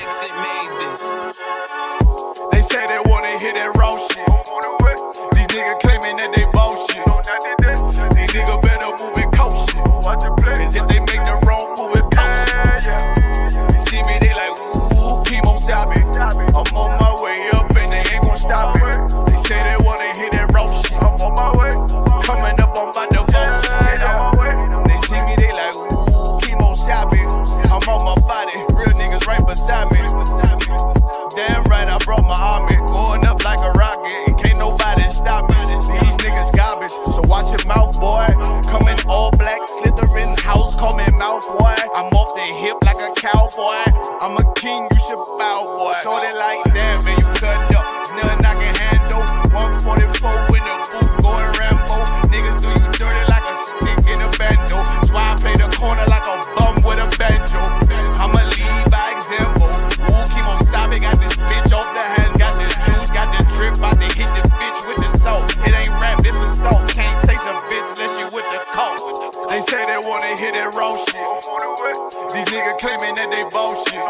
Exit made this. They say they wanna hear that raw shit. These niggas claiming that they bullshit. These niggas better move and coach shit. Cause if they make the wrong move and coach shit. You see me, they like, ooh, chemo sabi. I'm on my way up and they ain't gon' stop it. They say they wanna hear that raw shit. Coming up, I'm about to bullshit. They see me, they like, ooh, chemo sabi. I'm on my body, real niggas right beside me. Damn right, I brought my army, going up like a rocket, and can't nobody stop me. These niggas garbage, so watch your mouth, boy. Coming all black, slithering house, call me mouth, boy. I'm off the hip like a cowboy. I'm a king, you should bow, boy. So they like, damn, man, you cut up. Nothing I can handle. 144 in the booth, going Rambo. Niggas do you dirty like a stick in a bando. That's why I play the corner like a bum with a banjo. I'ma lead by example. Ooh, Kimo Sabe got this bitch off the hand, got this juice, got this drip, about to hit the bitch with the salt. It ain't rap, it's assault. Can't taste a bitch unless you with the coke. They say they wanna hear that raw shit. These niggas claiming that they bullshit.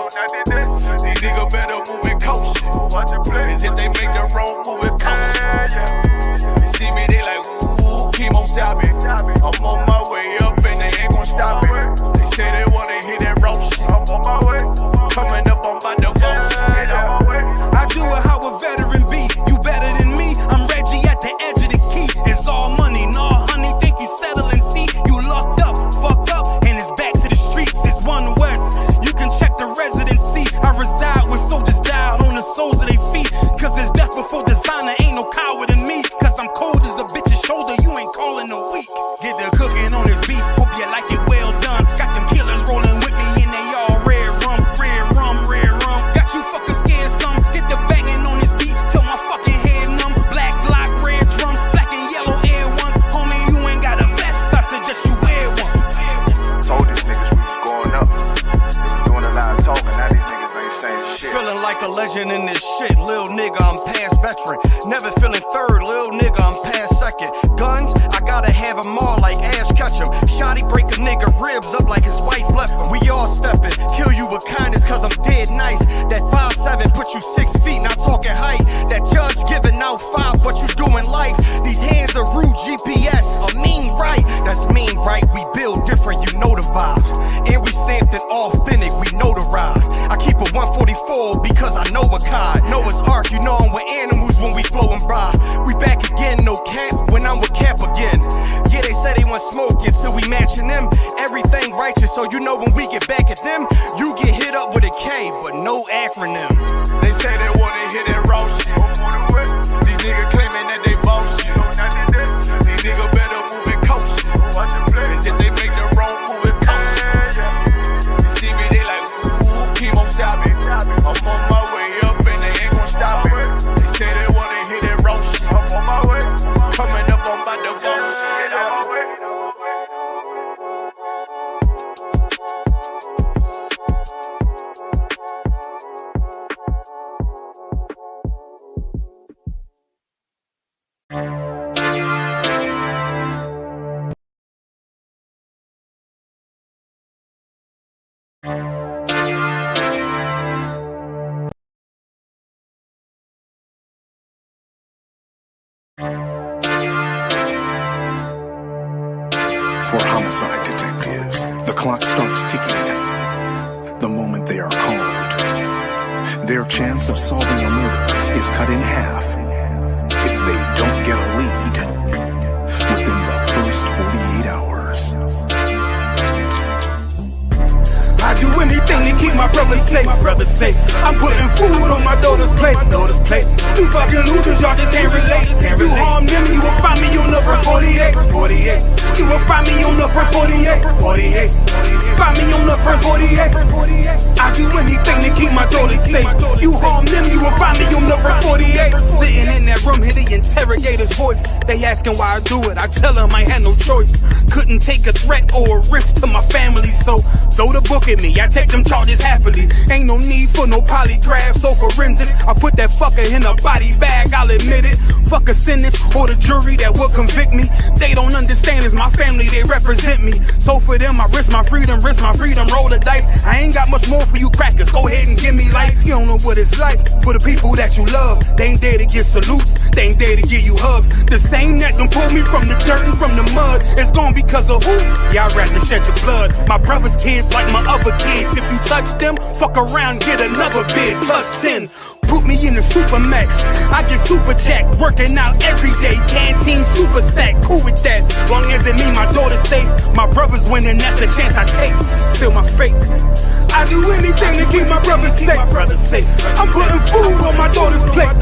These niggas better move and coach shit. Cause if they make the wrong move and coach shit. You see me, they like, ooh, Kimo Sabe. I'm on my way up and they ain't gon' stop it. They say they wanna hear that raw shit. Coming up, I'm about to bullshit. I do it how a veteran be. You better than me. I'm Reggie at the edge of the key. It's all money, no honey. Think you settle and see. You locked up, fucked up, and it's back to the streets. It's One West. You can check the residency. I reside with soldiers died on the soles of their feet. Cause there's death before designer. Ain't no coward in me. Cause I'm cold as a bitch's shoulder. You ain't calling a week. Get the cooking on this beat. Hope you like it well done. Got them killers rolling with me and they all red rum, red rum, red rum. Got you fuckers scared some. Get the banging on this beat till my fucking head numb. Black Glock, red drums, black and yellow air ones. Homie, you ain't got a vest. I suggest you wear one. Told these niggas we was going up. They was doing a lot of talking. Now these niggas ain't saying shit. Feeling like a legend in this shit. Lil nigga, I'm past veteran. Never feeling third. Lil nigga, I'm past second. Guns, I gotta have them all like Ash Ketchum. Shotty break a nigga ribs up like his wife left him. We all steppin'. Kill you with kindness cause I'm dead nice. That 5'7" put you 6 feet, not talking height. That judge giving out 5, but you doing life. These hands are rude GPS, a mean right. That's mean right, we build different, you know the vibes. And we something authentic, we notarized. I keep a 144 because I know a cod. Noah's Ark, you know I'm with animals when we flowing by. We back again, no cap, when I'm with Cap again. Yeah, they say they want smoking, so we matching them. Everything righteous, so you know when we get back at them, you get hit up with a K, but no acronym. They say they wanna hear that raw shit. These niggas claiming that they bullshit. These niggas better move and coach shit. Cause if they make the wrong move and coach shit. You see me, they like, ooh, Kimo Sabe. I'm on my way up and they ain't gon' stop it. They say they wanna hear that raw shit. Coming up, I'm about to bullshit. For homicide detectives, the clock starts ticking. The moment they are called, their chance of solving a murder is cut in half if they don't get a lead within the first 48 hours. I do anything to keep my brother safe. I'm putting food on my daughter's plate. You fucking losers, y'all just can't relate. You harm them, you will find me on the first 48. You will find me on the first 48. Find me on the first 48. I do anything to keep my daughter safe. You harm them, you will find me on the first 48. Sitting in that room, hear the interrogator's voice. They asking why I do it. I tell them I had no choice. Couldn't take a threat or a risk to my family, so throw the book at me. I take them charges happily. Ain't no need for no polygraphs or forensics. I put that fucker in a body bag, I'll admit it. Fuck a sentence or the jury that will convict me. They don't understand, it's my family, they represent me. So for them, I risk my freedom, roll the dice. I ain't got much more both of you crackers, go ahead and give me life. You don't know what it's like for the people that you love. They ain't there to get salutes, they ain't there to give you hugs. The same that done pulled me from the dirt and from the mud, it's gone because of who? Y'all rather shed your blood. My brother's kids like my other kids. If you touch them, fuck around, get another bid. Plus 10, put me in the Supermax. I get super jacked, working out every day. Canteen super stack, cool with that. Long as it mean my daughter's safe. My brother's winning, that's a chance I take. Still my fate. I do anything to keep my brother safe. I'm putting food on my daughter's plate.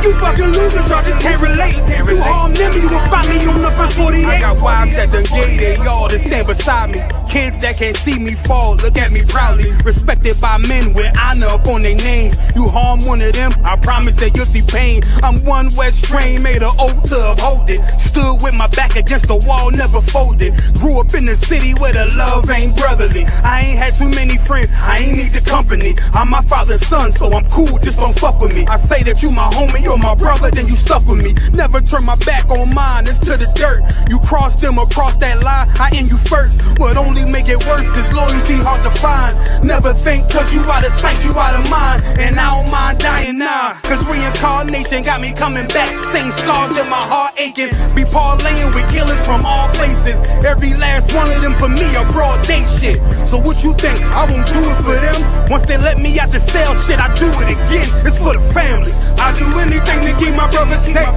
You fucking losers, y'all just can't relate. You harm them, you will find me on the first 48. I got wives that done gave they all to stand beside me. Kids that can't see me fall, look at me proudly. Respected by men with honor up on their names. You harm one of them, I promise that you'll see pain. I'm one West train, made an oath to uphold it. Stood with my back against the wall, never folded. Grew up in the city where the love ain't brotherly. I ain't had too many friends, I ain't need the company. I'm my father's son, so I'm cool, just don't fuck with me. I say that you my homie, you're my brother, then you stuck with me. Never turn my back on mine, it's to the dirt. You cross them across that line, I end you first. But only make it worse, cause loyalty hard to find. Never think, cause you out of sight, you out of mind. And I don't mind dying now, cause reincarnation got me coming back. Same scars in my heart aching. Be parlaying with killers from all places. Every last one of them for me a broad day shit. So what you think, I won't do it for them? Once they let me out the cell, shit, I do it again. It's for the family. I do anything to keep my brother safe.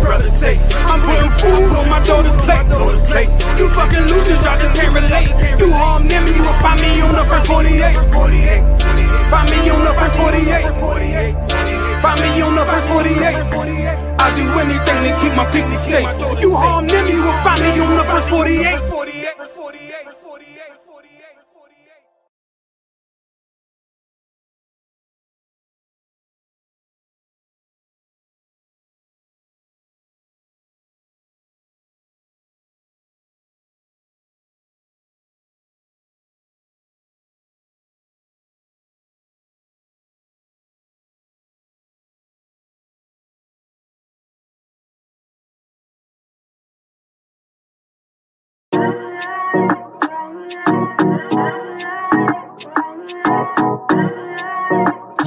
I'm putting food on my daughter's plate. You fucking losers, y'all just can't relate. You harm them, you will find me on the first 48. Find me on the first 48. Find me on the first 48. I do anything to keep my people safe. You harm them, you will find me on the first 48.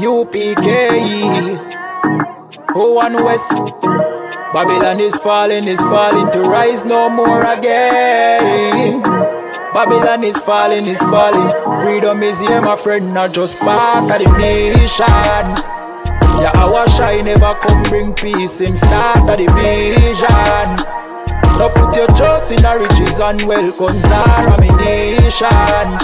I.S.U.P.K. Oh, and West. Babylon is falling to rise no more again. Babylon is falling. Freedom is here, my friend, not just part of the nation. Yeah, our shine never come bring peace, him start of the vision. Now put your trust in the riches and wealth, contamination.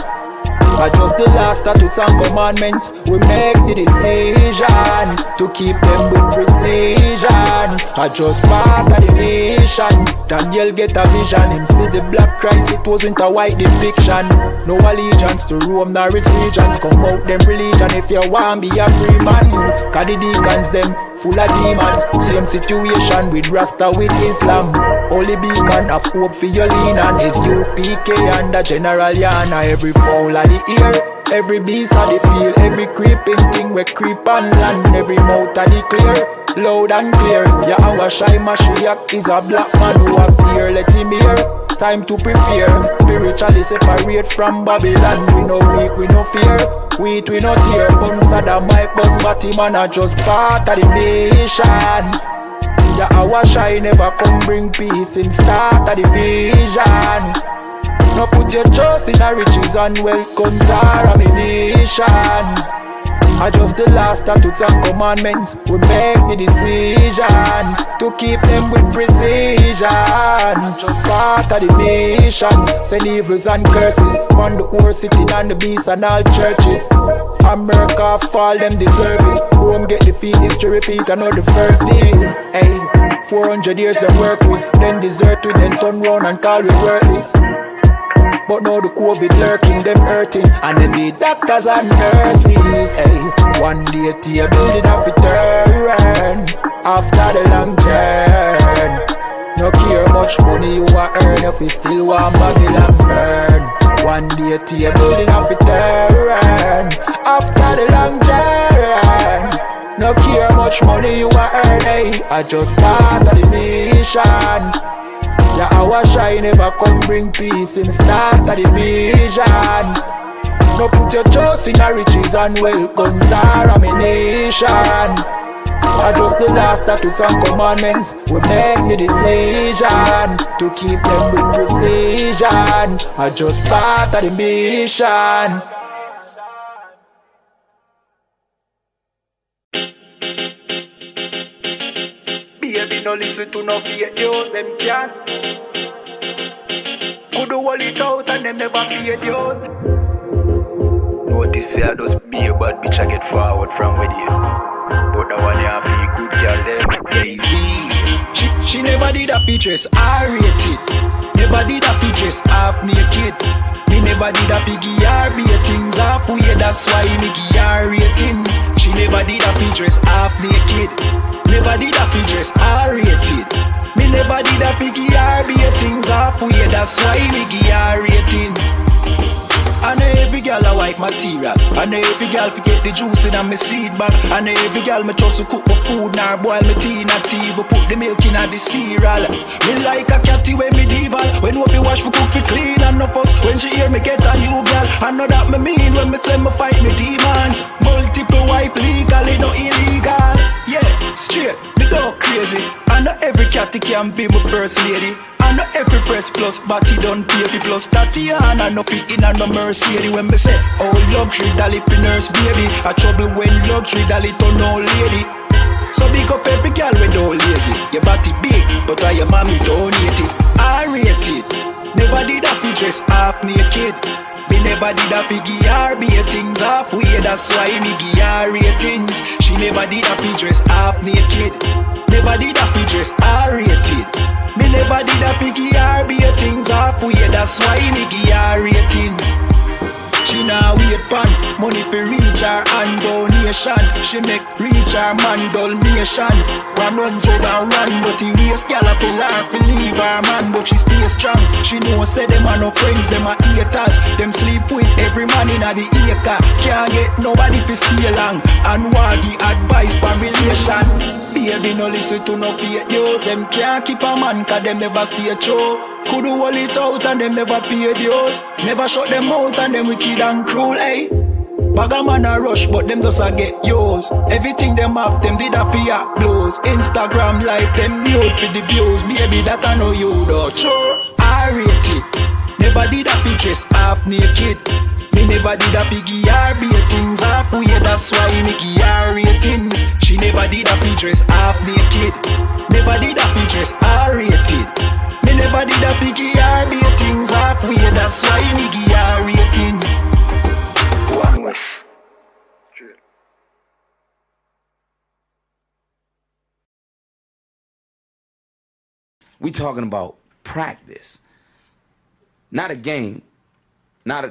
I just the last statutes and commandments. We make the decision to keep them with precision. I just part of the nation. Daniel get a vision. Him see the black Christ, it wasn't a white depiction. No allegiance to Rome nor its regions. Come out them religion if you want be a free man. Cause the deacons them full of demons. Same situation with Rasta with Islam. Holy beacon of hope for your lean on I.S.U.P.K and the GEN.YAHANNA. Every fowl of the ear, every beast of the field, every creeping thing we creep on land, every mouth of the clear, loud and clear. Yeah, our shy Mashiach is a black man who have fear. Let him hear, time to prepare. Spiritually separate from Babylon. We no weak, we no fear. We no tear. Bun Saddam, my bun Batman are just part of the nation. Yeah, our shy never come bring peace in start of the vision. Now put your trust in the riches and wealth, contamination. I just the last statutes and commandments. We make the decision to keep them with precision. Just part of the nation. Send evils and curses on the horse sitting on the beasts and all churches. America fall, them deserve it. Rome get defeat, history repeat, I know the first thing. Hey, 400 years they work with, then desert with, then turn round and call we worthless. But now the COVID lurking, them hurting, and then the doctors and nurses. Hey, one day to building off it turn after the long journey. No care much money you a earn if you still want Babylon burn. One day to building off it turn after the long journey. No care much money you a earn. Hey, I just part of the mission. Yeah, our shine never come bring peace in start of the vision. No put your trust in our riches and wealth. Guns are ammunition. I just the last statutes and commandments. We make the decision to keep them with precision. I just part of the mission. Baby, no listen to no fake news, them can't. Could do all it out and them never fear yours. Notice I just be a bad bitch, I get forward from with you. But the one you have feel good girl them lazy. She never did a pictures R-rated. Never did a pictures half naked. Me never did a piggy R-bait things halfway. That's why me give her ratings. She never did a pictures half naked. Never did a pictures R-rated. Me never did a piggy R-bait things halfway. That's why me give her ratings. I know every girl a wife material. I know every girl forget the juice in my seed bag. I know every girl me trust to cook my food, nor boil my tea, not even put the milk in the cereal. Me like a catty when medieval. When we wash for cook for clean and no fuss. When she hear me get a new girl, I know that me mean when me say me fight me demons. Multiple wife legally, no illegal. Yeah, straight, me go crazy. I know every catty can be my first lady. I know every press plus body done pay for plus Tatiana no fit in and no Mercedes. When me say oh luxury dolly fi nurse baby, a trouble when luxury dolly turn old lady. So big up every girl we don't lazy. Your body big, but why your mommy donate it? I rate it. Never did a fi dress half naked. Me never did a fi give her beer things halfway. That's why me give her ratings. She never did a fi dress half naked. Never did a fi dress R-rated. Me never did a piggy R-bait things halfway. That's why me give her ratings. She now wait pan money for reach her and donation. She make reach her man donation. 101, but he waste gal a pull her for leave her man, but she stay strong. She know say them are no friends, them are haters. Them sleep with every man in the acre. Can't get nobody for stay long and want the advice for relation. Baby, no listen to no fake news. Them can't keep a man cause them never stay true. Could do all it out and them never pay dues. Never shut them out and them wicked and cruel, eh? Bag a man a rush but them just a get yours. Everything them have them did a fear blows. Instagram live them nude for the views. Baby that I know you though. Sure, I rate it. Never did a pictures half naked. Me never did a piggy R-bait things halfway. That's why me give her ratings. She never did a pictures half naked. Never did a pictures R-rated. Me never did a piggy R-bait things halfway. That's why me give her ratings. One wish. We talking about practice. Not a game. Not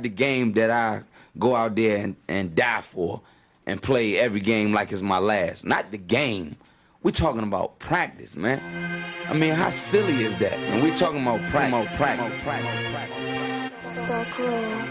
the game that I go out there and die for and play every game like it's my last. Not the game. We're talking about practice, man. I mean, how silly is that? And we're talking about practice. Back row.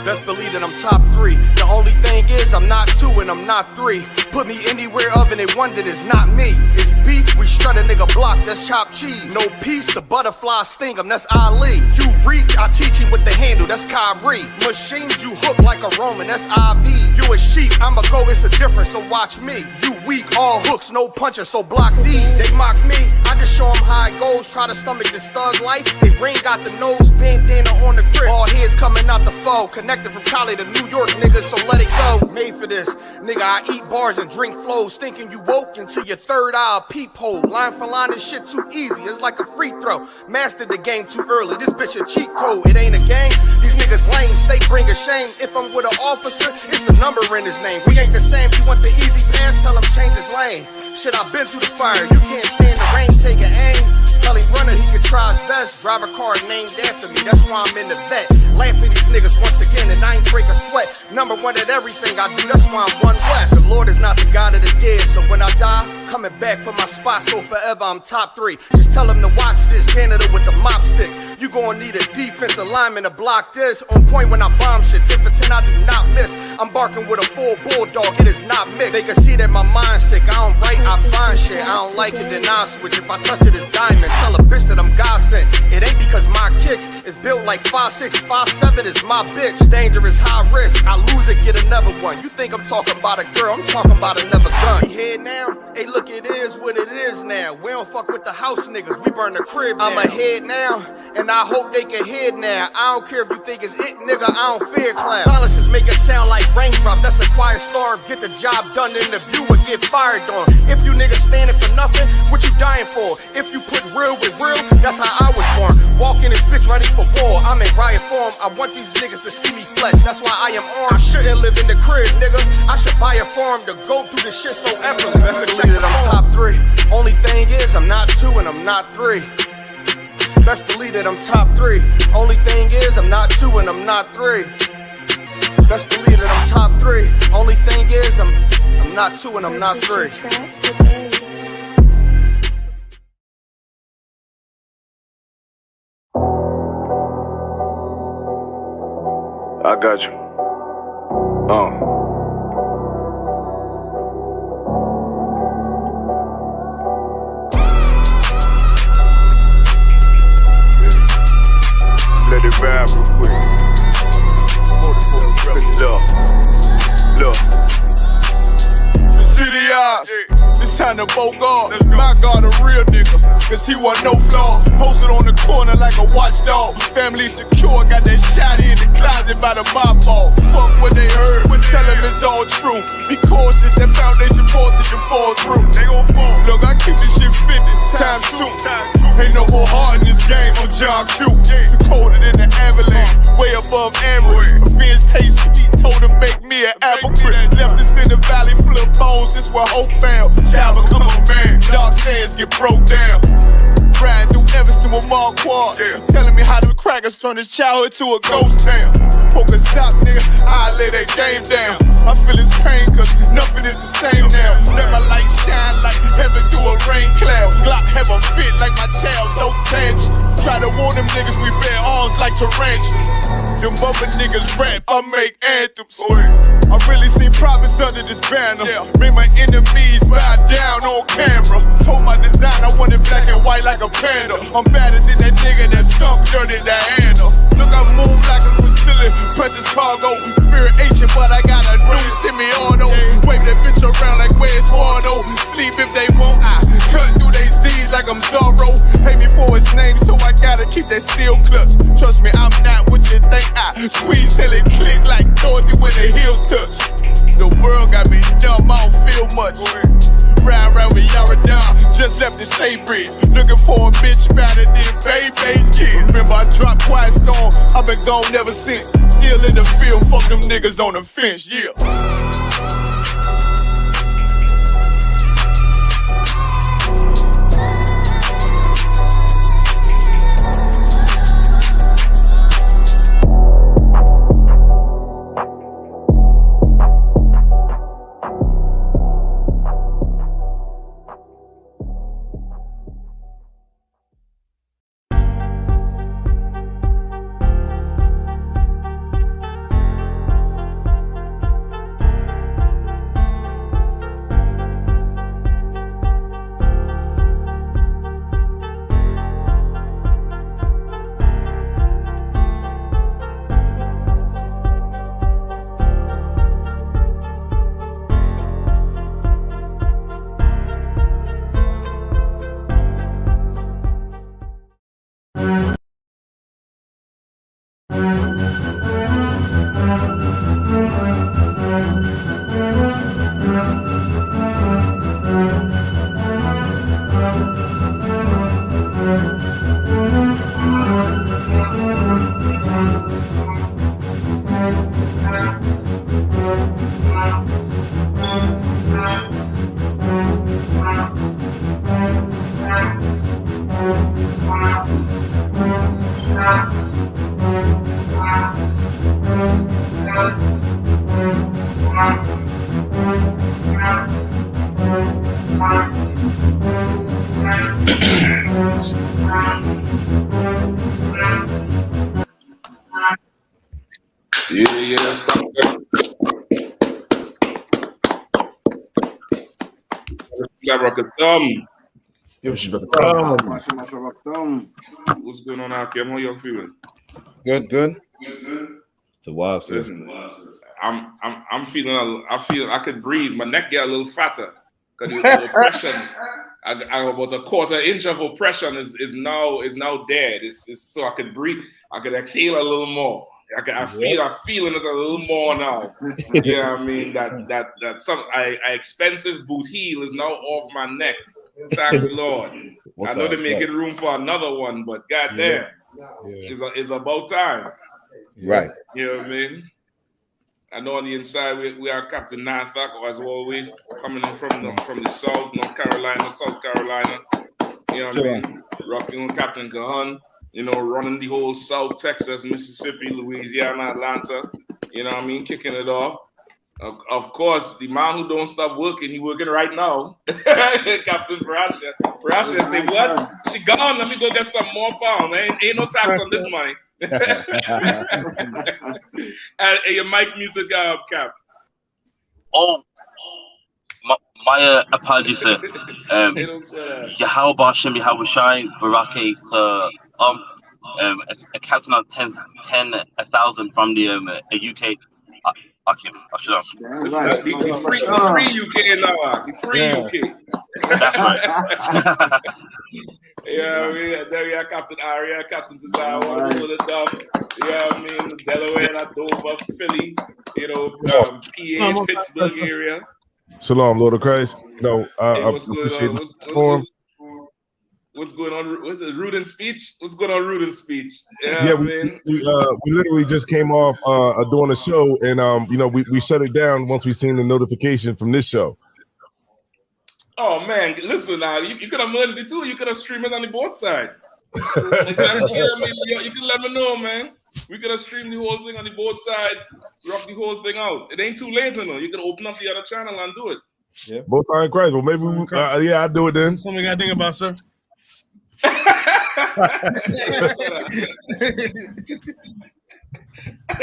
Best believe that I'm top 3. The only thing is I'm not 2 and I'm not 3. Put me anywhere other than one that is not me. It's beef, we strut a nigga block, that's chopped cheese. No peace, the butterfly sting him, that's Ali. You reach, I teach him with the handle, that's Kyrie. Machines you hook like a Roman, that's IV. You a sheep, I'ma go, it's a difference, so watch me. You weak, all hooks, no punches, so block these. They mock me, I just show them how it goes. Try to stomach this thug life. They ring got the nose, bandana on the grip. All heads coming out the foe, connected from Cali to New York, nigga, so let it go. Made for this, nigga, I eat bars and drink flows. Thinking you woke into your third eye, peephole. Line for line, this shit too easy, it's like a free throw. Mastered the game too early, this bitch a cheat code. It ain't a game, these niggas lame, they bring a shame. If I'm with an officer, it's a number in his name. We ain't the same, you want the easy pass, tell him change his lane. Shit, I've been through the fire, you can't stand the rain, take an aim. Tell him runner, he can try his best. Drive a car named after me, that's why I'm in the vet. Laugh at these niggas once again and I ain't break a sweat. Number one at everything I do, that's why I'm one west. The Lord is not the God of the dead, so when I die, coming back for my spot, so forever I'm top 3. Just tell them to watch this, janitor with the mop stick. You gon' need a defensive lineman to block this. On point when I bomb shit, 10 for 10 I do not miss. I'm barking with a full bulldog, it is not mixed. They can see that my mind's sick, I don't write, I find shit. I don't like it, then I switch. If I touch it, it's diamond. Tell a bitch that I'm God sent. It ain't because my kicks is built like 5'6", 5'7" is my bitch. Dangerous, high risk, I lose it, get another one. You think I'm talking about a girl, I'm talking about another gun. We here now? Hey look, it is what it is now. We don't fuck with the house niggas, we burn the crib now. I'm ahead now, and I hope they can hear now. I don't care if you think it's it, nigga, I don't fear clowns. Silences make it sound like raindrop, that's a quiet storm. Get the job done in the view or get fired on. If you niggas standing for nothing, what you dying for? If you put real with real, that's how I was born. Walking this bitch ready for war, I'm in riot form. I want these niggas to see me flex, that's why I am armed. I shouldn't live in the crib, nigga, I should buy a farm to go through this shit so effortless. Best believe that I'm top 3. Only thing is I'm not 2 and I'm not 3. Best believe that I'm top 3. Only thing is I'm not 2 and I'm not 3. Best believe that I'm top 3. Only thing is I'm not 2 and I'm not 3. I got you. Let it vibe real quick. Look. The city eyes. It's time to vote God. My God, a real nigga, cause he wasn't no flaw. Posted on the corner like a watchdog. Family secure, got that shot in the closet by the mob ball. Fuck what they heard, tell them it's all true. Be cautious, that foundation falls till you fall through. They gon' fall. Look, I keep this shit 50 times 2. Ain't no more heart in this game, I'm John Q. Colder than the avalanche, way above average. Offense taste sweet, told him make me an apple crisp. Left us in the valley full of bones, this where hope found. Child become a man, dark sands get broke down. Riding through Evanston with Mark Quad, telling me how them crackers turned his childhood to a ghost town. Poke a stop, nigga, I lay that game down. I feel his pain, cause nothing is the same now. Let my light shine like heaven through a rain cloud. Glock have a fit like my child, so tangent. Try to warn them niggas, we bear arms like tarantulas. Them other niggas rap, I make anthems. I really seen profits under this banner. Made my enemies bow down on camera. Told my design I wanted black and white like a panda. I'm better than that nigga that sunk dirty Diana. Look, I move like a Brazilian, precious cargo. Spirit Asian, but I got a new semi-auto. Wave that bitch around like where's Waldo. Sleep if they won't, I cut through they Z's like I'm Zorro. Hate me for his name, so I gotta keep that steel clutch. Trust me, I'm not what you think. I squeeze till it click like Dorothy when the heels touch. The world got me dumb, I don't feel much. Ride around with Yaradon, just left the state bridge. Looking for a bitch better than Baby's kid. Remember I dropped Quiet Storm, I've been gone ever since. Still in the field, fuck them niggas on the fence, yeah. Yeah, stop that. What's going on, Akim? How you feeling? Good. It's a wild, sir. Listen, I'm feeling. I feel I could breathe. My neck get a little fatter because the oppression. I about a quarter inch of oppression is now dead. It's so I could breathe. I could exhale a little more. I'm feeling it a little more now. Yeah, I mean that some expensive boot heel is now off my neck. Thank the Lord. I know they're making room for another one, but goddamn, it's about time. Right. You know what I mean? I know on the inside we are Captain Nathak, as always, coming in from the south, North Carolina, South Carolina. You know what I mean? Rocking with Captain Gahan, running the whole South, Texas, Mississippi, Louisiana, Atlanta. You know what I mean? Kicking it off. Of course, the man who don't stop working, he working right now. Captain Parasha. Parasha say, what? She gone. Let me go get some more pounds. Ain't no tax on this money. And your mic muted up, Cap. Oh, my apologies, sir. Yahweh Shem Yahweh Shai Barake a captain of 10,000 from the UK. I should have. The free UK now. The free UK. That's right. Yeah, I mean, there we are, Captain Aria, Captain Tazawa, yeah, I mean, Delaware, Dover, Philly, PA, Pittsburgh area. Shalom, Lord of Christ. What's going on? What's going on? What's it? Rude in speech? What's going on, rude in speech? Yeah, man. We literally just came off doing a show, and we shut it down once we seen the notification from this show. Oh man, listen now. You could have merged it too. You could have streamed it on the both side. You can let me know, man. We could have streamed the whole thing on the both sides, rock the whole thing out. It ain't too late, You can open up the other channel and do it. Yeah. Both time Christ. Well, maybe I'll do it then. Something we gotta think about, sir. I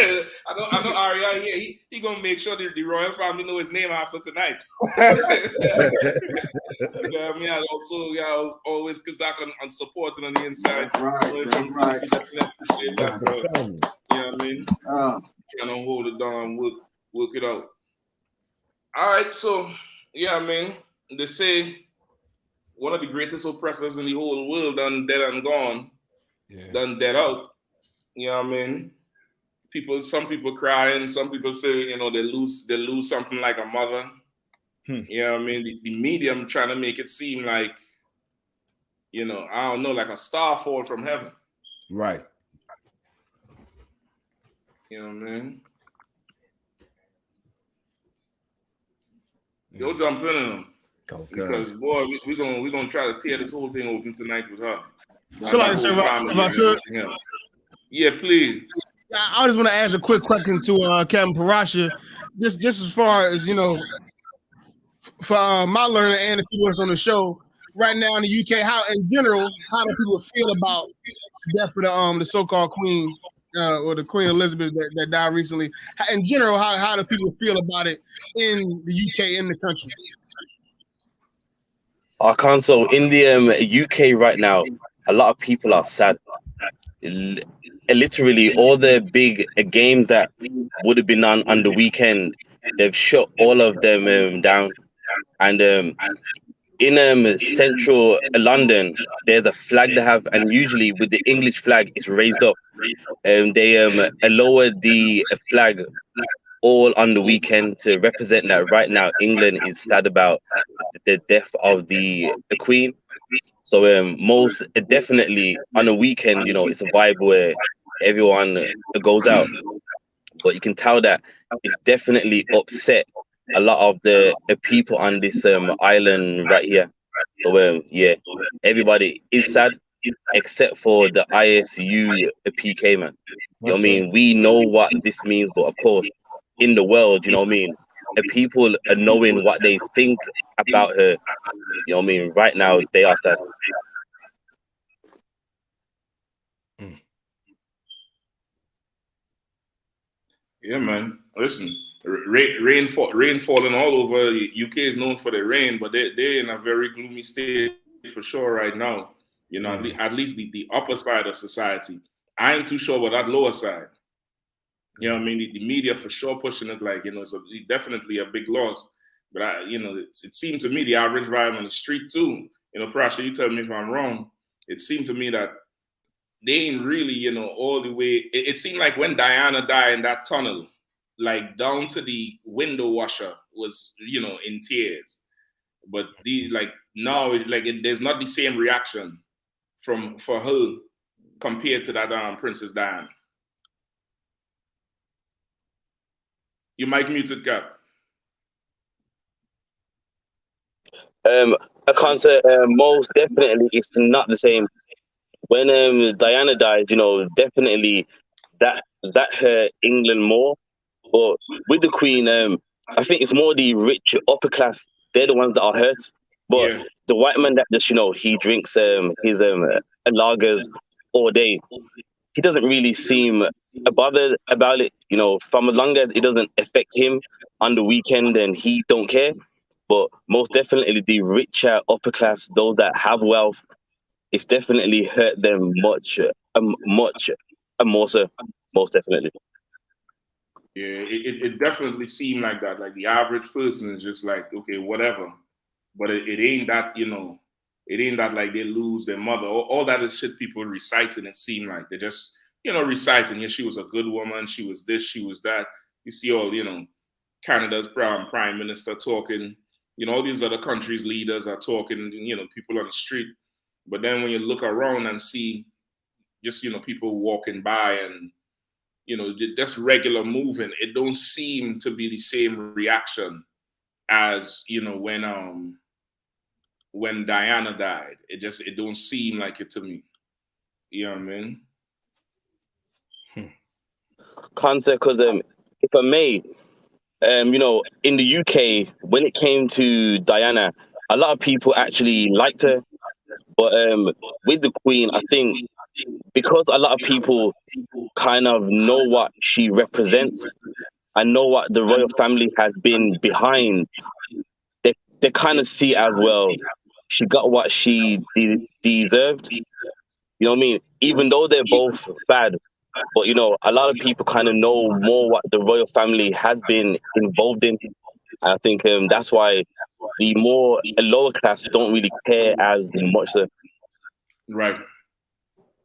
know Aria here. He gonna make sure that the royal family know his name after tonight. I mean, I also always Kazak on supporting on the inside. Right. Definitely appreciate that, bro. You know what I mean? Trying to hold it down, work it out. All right, so yeah, I mean, they say one of the greatest oppressors in the whole world done dead and gone, done dead out. You know what I mean? Some people crying, some people say, they lose something like a mother. You know what I mean? The medium trying to make it seem like, I don't know, like a star fall from heaven. Right. You know what I mean? You'll jump in on them. Okay. Because boy, we're gonna try to tear this whole thing open tonight with her. So like, if I could, yeah, please. I just want to ask a quick question to Captain Parasha. Just as far as for my learning and the people that's on the show right now in the UK, how in general, how do people feel about the death of the so-called Queen or the Queen Elizabeth that died recently? In general, how do people feel about it in the UK, in the country? So in the UK right now, a lot of people are sad. Literally, all the big games that would have been on the weekend, they've shut all of them down. And in central London, there's a flag they have, and usually with the English flag, it's raised up. They lowered the flag all on the weekend to represent that right now England is sad about the death of the Queen. So most definitely on a weekend, it's a vibe where everyone goes out. But you can tell that it's definitely upset a lot of the people on this island right here. So yeah, everybody is sad except for the I.S.U.P.K, man. You know what I mean? We know what this means, but of course, in the world, you know what I mean? People are knowing what they think about her. You know what I mean? Right now, they are sad. Yeah, man. Listen, rain falling all over. UK is known for the rain, but they're in a very gloomy state for sure right now. You know, at least the upper side of society. I ain't too sure about that lower side. You know what I mean? The media for sure pushing it like, you know, it's definitely a big loss. But it seemed to me the average vibe on the street too. You know, Prasha, you tell me if I'm wrong. It seemed to me that they ain't really, you know, all the way. It seemed like when Diana died in that tunnel, like down to the window washer was, you know, in tears. But now, there's not the same reaction for her compared to that Princess Diana. You might muted, Cap. I can't say most definitely it's not the same. When Diana died, you know, definitely that hurt England more. But with the Queen, I think it's more the rich upper class. They're the ones that are hurt. But the white man that just, you know, he drinks his lagers all day, he doesn't really seem bothered about it. You know, from as long as it doesn't affect him on the weekend, and he don't care. But most definitely the richer upper class, those that have wealth, it's definitely hurt them much more so, most definitely. Yeah, it definitely seemed like that. Like the average person is just like, okay, whatever. But it ain't that, you know, it ain't that like they lose their mother. All that is shit people reciting, it seemed like. They're just, you know, reciting. Yeah, she was a good woman. She was this, she was that. You see all, you know, Canada's prime minister talking. You know, all these other countries' leaders are talking, you know, people on the street. But then when you look around and see just, you know, people walking by and, you know, just regular moving, it don't seem to be the same reaction as, you know, when Diana died. It don't seem like it to me. You know what I mean? Concept, because if I may, you know, in the UK, when it came to Diana, a lot of people actually liked her. But with the Queen, I think because a lot of people kind of know what she represents and know what the royal family has been behind, they kind of see as well, she got what she deserved. You know what I mean? Even though they're both bad, but, you know, a lot of people kind of know more what the royal family has been involved in. I think that's why the more lower class don't really care as much. Right.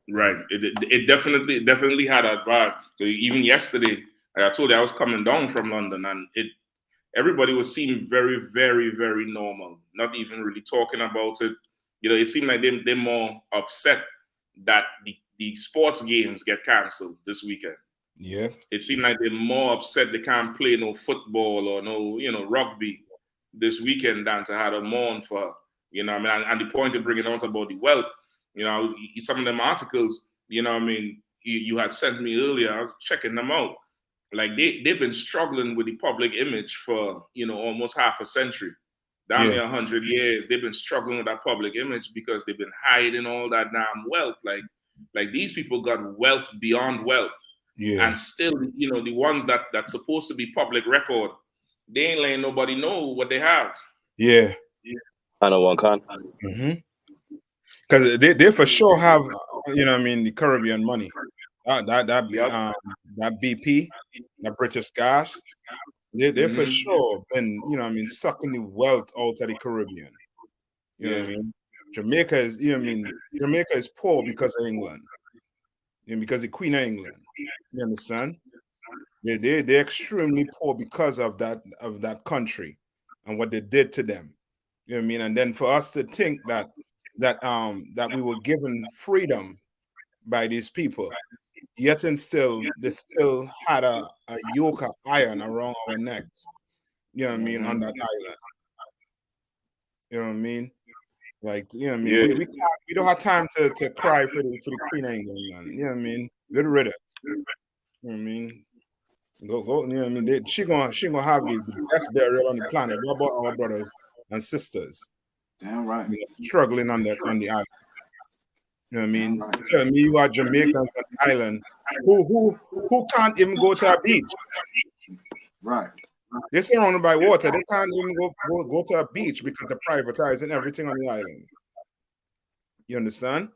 It definitely had that vibe. So even yesterday, like I told you, I was coming down from London, and everybody was seeming very, very, very normal. Not even really talking about it. You know, it seemed like they're more upset that the sports games get cancelled this weekend. Yeah. It seemed like they're more upset they can't play no football or no, you know, rugby this weekend than to have a mourn for her. You know what I mean? And the point of bringing out about the wealth, you know, some of them articles, you know what I mean, you had sent me earlier, I was checking them out. Like they've been struggling with the public image for, you know, almost half a century. Damn near 100 years. They've been struggling with that public image because they've been hiding all that damn wealth. Like these people got wealth beyond wealth. Yeah. And still, you know, the ones that's supposed to be public record, they ain't letting nobody know what they have. Yeah. I know one can. Because they for sure have, you know what I mean, the Caribbean money. That BP, that British gas, they for sure been, you know what I mean, sucking the wealth out of the Caribbean. You know what I mean? Jamaica is, you know what I mean, Jamaica is poor because of England. You know, because the Queen of England. You understand? They're extremely poor because of that country and what they did to them. You know what I mean? And then for us to think that we were given freedom by these people, yet and still they still had a yoke of iron around our necks. You know what I mean? On that island. You know what I mean? Like, you know what I mean? We don't have time to cry for the Queen of England, man. You know what I mean? Good riddance. You know what I mean? Go. You know what I mean? She gonna have the best burial on the planet. What about our brothers and sisters? Damn right. You know, struggling on the island. You know what I mean? Telling me you are Jamaicans on the island who can't even go to a beach. Right. They're surrounded by water. They can't even go to a beach because they're privatizing everything on the island. You understand?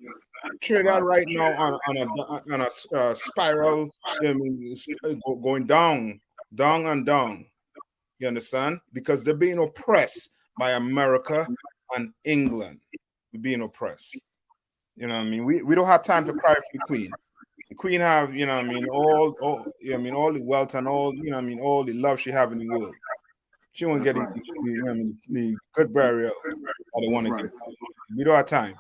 Trinidad right now on a spiral. You know what I mean? Going down and down. You understand? Because they're being oppressed by America and England. We're being oppressed. You know what I mean? We don't have time to cry for the Queen. The Queen have, you know what I mean, all you know what I mean, all the wealth and all, you know what I mean, all the love she have in the world. She won't get the you know what I mean, the good burial that they want to give. We don't have time.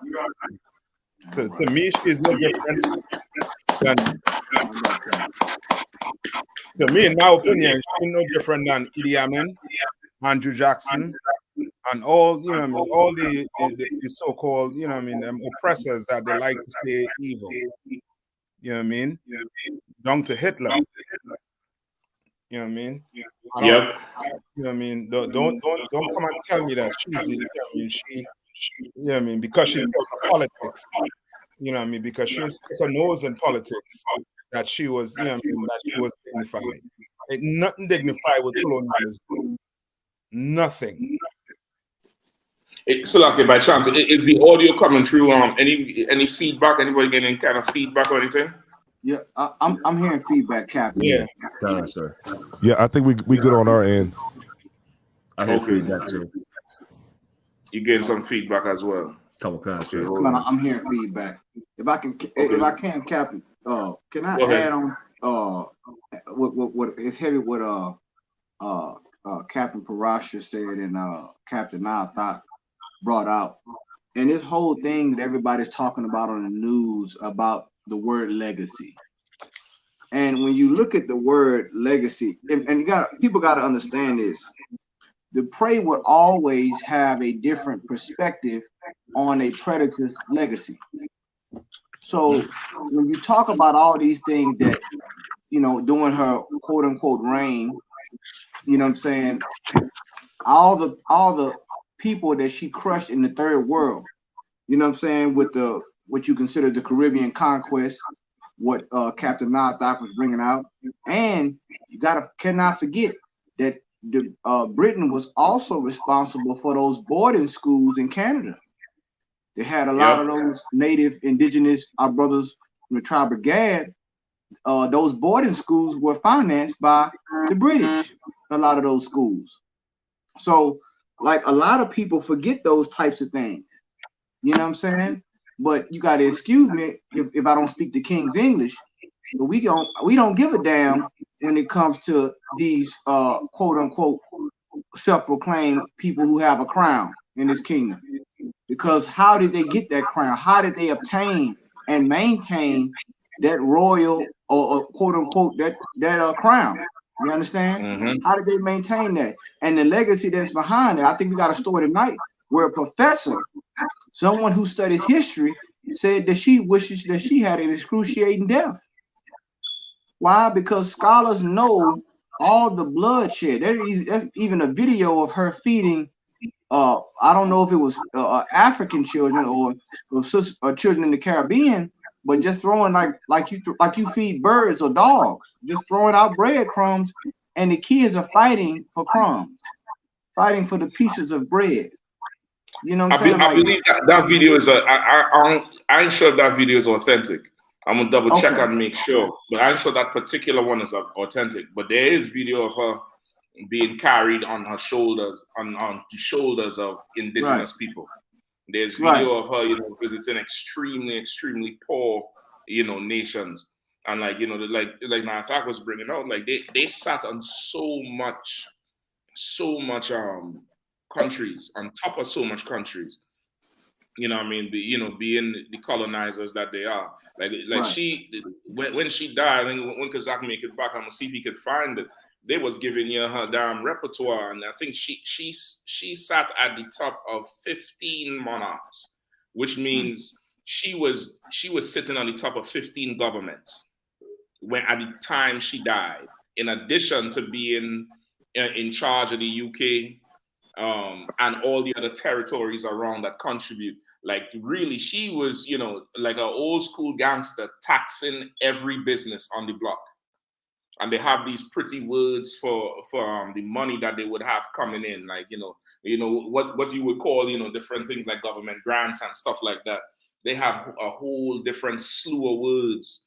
To me, she is no different than, to me, in my opinion, she's no different than Idi Amin, Andrew Jackson, and all, you know what I mean, all the so-called, you know what I mean, oppressors that they like to say evil. You know what I mean? Down to Hitler. You know what I mean? You know what I mean? Don't come and tell me that she's, you know what I mean, you know what I mean, because she's still in politics. You know what I mean? Because she stuck her nose in politics, that she was, you know what I mean, that she was dignified. Nothing dignified with colonialism. Nothing. So, okay, by chance, is the audio coming through? Any feedback? Anybody getting any kind of feedback or anything? Yeah, I'm hearing feedback, Captain. Yeah, sir. Yeah, I think we good on our end. I hear feedback too. You getting some feedback as well? I'm hearing feedback. If I can, Captain, can I add on what it's heavy what Captain Parasha said and Captain Nathak brought out, and this whole thing that everybody's talking about on the news about the word legacy. And when you look at the word legacy, and people got to understand this, the prey would always have a different perspective on a predator's legacy. So when you talk about all these things that, you know, during her quote unquote reign, you know what I'm saying, all the people that she crushed in the third world, you know what I'm saying, with what you consider the Caribbean conquest, what Captain Nathak was bringing out, and you cannot forget that Britain was also responsible for those boarding schools in Canada. They had a lot of those native indigenous, our brothers from the tribe of Gad. Those boarding schools were financed by the British, a lot of those schools. So, like, a lot of people forget those types of things. You know what I'm saying? But you got to excuse me if I don't speak the King's English. But we don't give a damn when it comes to these quote unquote self-proclaimed people who have a crown in this kingdom. Because how did they get that crown? How did they obtain and maintain that royal or quote unquote that crown? You understand? Mm-hmm. How did they maintain that? And the legacy that's behind it, I think we got a story tonight where a professor, someone who studied history, said that she wishes that she had an excruciating death. Why? Because scholars know all the bloodshed. That's even a video of her feeding, I don't know if it was African children or children in the Caribbean, but just throwing like you feed birds or dogs, just throwing out breadcrumbs, and the kids are fighting for crumbs, fighting for the pieces of bread. You know what I'm saying? I believe that video is I ain't sure if that video is authentic. I'm gonna double check and make sure, but I'm sure that particular one is authentic. But there is video of her being carried on her shoulders, on the shoulders of indigenous people. There's video of her, you know, visiting extremely poor, you know, nations, and like, you know, like Nathak was bringing out, like they sat on so much countries, on top of so much countries. You know what I mean? Being the colonizers that they are. Like she, when she died, I think when Kazak make it back, I'm gonna see if he could find it. They was giving her damn repertoire, and I think she sat at the top of 15 monarchs, which means she was sitting on the top of 15 governments when at the time she died. In addition to being in charge of the UK and all the other territories around that contribute. Like, really, she was, you know, like an old school gangster taxing every business on the block. and they have these pretty words for the money that they would have coming in, like what you would call different things like government grants and stuff like that. They have a whole different slew of words,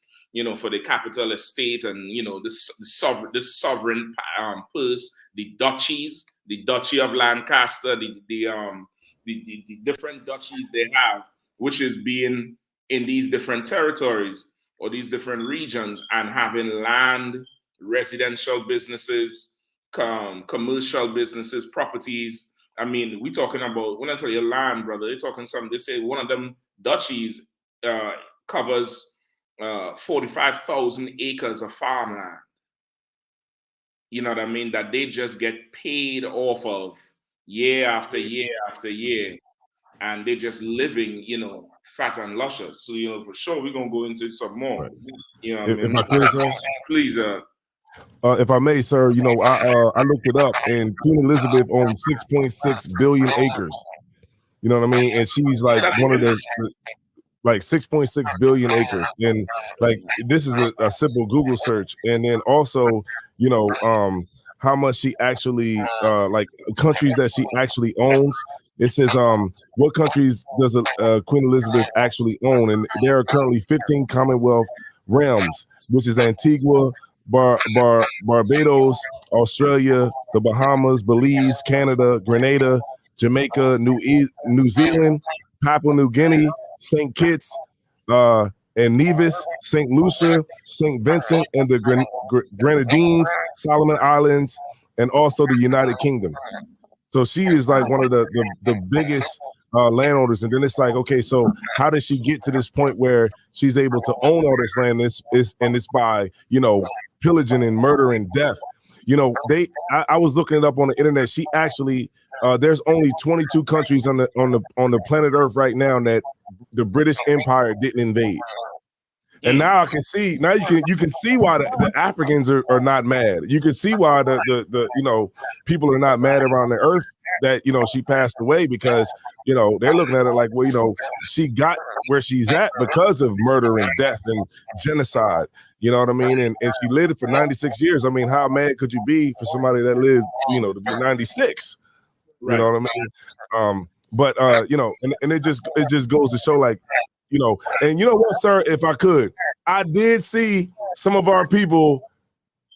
for the capital estate and this sovereign purse, the duchies, the Duchy of Lancaster, the different duchies they have, which is being in these different territories or these different regions and having land, residential businesses, commercial businesses, properties. I mean, we're talking about, when I tell you land, brother, they're talking something. They say one of them duchies covers 45,000 acres of farmland. You know what I mean? That they just get paid off of year after year after year. And they're just living, fat and luscious. So, for sure, we're going to go into some more. You know what I mean? If I could, sir? Please, if I may, sir, I looked it up, and Queen Elizabeth owns 6.6 billion acres. You know what I mean? And she's like one of the like 6.6 billion acres. And like, this is a simple Google search. And then also, how much she actually, like countries that she actually owns. It says, what countries does Queen Elizabeth actually own? And there are currently 15 Commonwealth realms, which is Antigua, Barbados, Australia, the Bahamas, Belize, Canada, Grenada, Jamaica, New Zealand, Papua New Guinea, St. Kitts, and Nevis, St. Lucia, St. Vincent, and the Grenadines, Solomon Islands, and also the United Kingdom. So she is like one of the biggest landowners. And then it's like, okay, so how does she get to this point where she's able to own all this land? It's by, pillaging and murder and death. I was looking it up on the internet. She actually, there's only 22 countries on the planet Earth right now that the British Empire didn't invade. And now I can see, you can see why the Africans are not mad. You can see why the people are not mad around the earth that, she passed away, because, they're looking at it like, well, she got where she's at because of murder and death and genocide. You know what I mean? And she lived for 96 years. I mean, how mad could you be for somebody that lived, to be 96? Right. You know what I mean? But and it just goes to show, like, and you know what, sir, if I could, I did see some of our people,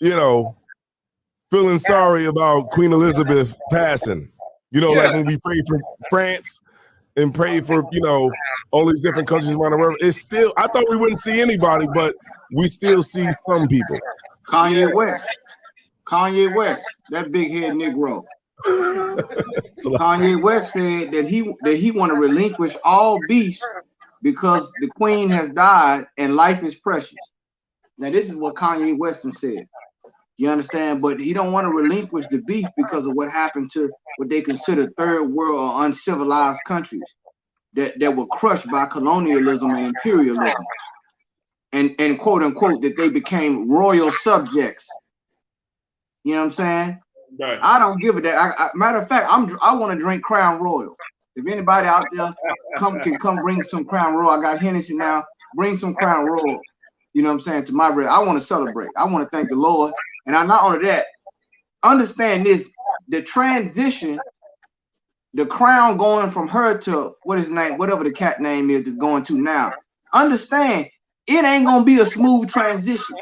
feeling sorry about Queen Elizabeth passing. Like when we prayed for France and prayed for, all these different countries around the world. It's still, I thought we wouldn't see anybody, but we still see some people. Kanye West, that big head Negro. Kanye West said that he want to relinquish all beef because the queen has died and life is precious. Now, this is what Kanye West said. You understand? But he don't want to relinquish the beef because of what happened to what they consider third world or uncivilized countries that were crushed by colonialism and imperialism. And quote unquote, that they became royal subjects. You know what I'm saying? Right. I don't give a damn. Matter of fact, I want to drink Crown Royal. If anybody out there can come bring some Crown Royal, I got Hennessy now. Bring some Crown Royal. You know what I'm saying? To my bread, I want to celebrate. I want to thank the Lord. And I'm not only that. Understand this: the transition, the crown going from her to what his name, whatever the cat name is, that's going to now. Understand, it ain't gonna be a smooth transition.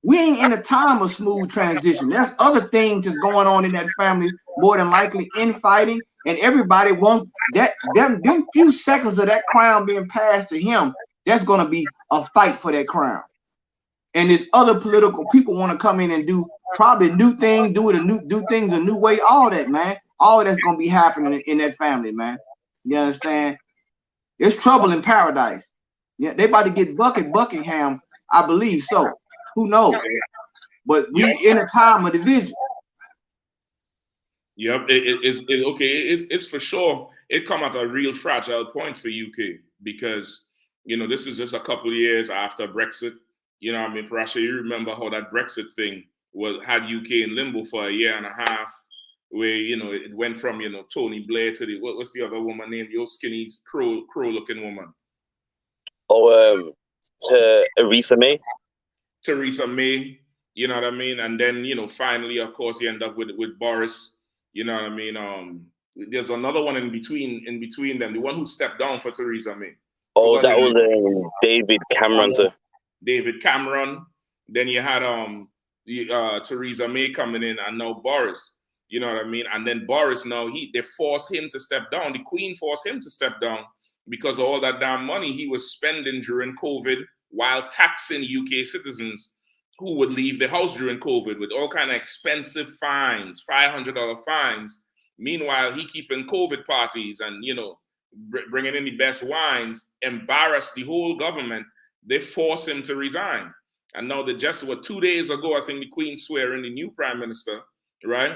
We ain't in a time of smooth transition. There's other things that's going on in that family, more than likely infighting, and everybody wants that. Them few seconds of that crown being passed to him, there's gonna be a fight for that crown. And there's other political people want to come in and do probably new things, do things a new way. All that, man. All that's gonna be happening in that family, man. You understand? There's trouble in paradise. Yeah, they about to get Buckingham, I believe so. Who knows? But we in a time of division. Yep, it's for sure. It come at a real fragile point for UK because this is just a couple of years after Brexit. You know what I mean? Parasha, you remember how that Brexit thing had UK in limbo for a year and a half, where it went from Tony Blair to the what's the other woman named, your skinny crow looking woman? Oh, to Theresa May. Theresa May. You know what I mean? And then, you know, finally, of course, you end up with Boris. You know what I mean? There's another one in between them, the one who stepped down for Theresa May. Oh, that was David Cameron, sir. David Cameron. Then you had Theresa May coming in, and now Boris. You know what I mean? And then Boris, now they forced him to step down. The Queen forced him to step down because of all that damn money he was spending during COVID while taxing UK citizens who would leave the house during COVID with all kind of expensive fines, $500 fines. Meanwhile, he keeping COVID parties and, you know, bringing in the best wines, embarrassed the whole government. They forced him to resign. And now just 2 days ago, I think the Queen swearing the new prime minister, right?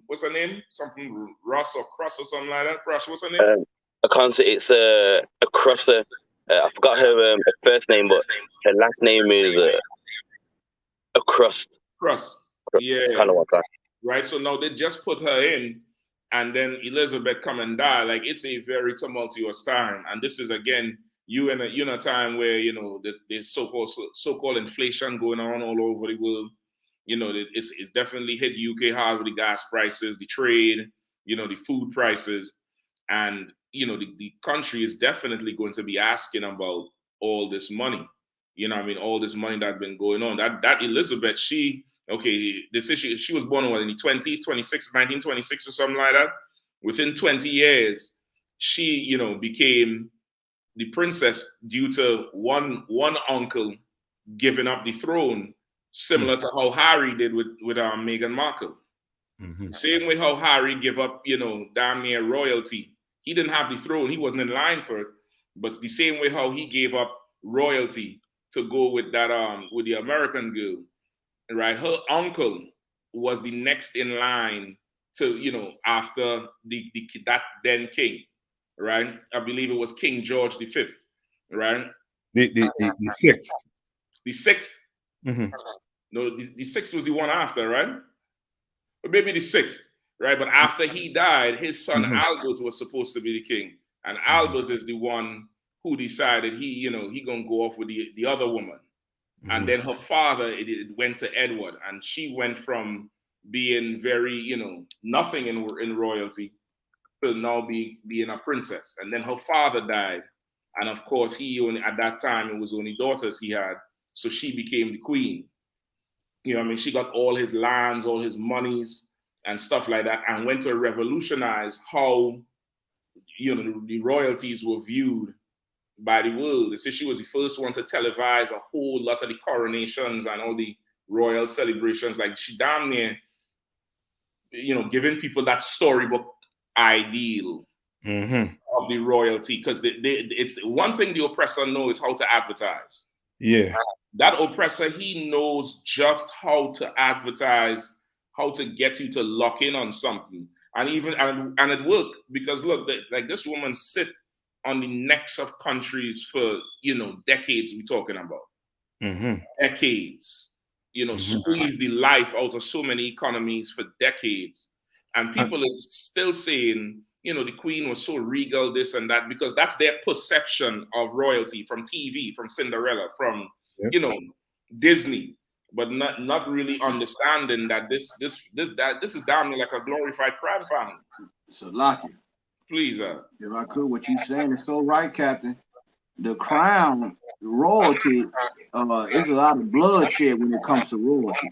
What's her name? Something Ross or Cross or something like that. Prosh, what's her name? I can't say it's a crosser. I forgot her first name, but her last name is a crust. Crust. Yeah. Kind of like that. Right. So now they just put her in, and then Elizabeth come and die. Like, it's a very tumultuous time. And this is again, you in a time where, you know, the so-called inflation going on all over the world. You know, it's definitely hit UK hard with the gas prices, the trade, you know, the food prices. And, you know, the country is definitely going to be asking about all this money. You know what I mean? All this money that's been going on. That Elizabeth, this issue, she was born in the 20s, 1926 or something like that. Within 20 years, she, you know, became the princess due to one uncle giving up the throne, similar to how Harry did with Meghan Markle. Mm-hmm. Same way how Harry gave up, you know, damn near royalty. He didn't have the throne. He wasn't in line for it. But the same way how he gave up royalty to go with that with the American girl, right? Her uncle was the next in line to, you know, after that then king, right? I believe it was King George V, right? The sixth. The sixth. Mm-hmm. No, the sixth was the one after, right? Or maybe the sixth, right? But after he died, his son Albert was supposed to be the king, and Albert is the one who decided he gonna go off with the other woman. And then her father, it went to Edward, and she went from being very, you know, nothing in royalty to now being a princess. And then her father died, and of course at that time it was only daughters he had, so she became the queen. You know what I mean? She got all his lands, all his monies and stuff like that, and went to revolutionize how, you know, the royalties were viewed by the world. They say she was the first one to televise a whole lot of the coronations and all the royal celebrations. Like, she damn near, you know, giving people that storybook ideal of the royalty, because it's one thing the oppressor knows how to advertise. Yeah. That oppressor, he knows just how to advertise, how to get you to lock in on something. And it worked, because look, like, this woman sit on the necks of countries for, you know, decades we're talking about. Decades. You know, squeeze the life out of so many economies for decades. And people are still saying, you know, the Queen was so regal, this and that, because that's their perception of royalty from TV, from Cinderella, from, you know, Disney, but not really understanding that this is damn near like a glorified crime family. So, Lockie, please, if I could, what you saying is so right, Captain. The crown, royalty, is a lot of bloodshed when it comes to royalty.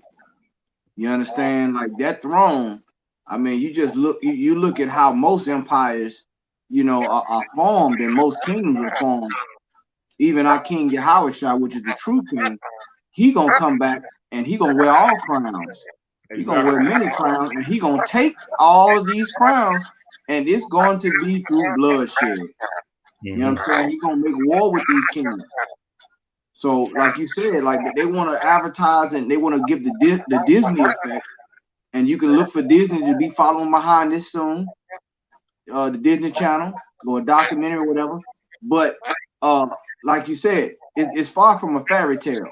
You understand? Like, that throne, I mean, you just look, you look at how most empires, you know, are formed, and most kingdoms are formed. Even our King GEN.YAHANNA, which is the true king, he gonna come back and he gonna wear all crowns. He gonna wear many crowns, and he gonna take all of these crowns, and it's going to be through bloodshed. You know what I'm saying? He gonna make war with these kings. So, like you said, like, they want to advertise and they want to give the Disney effect, and you can look for Disney to be following behind this soon, the Disney Channel or a documentary or whatever. But like you said, it's far from a fairy tale.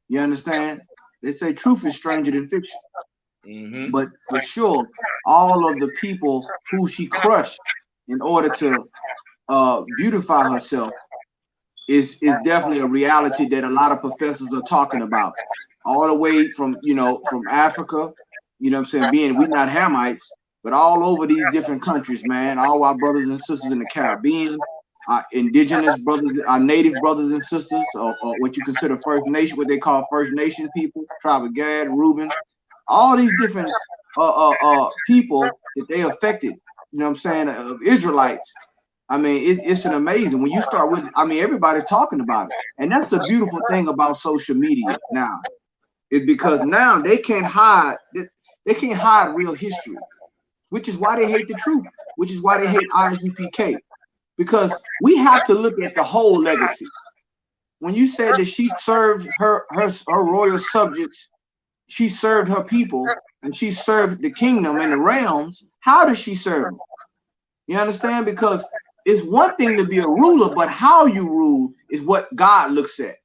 You understand? They say truth is stranger than fiction. But for sure, all of the people who she crushed in order to beautify herself, is definitely a reality that a lot of professors are talking about, all the way from from Africa, what I'm saying, being we not Hamites, but all over these different countries, man. All our brothers and sisters in the Caribbean, our indigenous brothers, our native brothers and sisters, or what you consider First Nation, what they call First Nation people, Tribe of Gad, Reuben, all these different people that they affected, what I'm saying, of Israelites. I mean, it's an amazing when you start with. I mean, everybody's talking about it, and that's the beautiful thing about social media now, is because now they can't hide. They can't hide real history, which is why they hate the truth, which is why they hate I.S.U.P.K, because we have to look at the whole legacy. When you said that she served her royal subjects, she served her people, and she served the kingdom and the realms. How does she serve them? You understand? Because it's one thing to be a ruler, but how you rule is what God looks at.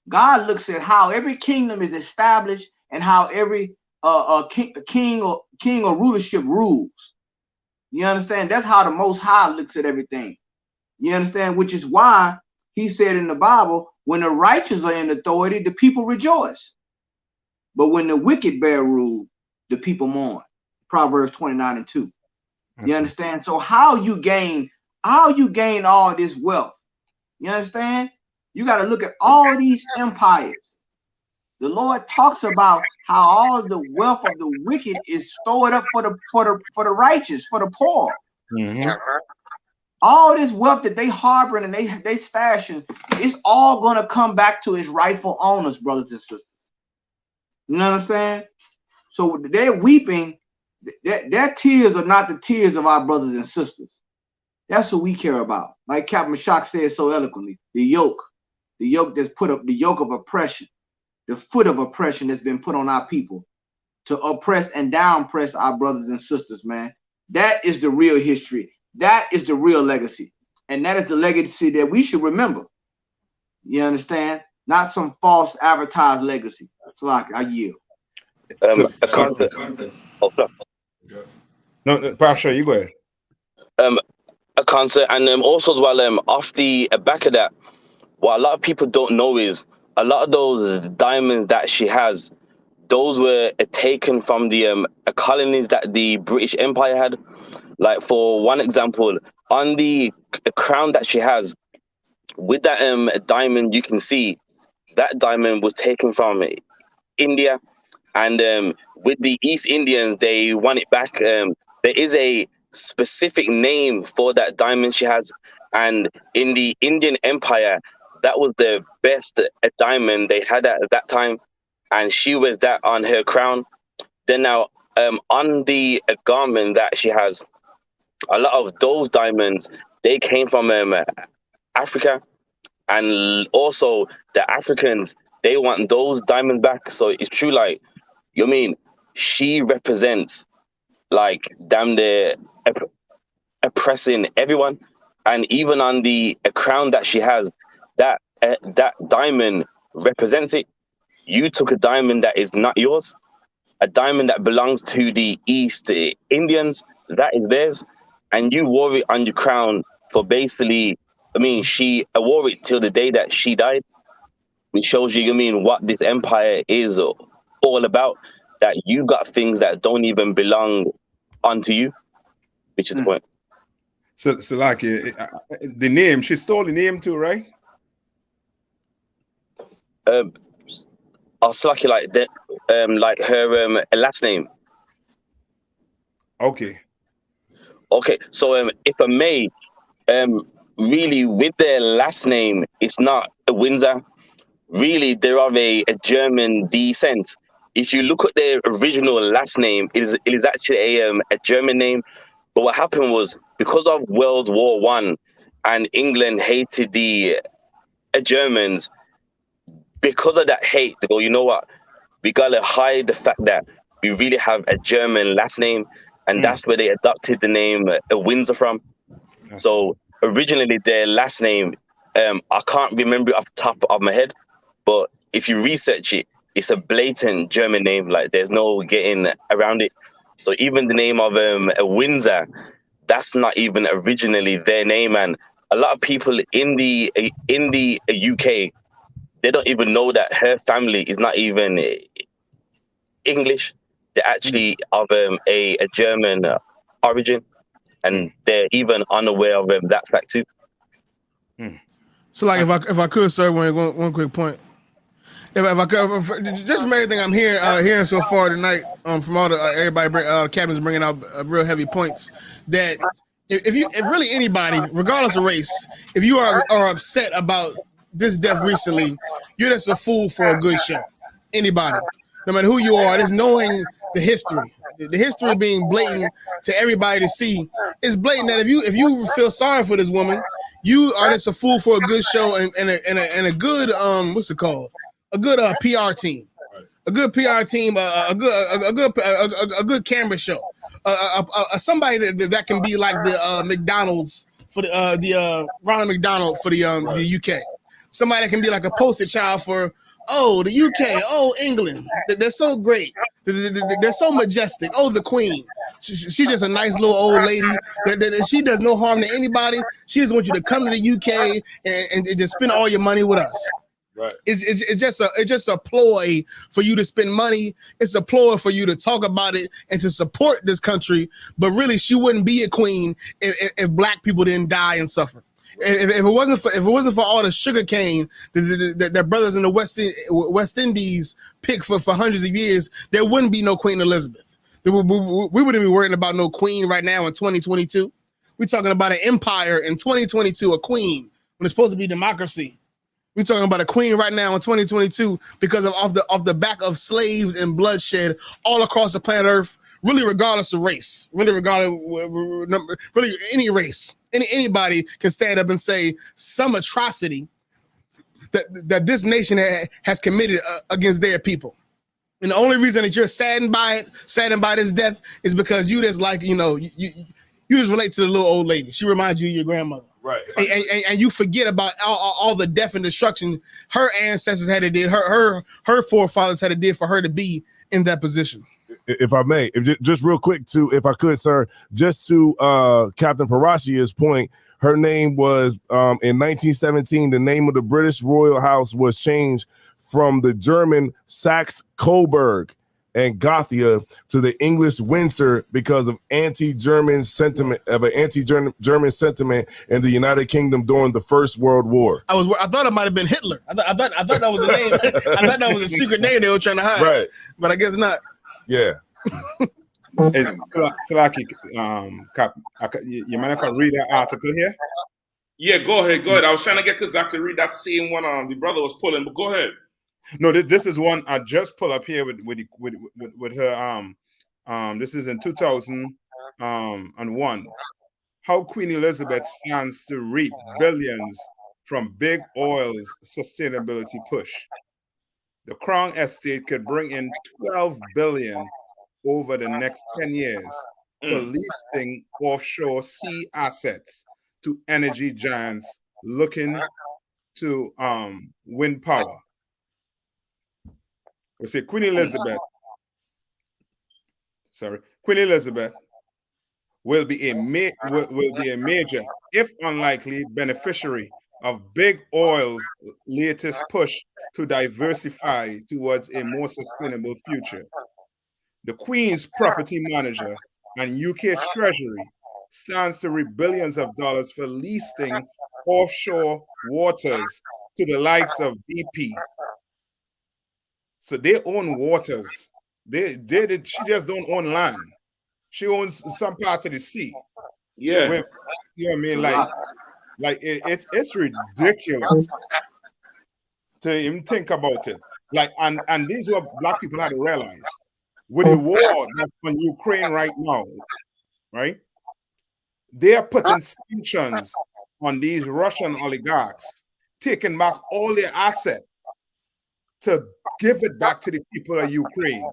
God looks at how every kingdom is established and how every king or rulership rules. You understand? That's how the Most High looks at everything. You understand? Which is why he said in the Bible, when the righteous are in authority, the people rejoice. But when the wicked bear rule, the people mourn. Proverbs 29:2. You understand? So how you gain all this wealth? You understand? You got to look at all these empires. The Lord talks about how all the wealth of the wicked is stored up for the righteous, for the poor. All this wealth that they harboring and they stashing, it's all gonna come back to its rightful owners, brothers and sisters. You understand? So they're weeping. Their tears are not the tears of our brothers and sisters. That's what we care about. Like Captain Shock said so eloquently, the yoke that's put up, the yoke of oppression, the foot of oppression that's been put on our people to oppress and downpress our brothers and sisters, man. That is the real history. That is the real legacy. And that is the legacy that we should remember. You understand? Not some false advertised legacy. So I yield. A concept. No, Pasha, you go ahead. A concept, and also as well, off the back of that, what a lot of people don't know is a lot of those diamonds that she has, those were taken from the colonies that the British Empire had. Like for one example, on the crown that she has, with that diamond, you can see that diamond was taken from India, and with the East Indians, they want it back. There is a specific name for that diamond she has, and in the Indian Empire, that was the best diamond they had at that time, and she wears that on her crown. Then now, on the garment that she has, a lot of those diamonds, they came from Africa, and also the Africans, they want those diamonds back. So it's true, like, you mean she represents, like, damn near oppressing everyone. And even on the crown that she has, that diamond represents it. You took a diamond that is not yours, a diamond that belongs to the East Indians, that is theirs, and you wore it on your crown for basically, I mean, she wore it till the day that she died, which shows you, what this empire is all about, that you got things that don't even belong onto you, which is the point. So like the name, she stole the name too, right? I'll slack you like that, like her last name. Okay. So if I may, really with their last name, it's not a Windsor. Really, they're of a German descent. If you look at their original last name, it is actually a German name. But what happened was, because of World War I, and England hated the Germans, because of that hate, they go, you know what? We gotta hide the fact that we really have a German last name, and that's where they adopted the name Windsor from. So originally their last name, I can't remember it off the top of my head, but if you research it, it's a blatant German name. Like, there's no getting around it. So even the name of Windsor, that's not even originally their name, and a lot of people in the UK, they don't even know that her family is not even English. They're actually of a German origin, and they're even unaware of that fact too. So, like, if I could, sir, one quick point. If I could, just from everything I'm hearing so far tonight, from all the everybody, captains bringing out real heavy points, that if really anybody, regardless of race, if you are upset about this death recently, you're just a fool for a good show. Anybody, no matter who you are, just knowing the history. The history being blatant to everybody to see, is blatant that if you feel sorry for this woman, you are just a fool for a good show and a good what's it called? A good PR team, a good PR team, a good camera show, somebody that can be like the McDonald's for the Ronald McDonald for the UK, somebody that can be like a poster child for the UK, England, they're so great, they're so majestic. The Queen, she's just a nice little old lady that she does no harm to anybody. She just wants you to come to the UK and just spend all your money with us. Right. It's just a ploy for you to spend money. It's a ploy for you to talk about it and to support this country. But really, she wouldn't be a queen if black people didn't die and suffer. If it wasn't for all the sugar cane that brothers in the West Indies picked for hundreds of years, there wouldn't be no Queen Elizabeth. We wouldn't be worrying about no queen right now in 2022. We're talking about an empire in 2022, a queen when it's supposed to be democracy. We're talking about a queen right now in 2022 because of off the back of slaves and bloodshed all across the planet Earth, really regardless of race, really any race. Anybody can stand up and say some atrocity that this nation has committed against their people. And the only reason that you're saddened by this death is because you just like, you just relate to the little old lady. She reminds you of your grandmother. Right. And you forget about all the death and destruction her ancestors had to did, her forefathers had to did for her to be in that position. If I may, just real quick if I could, sir, just to Captain Parashia's point, her name was in 1917, the name of the British royal house was changed from the German Saxe-Coburg and Gothia to the English Windsor because of anti-German sentiment in the United Kingdom during the First World War. I thought it might have been Hitler. I thought that was the name. I thought that was a secret name they were trying to hide. Right. But I guess not. Yeah. Salaki, you mind if I read that article here? Yeah, go ahead. I was trying to get Kazak to read that same one the brother was pulling, but go ahead. No, this is one I just pull up here with her. This is in 2001. How Queen Elizabeth stands to reap billions from big oil's sustainability push. The Crown Estate could bring in $12 billion over the next 10 years for leasing offshore sea assets to energy giants looking to wind power. We say Queen Elizabeth will be a major, if unlikely, beneficiary of big oil's latest push to diversify towards a more sustainable future. The Queen's property manager and UK Treasury stands to reap billions of dollars for leasing offshore waters to the likes of BP. So they own waters. She just don't own land. She owns some part of the sea. Yeah. You know what I mean? Like it's ridiculous to even think about it. Like, and these are what black people had to realize. With the war that's in Ukraine right now, right? They are putting sanctions on these Russian oligarchs, taking back all their assets to give it back to the people of Ukraine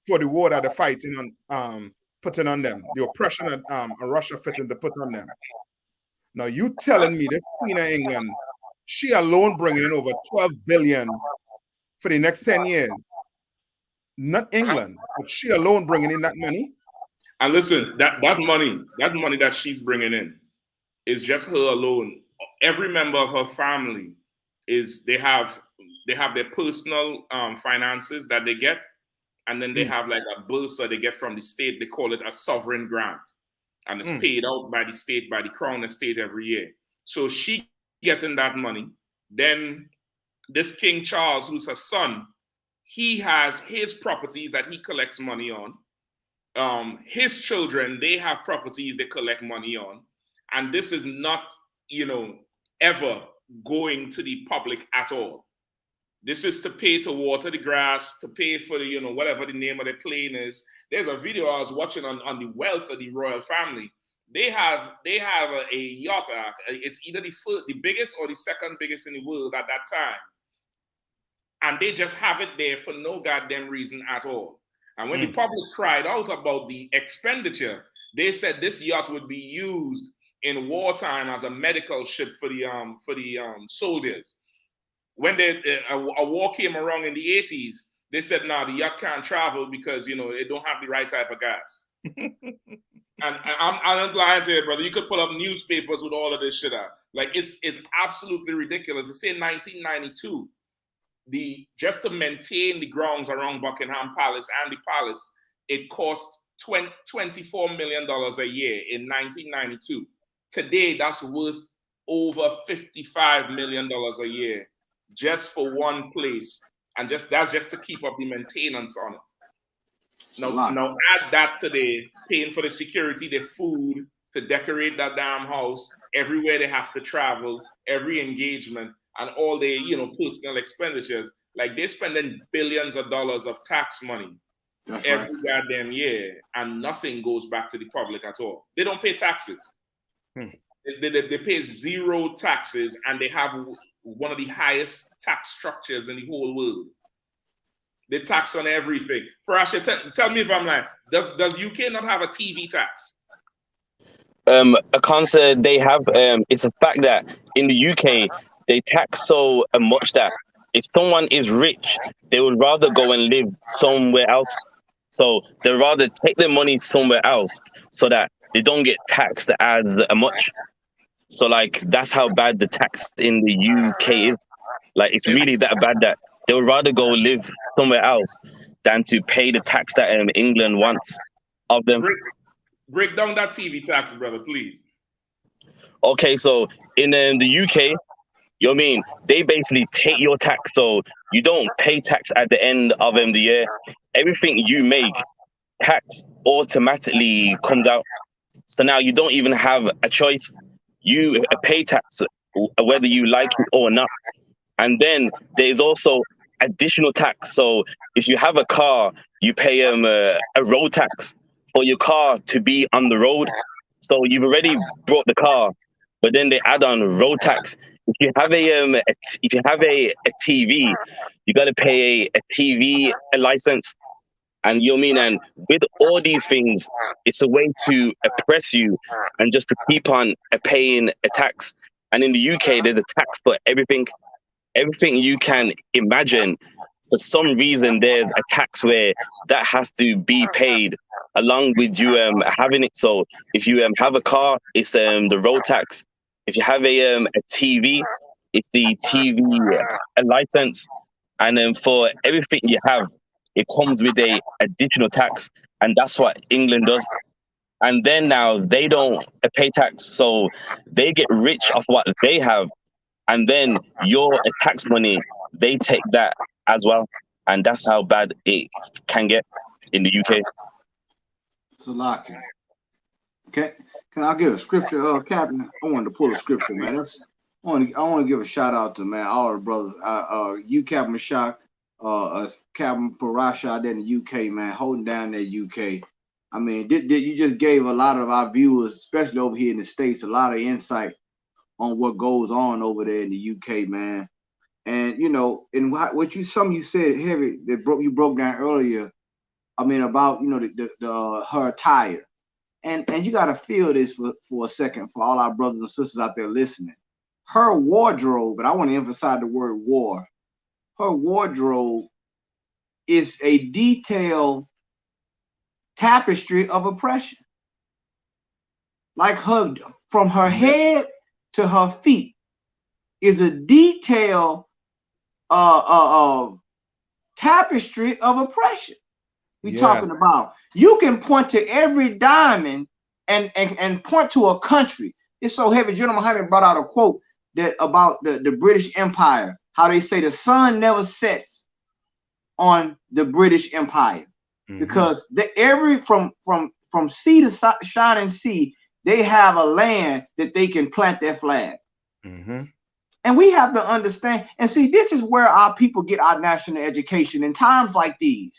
for the war that they're fighting on, putting on them, the oppression that Russia fitting to put on them. Now you telling me that Queen of England, she alone bringing in over $12 billion for the next 10 years. Not England, but she alone bringing in that money. And listen, that money that she's bringing in, It's just her alone. Every member of her family they have their personal finances that they get, and then they have like a bursa they get from the state. They call it a sovereign grant, and it's paid out by the state, by the crown estate every year. So she getting that money. Then this King Charles, who's her son, he has his properties that he collects money on. His children, they have properties they collect money on. And this is not, ever going to the public at all. This is to pay to water the grass, to pay for the, whatever the name of the plane is. There's a video I was watching on the wealth of the royal family. They have a yacht. It's either the biggest or the second biggest in the world at that time. And they just have it there for no goddamn reason at all. And when the public cried out about the expenditure, they said this yacht would be used in wartime as a medical ship for the soldiers. When a war came around in the 80s, they said, "No, the yacht can't travel because it don't have the right type of gas." And I'm not lying to you, brother. You could pull up newspapers with all of this shit out. Like it's absolutely ridiculous. They say in 1992. Just to maintain the grounds around Buckingham Palace and the palace, it cost $24 million a year in 1992. Today, that's worth over $55 million a year just for one place, and that's just to keep up the maintenance on it. Now add that to the paying for the security, the food, to decorate that damn house, everywhere they have to travel, every engagement, and all the personal expenditures. Like they're spending billions of dollars of tax money every goddamn year, and nothing goes back to the public at all. They don't pay taxes. They pay zero taxes, and they have one of the highest tax structures in the whole world. They tax on everything. Parasha, tell me if I'm lying. Does UK not have a TV tax? A concept they have, it's a fact that in the UK they tax so much that if someone is rich, they would rather go and live somewhere else. So they rather take their money somewhere else so that they don't get taxed as much. So like that's how bad the tax in the UK is. Like it's really that bad that they would rather go live somewhere else than to pay the tax that England wants of them. Break down that TV tax, brother, please. Okay, so in the UK, they basically take your tax, so you don't pay tax at the end of the year. Everything you make, tax automatically comes out. So now you don't even have a choice. You pay tax whether you like it or not. And then there's also additional tax. So if you have a car, you pay a road tax for your car to be on the road. So you've already brought the car, but then they add on road tax. If you have a TV, you got to pay a TV license, and and with all these things, it's a way to oppress you and just to keep on paying a tax. And in the UK, there's a tax for everything you can imagine. For some reason, there's a tax where that has to be paid along with you having it. So if you have a car, it's the road tax. If you have a TV, it's the TV license. And then for everything you have, it comes with a additional tax. And that's what England does. And then now they don't pay tax. So they get rich off what they have. And then your tax money, they take that as well. And that's how bad it can get in the UK. It's a lot. Okay. Can I give a scripture, Captain? I wanted to pull a scripture, man. I want to give a shout out to, man, all the brothers. You, Captain Mashak, Captain Parasha out there in the UK, man, holding down that UK. I mean, you just gave a lot of our viewers, especially over here in the States, a lot of insight on what goes on over there in the UK, man. And and what you said heavy that you broke down earlier. I mean about the her attire, and you got to feel this for a second for all our brothers and sisters out there listening. Her wardrobe, and I want to emphasize the word war. Her wardrobe is a detailed tapestry of oppression. like her from her head to her feet is a detailed tapestry of oppression. We talking about. You can point to every diamond and point to a country. It's so heavy. General Muhammad brought out a quote that about the British Empire, how they say the sun never sets on the British Empire, because from sea to shining sea, they have a land that they can plant their flag. And we have to understand and see, this is where our people get our national education in times like these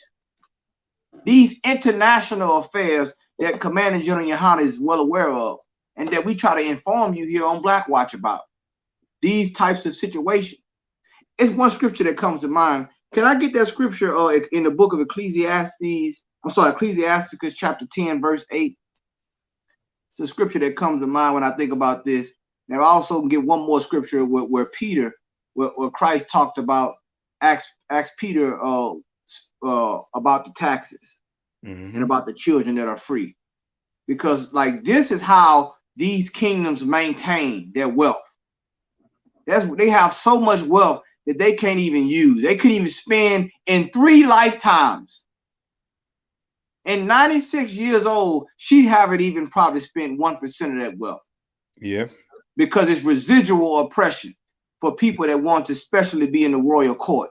international affairs that Commander General Yahanna is well aware of, and that we try to inform you here on Black Watch about these types of situations. It's one scripture that comes to mind. Can I get that scripture in the book of Ecclesiastes? I'm sorry, Ecclesiasticus chapter 10, verse 8. It's a scripture that comes to mind when I think about this. And I also get one more scripture where Peter, where Christ talked about, asked Peter about the taxes and about the children that are free. Because like this is how these kingdoms maintain their wealth. They have so much wealth that they can't even use. They couldn't even spend in 3 lifetimes. And 96 years old, she haven't even probably spent 1% of that wealth. Yeah. Because it's residual oppression for people that want to especially be in the royal court.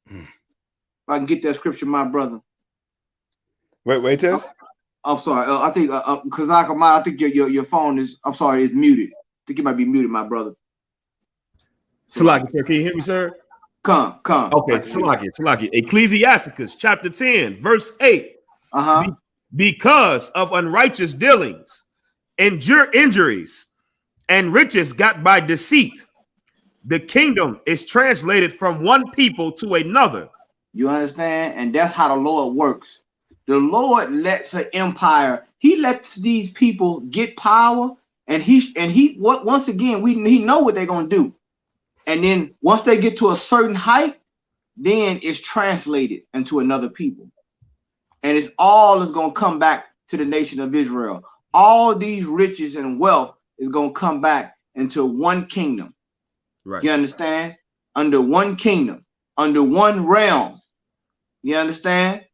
If I can get that scripture, my brother. Wait, Tess. I'm sorry. I think Kazaka, I think your phone is. I'm sorry, is muted. I think it might be muted, my brother. Salaki, sir, can you hear me, sir? Come. Okay, Salaki. Ecclesiasticus chapter 10, verse 8. Because of unrighteous dealings, injuries, and riches got by deceit, the kingdom is translated from one people to another. You understand? And that's how the Lord works. The Lord lets an empire, he lets these people get power, and once again, he know what they're gonna do. And then once they get to a certain height, then it's translated into another people. And it's all is gonna come back to the nation of Israel. All these riches and wealth is gonna come back into one kingdom. Right. You understand? Under one kingdom, under one realm. You understand?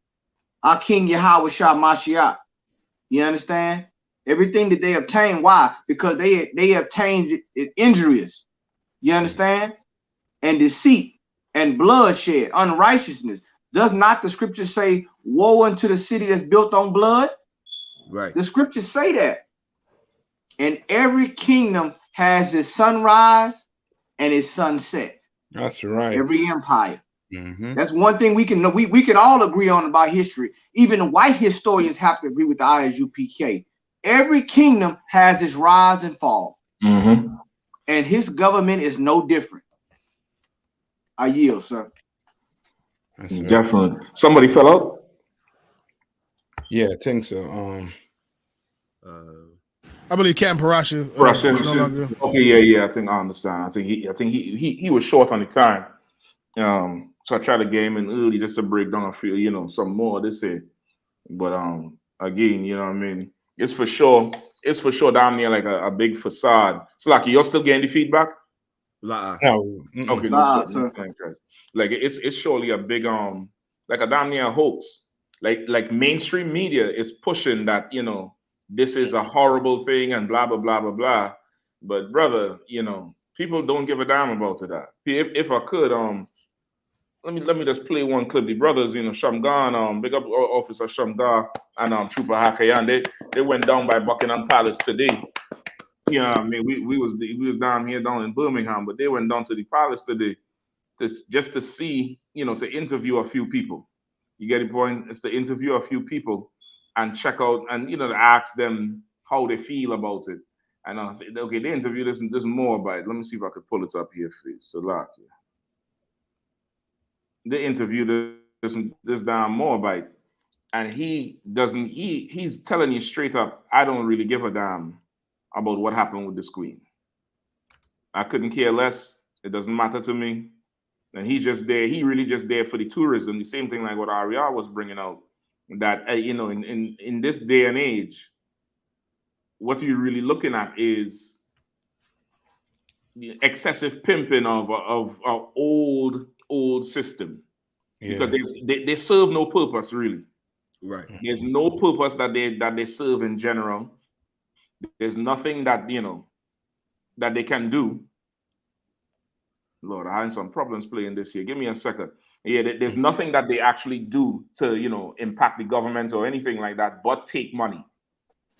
Our King Yahweh Shah Mashiach. You understand? Everything that they obtained. Why? Because they obtained it injurious. You understand? And deceit and bloodshed, unrighteousness. Does not the scripture say, woe unto the city that's built on blood? Right. The scriptures say that. And every kingdom has its sunrise and its sunset. That's right. Every empire. That's one thing we can know. We can all agree on about history. Even the white historians have to agree with the I.S.U.P.K. Every kingdom has its rise and fall. And his government is no different. I yield, sir. Definitely. Somebody fell out? Yeah, I think so. I believe Captain Parasha. Okay, yeah. I think I understand. I think he was short on the time. So I tried to get him in early just to break down a few, some more they say. But again, you know what I mean? It's for sure down there like a big facade. So like you're still getting the feedback? No. Okay, no, like it's surely a big like a damn near hoax. Like mainstream media is pushing that, this is a horrible thing and blah blah blah blah blah. But brother, people don't give a damn about that. If I could, let me just play one clip. The brothers, Shamgar, big up Officer Shamgar and Trooper Hakayan, they went down by Buckingham Palace today. Yeah, I mean we was down here down in Birmingham, but they went down to the palace today just to see, to interview a few people. You get the point? It's to interview a few people and check out and to ask them how they feel about it. And okay, they interviewed this more about it. Let me see if I could pull it up here for you. Salaki. They interviewed this damn Moabite, and he's telling you straight up, I don't really give a damn about what happened with this queen. I couldn't care less. It doesn't matter to me. And he's just there. He really just there for the tourism. The same thing like what Ariel was bringing out. That in this day and age, what you're really looking at is the excessive pimping of old system, because they serve no purpose really. Right. There's no purpose that they serve in general. There's nothing that that they can do. Lord, I had some problems playing this here. Give me a second. Yeah, there's nothing that they actually do to impact the government or anything like that, but take money.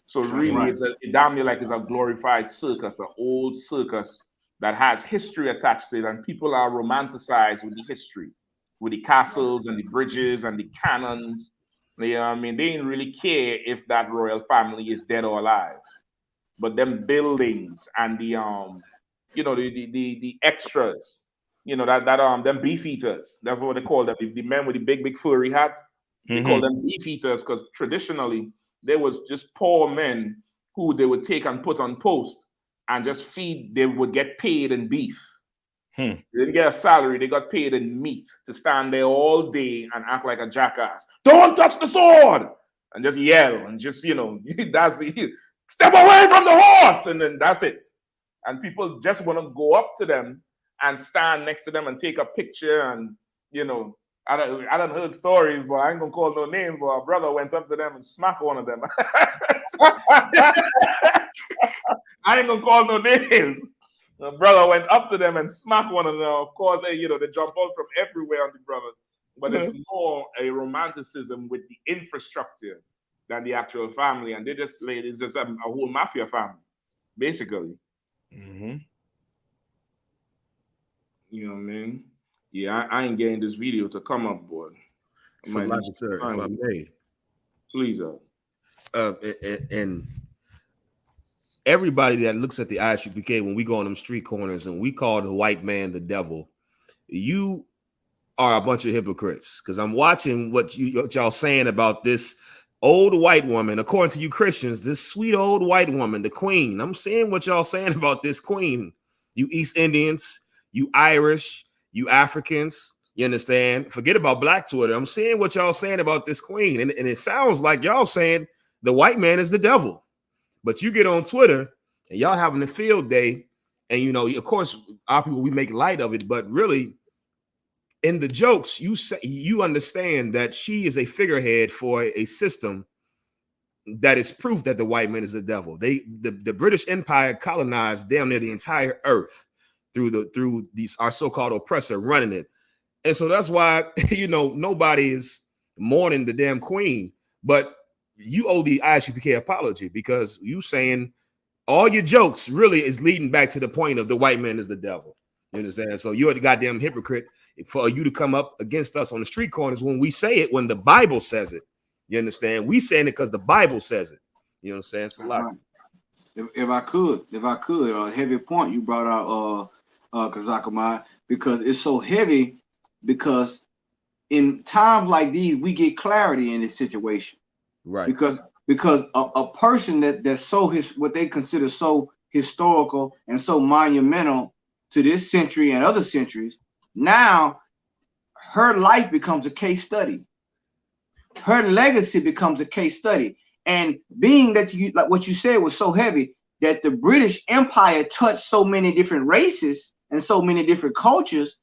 So really, it's damn near like it's a glorified circus, an old circus that has history attached to it, and people are romanticized with the history, with the castles and the bridges and the cannons. You know what I mean? They didn't really care if that royal family is dead or alive, but them buildings and the the extras, them beef eaters. That's what they call them. The men with the big furry hat. They call them beef eaters because traditionally there was just poor men who they would take and put on post and just feed. They would get paid in beef. They didn't get a salary. They got paid in meat to stand there all day and act like a jackass. Don't touch the sword! And just yell and just, that's it. Step away from the horse! And then that's it. And people just want to go up to them and stand next to them and take a picture. And, I done heard stories, but I ain't going to call no names, but a brother went up to them and smacked one of them. I ain't going to call no names. The brother went up to them and smacked one of them. Of course, they jump out from everywhere on the brother. But it's more a romanticism with the infrastructure than the actual family. And it's just a whole mafia family, basically. You know what I mean? Yeah, I ain't getting this video to come up, boy. So, sir, if I may. Please, and everybody that looks at the I.S.U.P.K. when we go on them street corners and we call the white man the devil, you are a bunch of hypocrites. Because I'm watching what y'all saying about this old white woman, according to you Christians, this sweet old white woman, the queen. I'm seeing what y'all saying about this queen. You East Indians, you Irish, you Africans, you understand? Forget about Black Twitter. I'm seeing what y'all saying about this queen. And it sounds like y'all saying the white man is the devil. But you get on Twitter and y'all having a field day. And, of course, our people, we make light of it. But really, in the jokes, you understand that she is a figurehead for a system that is proof that the white man is the devil. The British Empire colonized damn near the entire earth through these our so-called oppressor running it. And so that's why, nobody is mourning the damn queen, but you owe the I.S.U.P.K. apology because you saying all your jokes really is leading back to the point of the white man is the devil. You understand? So you're the goddamn hypocrite for you to come up against us on the street corners when we say it, when the Bible says it. You understand? We saying it because the Bible says it. You know what I'm saying? It's a lot. If I could, a heavy point you brought out, Kazakamai, because it's so heavy because in times like these, we get clarity in this situation. Right. Because a person that's so what they consider so historical and so monumental to this century and other centuries, now her life becomes a case study. Her legacy becomes a case study. And being that like what you said was so heavy, that the British Empire touched so many different races and so many different cultures,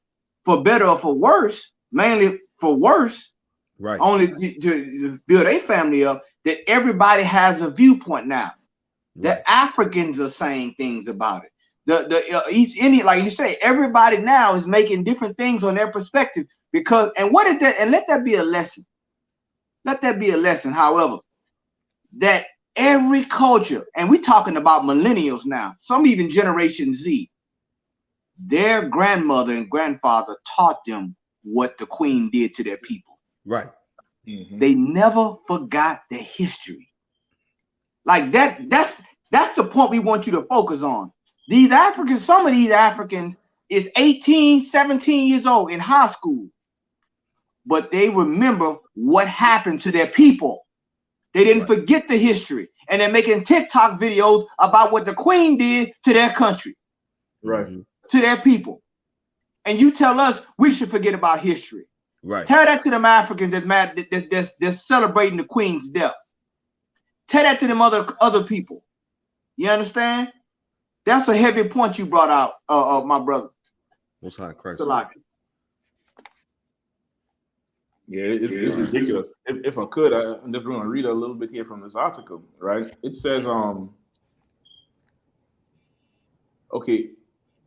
for better or for worse, mainly for worse, right? Only to build a family up, that everybody has a viewpoint now. Right. The Africans are saying things about it. The East Indian, like you say, everybody now is making different things on their perspective and what is that? And let that be a lesson. Let that be a lesson. However, that every culture, and we're talking about millennials now, some even Generation Z, their grandmother and grandfather taught them what the queen did to their people. Right. They never forgot their history. Like that's the point we want you to focus on. These Africans, some of these Africans is 18, 17 years old in high school, but they remember what happened to their people. They didn't forget the history, and they're making TikTok videos about what the queen did to their country, to their people. And you tell us we should forget about history. Right. Tell that to them Africans that's celebrating the queen's death. Tell that to them other people. You understand? That's a heavy point you brought out, my brother. Most High Christ. Yeah, it's ridiculous. If I could, I'm just going to read a little bit here from this article, right? It says, okay,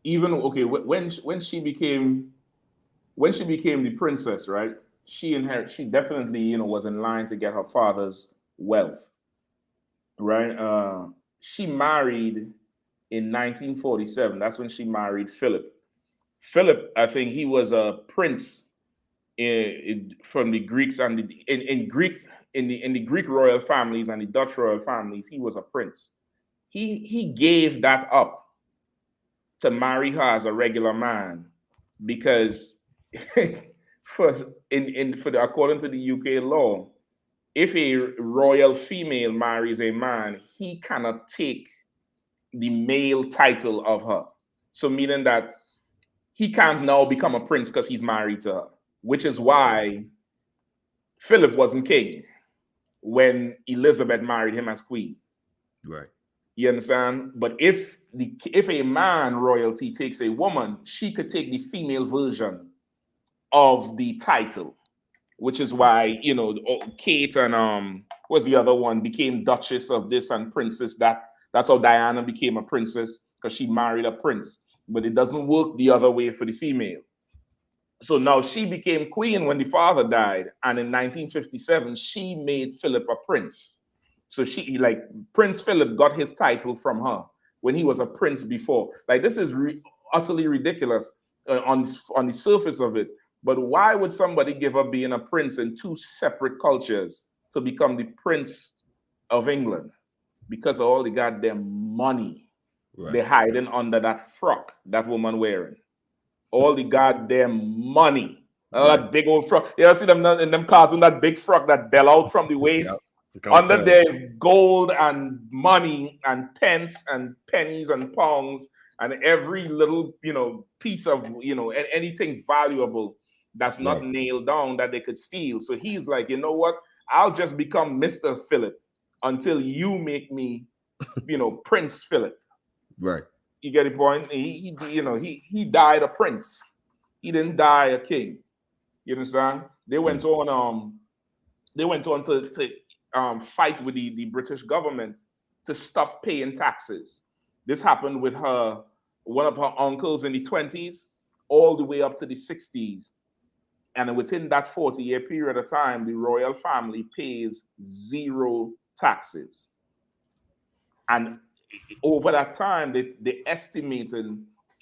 when she became the princess, right? She definitely, you know, was in line to get her father's wealth, right? She married in 1947. That's when she married Philip. Philip, I think he was a prince from the Greeks and in the Greek royal families and the Dutch royal families. He was a prince. He gave that up to marry her as a regular man because according to the UK law, if a royal female marries a man, he cannot take the male title of her. So meaning that he can't now become a prince because he's married to her, which is why Philip wasn't king when Elizabeth married him as queen. Right. You understand? But if a man royalty takes a woman, she could take the female version of the title, which is why, you know, Kate and what's the other one became Duchess of this and Princess that. That's how Diana became a princess, because she married a prince. But it doesn't work the other way for the female. So now she became queen when the father died, and in 1957 she made Philip a prince. So Prince Philip got his title from her when he was a prince before. Like, this is utterly ridiculous on the surface of it. But why would somebody give up being a prince in two separate cultures to become the Prince of England? Because of all the goddamn money they're hiding under that frock that woman wearing. All the goddamn money. That big old frock. You ever see them in them cartoons, that big frock that bell out from the waist? Yep. Under there is gold and money and pence and pennies and pounds and every little, you know, piece of, you know, anything valuable that's not nailed down that they could steal. So he's like, you know what? I'll just become Mr. Philip until you make me, you know, Prince Philip. Right. You get the point? He died a prince. He didn't die a king. You understand? They went on to fight with the British government to stop paying taxes. This happened with one of her uncles in the 20s, all the way up to the 60s. And within that 40-year period of time, the royal family pays 0 taxes. And over that time, they estimated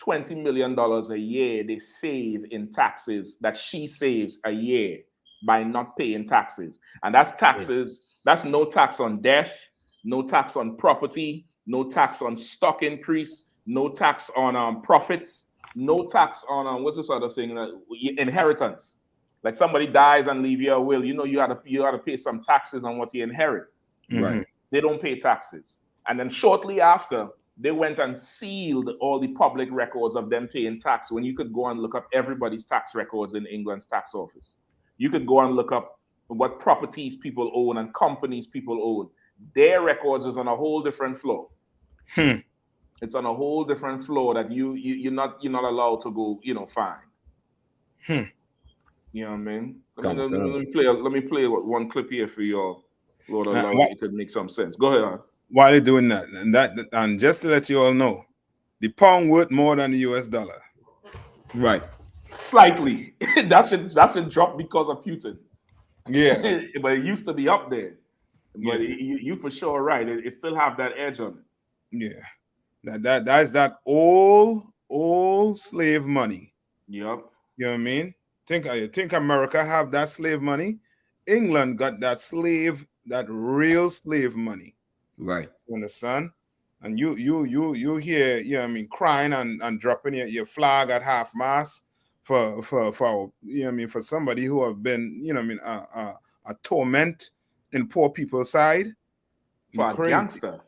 $20 million a year they save in taxes, that she saves a year by not paying taxes. And that's taxes, that's no tax on death, no tax on property, no tax on stock increase, no tax on profits, no tax on what's this other thing? Inheritance. Like somebody dies and leave you a will, you know, you gotta pay some taxes on what you inherit. Right. They don't pay taxes. And then shortly after, they went and sealed all the public records of them paying tax, when you could go and look up everybody's tax records in England's tax office. You could go and look up what properties people own and companies people own. Their records is on a whole different floor. It's on a whole different floor that you're not allowed to go, you know, find. You know what I mean? Let me play one clip here for y'all. Lord allow it could make some sense. Go ahead. While they're doing that, and just to let you all know, the pound worth more than the US dollar. Right. Slightly. that should drop because of Putin. Yeah. But it used to be up there. But you for sure right. It still have that edge on it. Yeah. That's that old slave money. Yep. You know what I mean? Think America have that slave money? England got that real slave money. Right. You understand? And you hear, you know what I mean, crying and dropping your flag at half mast for you know what I mean, for somebody who have been, you know what I mean, a torment in poor people's side. For a gangster.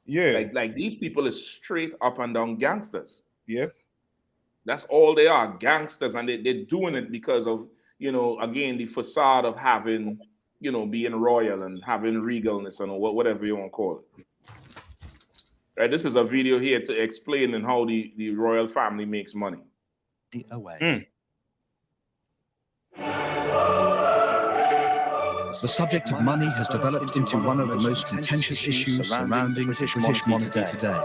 Yeah. Like these people is straight up and down gangsters. Yep. That's all they are, gangsters, and they're doing it because of, you know, again, the facade of having, you know, being royal and having regalness and whatever you want to call it. Right, this is a video here to explain how the royal family makes money. Away. The subject of money has developed into one of the most contentious issues surrounding the British monarchy today.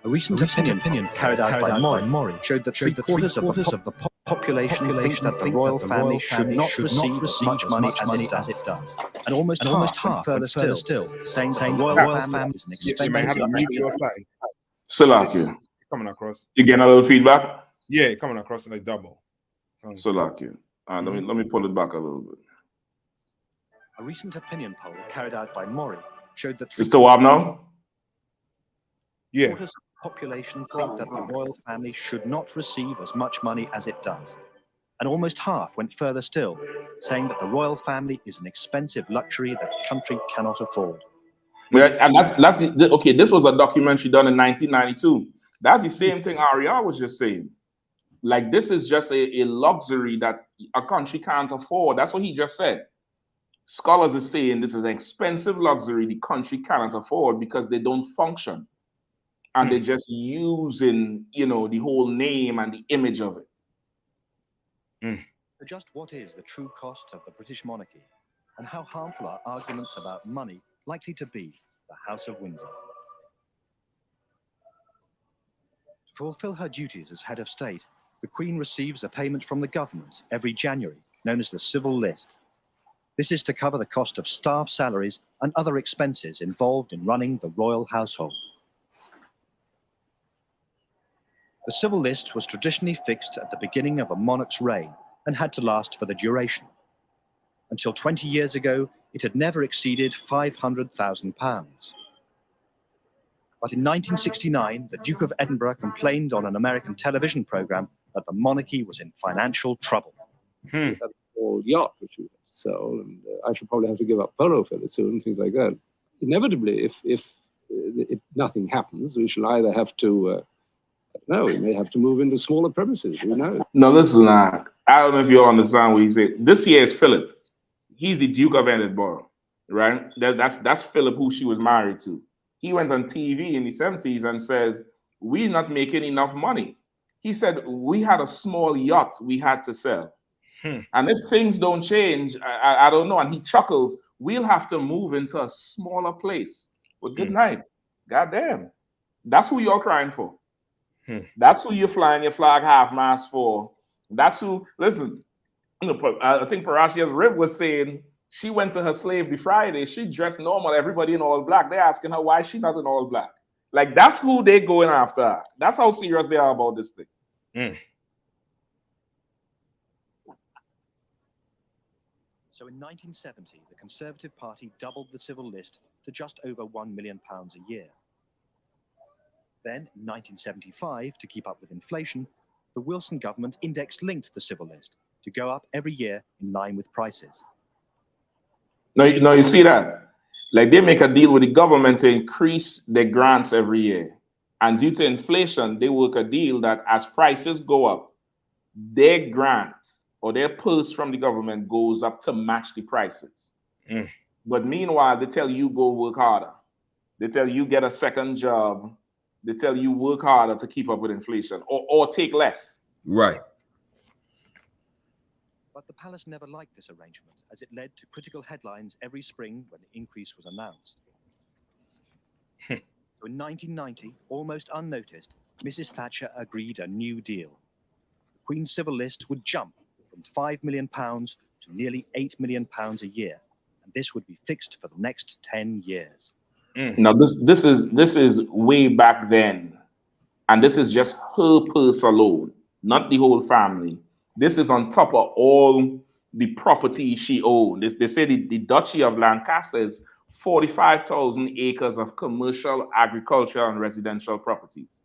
A recent opinion carried out by Mori showed that three-quarters of the population think that the royal family should not receive as much money as it does. And almost half went further still, saying the royal family is an expensive luxury. Salakia. Coming across. You getting a little feedback? Yeah, coming across like double. Salakia. Let me pull it back a little bit. A recent opinion poll carried out by Mori showed that It's still up now? Yeah. Quarters of the population think that the royal family should not receive as much money as it does. And almost half went further still, saying that the royal family is an expensive luxury that the country cannot afford. Yeah, and that's okay. This was a documentary done in 1992. That's the same thing Ariel was just saying. Like, this is just a luxury that a country can't afford. That's what he just said. Scholars are saying this is an expensive luxury the country cannot afford because they don't function. And they're just using, the whole name and the image of it. Just what is the true cost of the British monarchy, and how harmful are arguments about money likely to be the House of Windsor? To fulfill her duties as head of state, the Queen receives a payment from the government every January, known as the Civil List. This is to cover the cost of staff salaries and other expenses involved in running the royal household. The Civil List was traditionally fixed at the beginning of a monarch's reign and had to last for the duration. Until 20 years ago, it had never exceeded £500,000. But in 1969, the Duke of Edinburgh complained on an American television program that the monarchy was in financial trouble. That old yacht which we have to sell, and I should probably have to give up polo fairly soon, things like that. Inevitably, if nothing happens, we shall either have to we may have to move into smaller premises. Who knows? No, listen, I don't know if you all understand what he said. This here is Philip. He's the Duke of Edinburgh, right? That's Philip, who she was married to. He went on TV in the 70s and says, we're not making enough money. He said, we had a small yacht we had to sell. And if things don't change, I don't know. And he chuckles, we'll have to move into a smaller place. Well, good night. Goddamn. That's who you're crying for. That's who you're flying your flag half-mast for. That's who, listen, I think Parashia's Rib was saying she went to her slave the Friday. She dressed normal, everybody in all black. They're asking her why she not in all black. Like, that's who they're going after. That's how serious they are about this thing. So in 1970, the Conservative Party doubled the Civil List to just over £1 million a year. Then, in 1975, to keep up with inflation, the Wilson government index-linked the Civil List to go up every year in line with prices. No, you see that? Like, they make a deal with the government to increase their grants every year. And due to inflation, they work a deal that as prices go up, their grants or their pulse from the government goes up to match the prices. But meanwhile, they tell you go work harder. They tell you get a second job. They tell you work harder to keep up with inflation or take less. Right. But the palace never liked this arrangement, as it led to critical headlines every spring when the increase was announced. So in 1990, almost unnoticed, Mrs. Thatcher agreed a new deal. The Queen's Civil List would jump from £5 million to nearly £8 million a year, and this would be fixed for the next 10 years. Now, this is way back then, and this is just her purse alone, not the whole family. This is on top of all the property she owned. They say the Duchy of Lancaster is 45,000 acres of commercial, agricultural, and residential properties.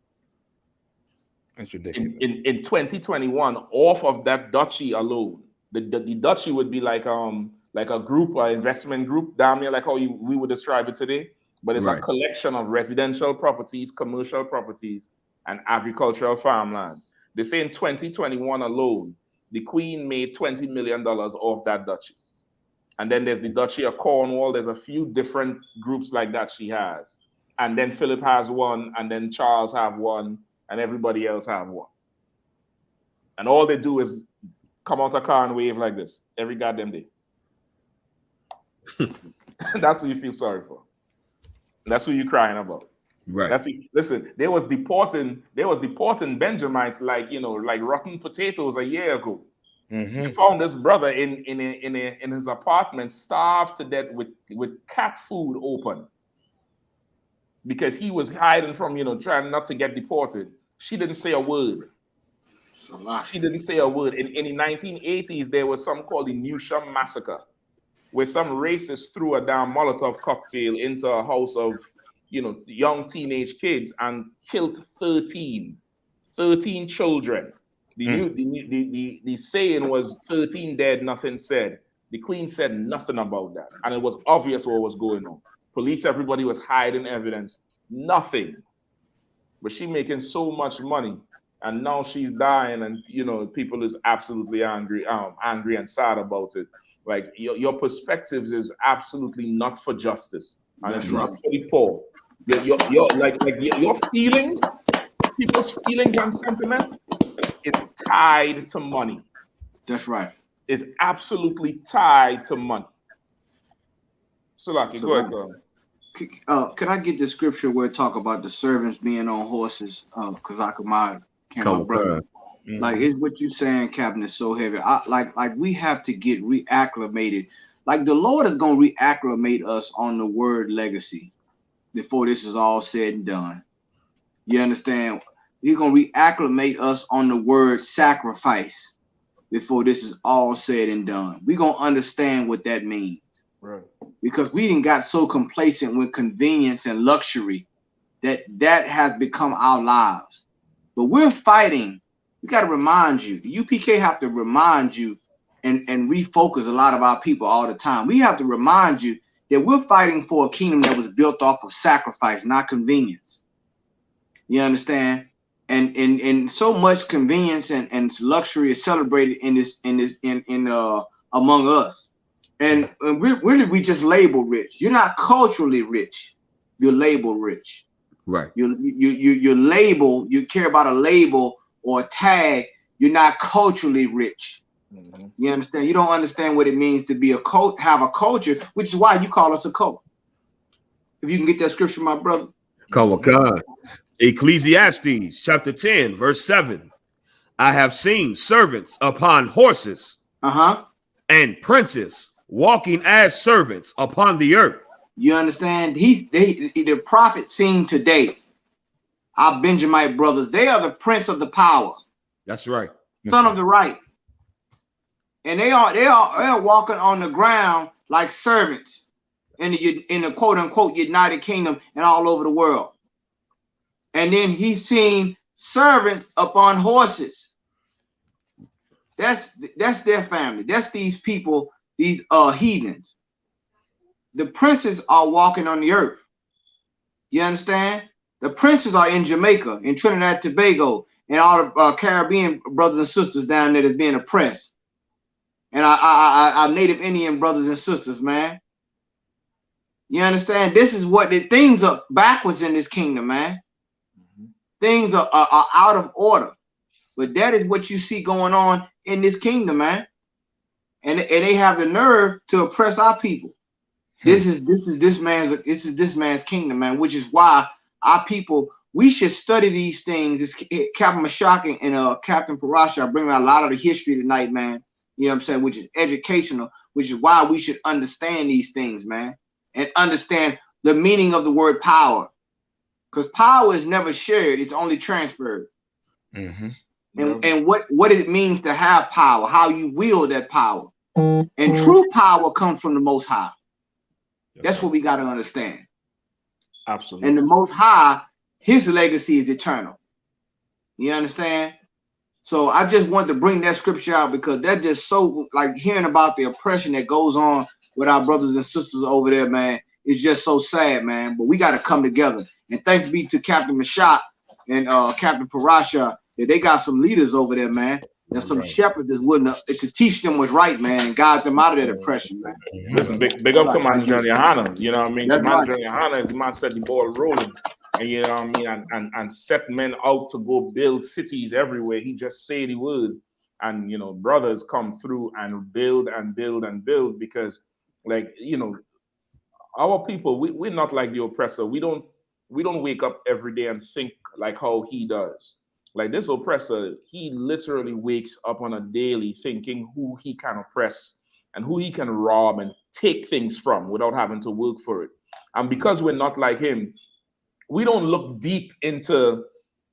That's ridiculous. In 2021, off of that duchy alone, the duchy would be like a group, or investment group, damn near like how we would describe it today. But it's a collection of residential properties, commercial properties, and agricultural farmlands. They say in 2021 alone, the Queen made $20 million off that duchy. And then there's the Duchy of Cornwall. There's a few different groups like that she has. and then Philip has one, and then Charles have one, and everybody else have one. And all they do is come out a car and wave like this every goddamn day. That's who you feel sorry for. That's who you're crying about. Right. Listen, they was deporting Benjamites like rotten potatoes a year ago. Mm-hmm. You found this brother in his apartment, starved to death with cat food open, because he was hiding from, trying not to get deported. She didn't say a word. She didn't say a word. In the 1980s, there was something called the Newsham Massacre, where some racist threw a damn Molotov cocktail into a house of, young teenage kids and killed 13 children. The saying was 13 dead, nothing said. The Queen said nothing about that. And it was obvious what was going on. Police, everybody was hiding evidence. Nothing. But she making so much money. And now she's dying, and people is absolutely angry and sad about it. Like your perspectives is absolutely not for justice, and it's not for the poor. Your feelings, people's feelings and sentiment is tied to money. That's right. It's absolutely tied to money. Salaki, go ahead, girl. Could I get the scripture where it talk about the servants being on horses? Because my brother. Like, it's what you saying, Captain, is so heavy. Like we have to get reacclimated. Like, the Lord is gonna reacclimate us on the word legacy before this is all said and done. You understand? He's gonna reacclimate us on the word sacrifice before this is all said and done. We're gonna understand what that means. Right. Because we didn't got so complacent with convenience and luxury that has become our lives. But we're fighting. We got to remind you. The UPK have to remind you and refocus a lot of our people all the time. We have to remind you that we're fighting for a kingdom that was built off of sacrifice, not convenience. You understand? And so much convenience and luxury is celebrated among us. And where did we just label rich? You're not culturally rich. You're label rich. Right. You label, you care about a label or a tag. You're not culturally rich. Mm-hmm. You understand? You don't understand what it means to be have a culture, which is why you call us a cult. If you can get that scripture, my brother. Kawaka. Ecclesiastes chapter 10, verse 7. I have seen servants upon horses and princes walking as servants upon the earth. You understand? The prophet seen today, our Benjamite brothers, they are the prince of the power. That's right. Son of the right. And they are walking on the ground like servants in the quote unquote United Kingdom and all over the world. And then he's seen servants upon horses. That's their family. That's these people, these heathens. The princes are walking on the earth. You understand? The princes are in Jamaica, in Trinidad, Tobago, and all the Caribbean brothers and sisters down there that's being oppressed. And our Native Indian brothers and sisters, man. You understand? This is what things are backwards in this kingdom, man. Things are out of order. But that is what you see going on in this kingdom, man. And they have the nerve to oppress our people. This is this man's kingdom, man, which is why our people, we should study these things. It's Captain Mashaki and Captain Parasha are bringing out a lot of the history tonight, man. You know what I'm saying? Which is educational, which is why we should understand these things, man, and understand the meaning of the word power. Because power is never shared, it's only transferred. Mm-hmm. And what it means to have power, how you wield that power. And true power comes from the Most High. That's what we got to understand. Absolutely. And the Most High, his legacy is eternal. You understand? So I just want to bring that scripture out because that's just so, like, hearing about the oppression that goes on with our brothers and sisters over there, man, it's just so sad, man. But we got to come together. And thanks be to Captain Mashak and Captain Parasha, that they got some leaders over there, man. There's some shepherds that's willing to teach them what's right, man, and guide them out of that oppression, man. Listen, big up Commander Gen.YAHANNA. You know what I mean? That's Commander right. Gen.YAHANNA is the man set the ball rolling. And you know what I mean? And set men out to go build cities everywhere. He just said he would. And you know, brothers come through and build and build and build because, like, you know, our people, we're not like the oppressor. We don't wake up every day and think like how he does. Like this oppressor, he literally wakes up on a daily thinking who he can oppress and who he can rob and take things from without having to work for it. And because we're not like him, we don't look deep into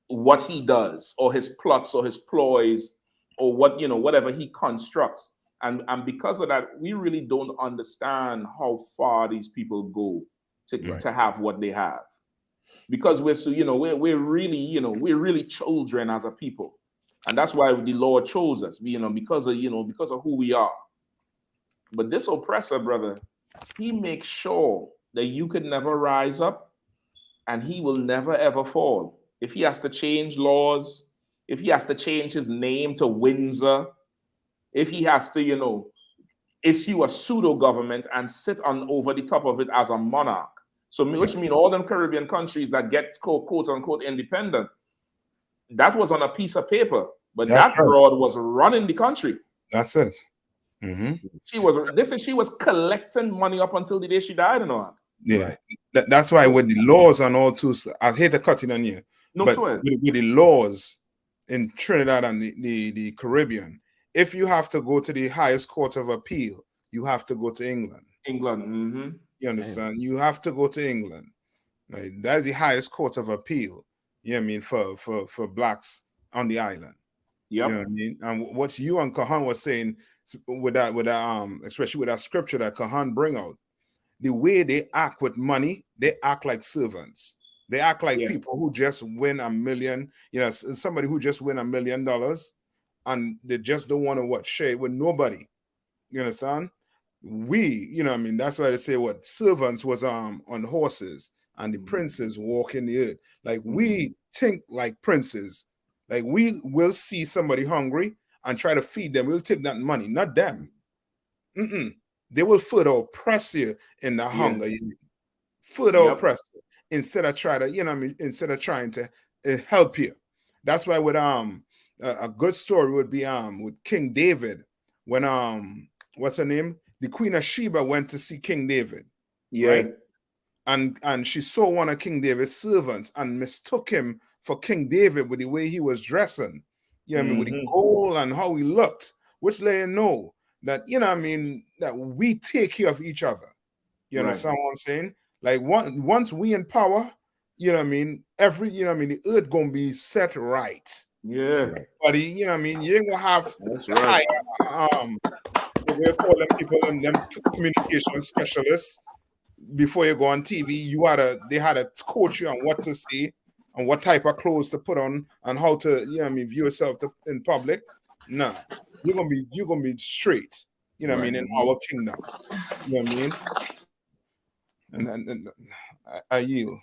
what he does or his plots or his ploys or what, you know, whatever he constructs. And because of that, we really don't understand how far these people go to have what they have. Because we're so, you know, we're really, you know, we're really children as a people. And that's why the Lord chose us, you know, because of who we are. But this oppressor, brother, he makes sure that you could never rise up and he will never ever fall. If he has to change laws, if he has to change his name to Windsor, if he has to, you know, issue a pseudo government and sit on over the top of it as a monarch. So, which means all them Caribbean countries that get quote unquote independent, that was on a piece of paper, but that broad was running the country. That's it. She was collecting money up until the day she died, and all. Yeah, that's why with the laws and all too. I hate to cut it on you, but with the laws in Trinidad and the Caribbean, if you have to go to the highest court of appeal, you have to go to England. You understand? You have to go to England. Right? That's the highest court of appeal. You know what I mean, for blacks on the island. You know what I mean? And what you and Kahan was saying with that especially with that scripture that Kahan bring out, the way they act with money, they act like servants. They act like people who just win $1 million, you know, somebody who just win $1 million and they just don't want to share it with nobody. You understand? You know what I mean? That's why they say what servants was on horses and the princes walk in the earth. Like we think like princes. Like we will see somebody hungry and try to feed them. We'll take that money, not them. They will further oppress you in the hunger. Further oppress you instead of trying to, you know what I mean, instead of trying to help you. That's why with a good story would be with King David when what's her name? The Queen of Sheba went to see King David. Right? And she saw one of King David's servants and mistook him for King David with the way he was dressing. You know what I mean? With the gold and how he looked, which let you know that, you know what I mean, that we take care of each other. You understand what I'm saying? Like once we in power, you know what I mean, you know what I mean, the earth gonna be set right. But you know what I mean, you ain't gonna have they call them people them communication specialists. Before you go on TV, they had to coach you on what to say and what type of clothes to put on and how to, you know what I mean, view yourself in public. No, you're gonna be straight, you know what I mean, in our kingdom. You know what I mean? And I yield.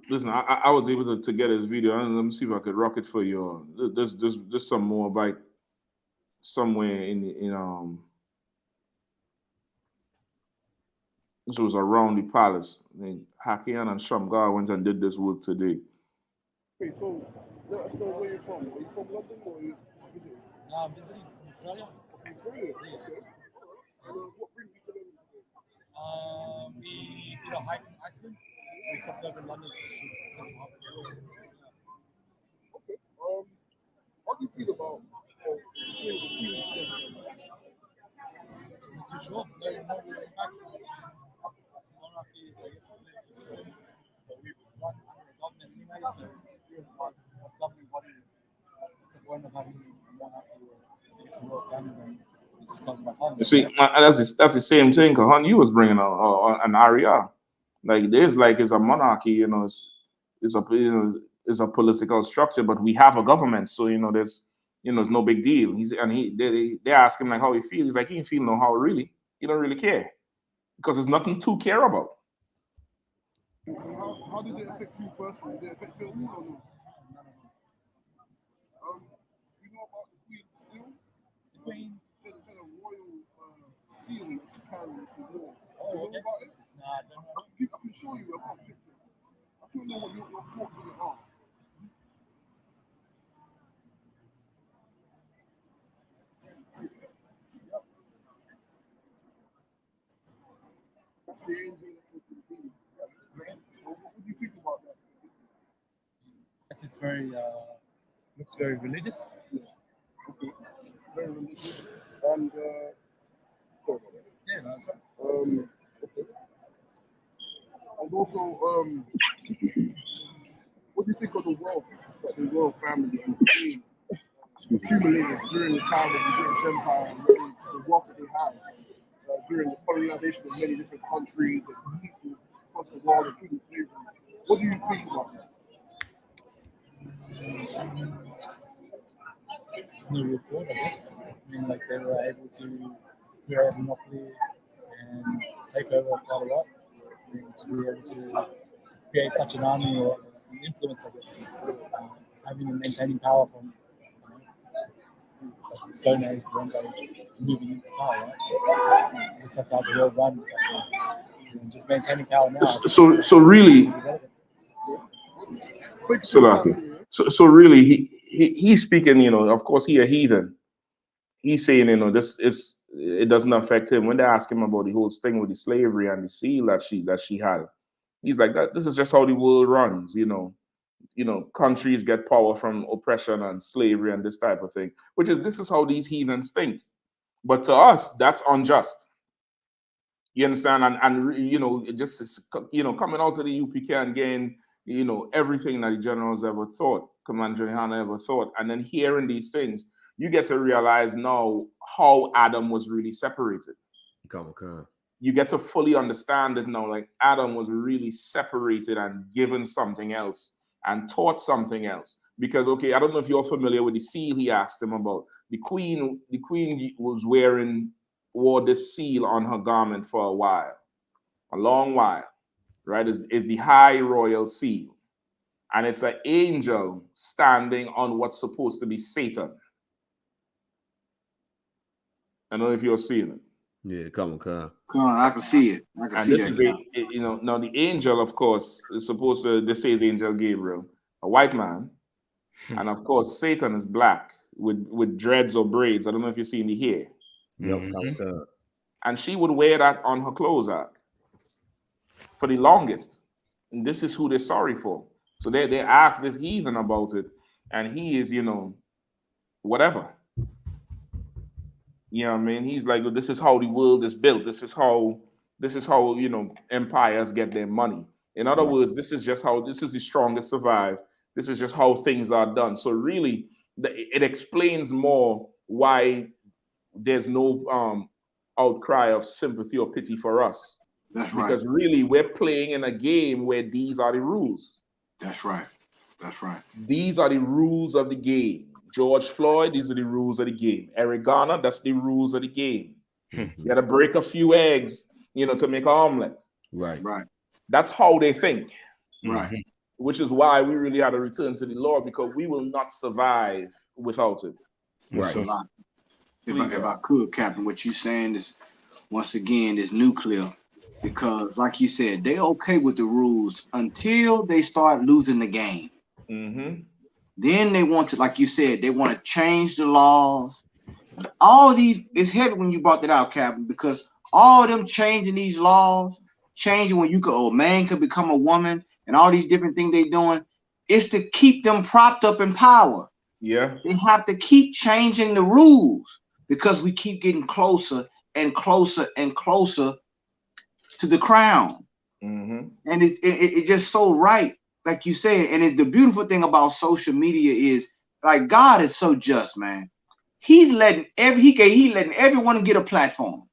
Listen, I was able to get his video. Let me see if I could rock it for you. There's some more about somewhere in this was around the palace. I mean, Hakian and Shamgar went and did this work today. Okay, so let us know where you're from. Are you from London or are you visiting? No, I'm visiting from Australia. From Australia? Okay. What brings you to London today? We did a hike in Iceland. We stopped over in London to set up. Okay. How do you feel about not too sure. No, monarchy is, I guess, a political system, but we run under a government anyway, so we're part of governing body. It's the point of having a monarchy or I guess a royal family when it's just talking about home. You see, that's the same thing. Kahan, you was bringing an area. Like there's like it's a monarchy, you know, it's a political structure, but we have a government, so you know there's it's no big deal. They ask him like how he feels. He's like he didn't feel no how really. He don't really care because there's nothing to care about. How did it affect you personally? Did it affect you at all or no? You know about Queen. Said it's a royal seal that she carried when she wore. Oh, You know okay. about it? Nah, I don't know. I can show you. I got a picture. I just want to know what your thoughts on it are. That's the angel that's supposed to be. What do you think about that? Yes, it's very looks very religious. Yeah. Okay. Very religious. And sorry about that. Yeah, no, that's right. Okay. And also, what do you think of the wealth that the royal family and the queen accumulated during the time of the British Empire and the wealth that they have during the colonization of many different countries and people across the world, including slavery? What do you think about that? It's no report, I guess. I mean, like they were able to create a monopoly and take over quite a lot. I mean, to be able to create such an army or an influence, I guess, having and maintaining power from like the Stone Age, Bronze Age, moving into power, right? I guess that's how the world run. Just maintaining power now. So really, so really, he's speaking. You know, of course, he a heathen. He's saying, you know, it doesn't affect him. When they ask him about the whole thing with the slavery and the seal that she had, he's like, that this is just how the world runs. You know, countries get power from oppression and slavery and this type of thing. This is how these heathens think. But to us, that's unjust. You understand? And you know, just coming out of the UPK and getting, you know, everything that the generals ever thought, Commander GEN.YAHANNA ever thought, and then hearing these things, you get to realize now how Adam was really separated. You get to fully understand it now, like Adam was really separated and given something else and taught something else. Because, okay, I don't know if you're familiar with the seal he asked him about. The queen wore this seal on her garment for a long while, right? Is the high royal seal. And it's an angel standing on what's supposed to be Satan. I don't know if you're seeing it. Yeah, come on. I can see it. I can and see this that. is now the angel, of course, is supposed to, this says Angel Gabriel, a white man. And of course, Satan is black with dreads or braids. I don't know if you've seen the hair. And she would wear that on her clothes for the longest. And this is who they're sorry for. So they asked this heathen about it. And he is, you know, whatever. You know what I mean? He's like, well, this is how the world is built. This is how, you know, empires get their money. In other words, this is the strongest survive. This is just how things are done. So really, it explains more why there's no outcry of sympathy or pity for us. That's right. Because really, we're playing in a game where these are the rules. That's right. That's right. These are the rules of the game. George Floyd, these are the rules of the game. Eric Garner, that's the rules of the game. You got to break a few eggs, you know, to make an omelet. Right. That's how they think. Right. Which is why we really had to return to the Lord, because we will not survive without it. Right. If I could, Captain, what you saying is, once again, is nuclear. Because, like you said, they're okay with the rules until they start losing the game. Then they want to, like you said, they want to change the laws. All these, it's heavy when you brought that out, Captain, because all them changing these laws, changing when a man could become a woman, and all these different things they're doing, is to keep them propped up in power. Yeah. They have to keep changing the rules because we keep getting closer and closer and closer to the crown. And it's just so right, like you said. And the beautiful thing about social media is, like, God is so just, man. He's letting everyone get a platform,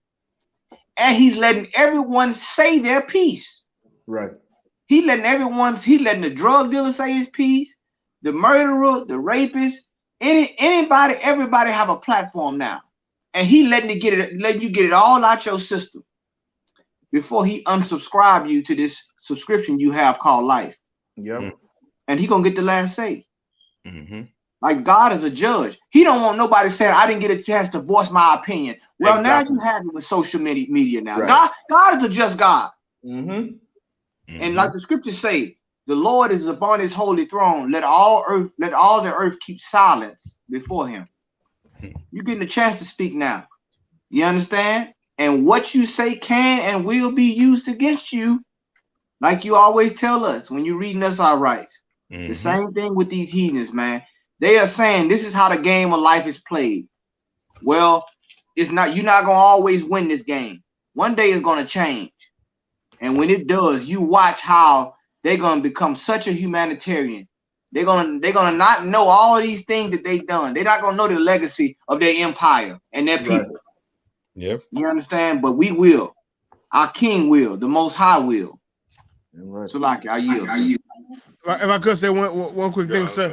and he's letting everyone say their piece. Right. He's letting the drug dealer say his piece, the murderer, the rapist, everybody have a platform now, and he letting you get it all out your system before he unsubscribe you to this subscription you have called life. Yeah. And he gonna get the last say. Like God is a judge. He don't want nobody saying I didn't get a chance to voice my opinion. Well, now you have it with social media now. Right. God is a just God. Mm-hmm. And like the scriptures say, the Lord is upon his holy throne. Let all the earth keep silence before him. You're getting a chance to speak now. You understand? And what you say can and will be used against you. Like you always tell us when you're reading us our rights. The same thing with these heathens, man. They are saying this is how the game of life is played. Well, it's not. You're not gonna always win this game. One day it's gonna change, and when it does, you watch how they're gonna become such a humanitarian. They're gonna not know all these things that they've done. They're not gonna know the legacy of their empire and their people. Yep. You understand? But we will. Our King will. The Most High will. Right. So, like, I yield. If I could say one quick thing, sir.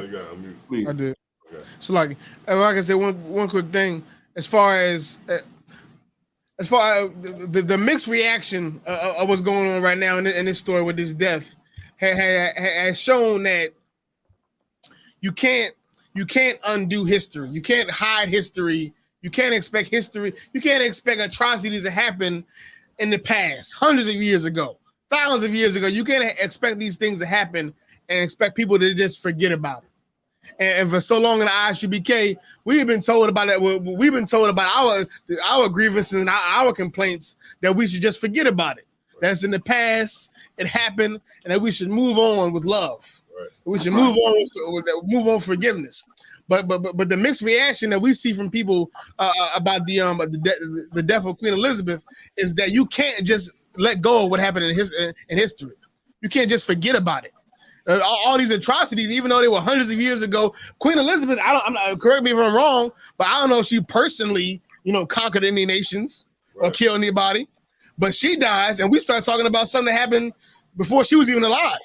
I did. Okay. So, like, if I could say one quick thing, as far as the mixed reaction of what's going on right now in this story with this death has shown that you can't undo history. You can't hide history. You can't expect history. You can't expect atrocities to happen in the past, hundreds of years ago, thousands of years ago. You can't expect these things to happen and expect people to just forget about it. And for so long in the I.S.U.P.K, we've been told about that. We've been told about our grievances and our complaints that we should just forget about it. That's in the past. It happened, and that we should move on with love. Right. We should move on forgiveness. But the mixed reaction that we see from people about the death of Queen Elizabeth is that you can't just let go of what happened in history. You can't just forget about it. All these atrocities, even though they were hundreds of years ago, Queen Elizabeth, I'm not, correct me if I'm wrong, but I don't know if she personally, conquered any nations or killed anybody. But she dies, and we start talking about something that happened before she was even alive,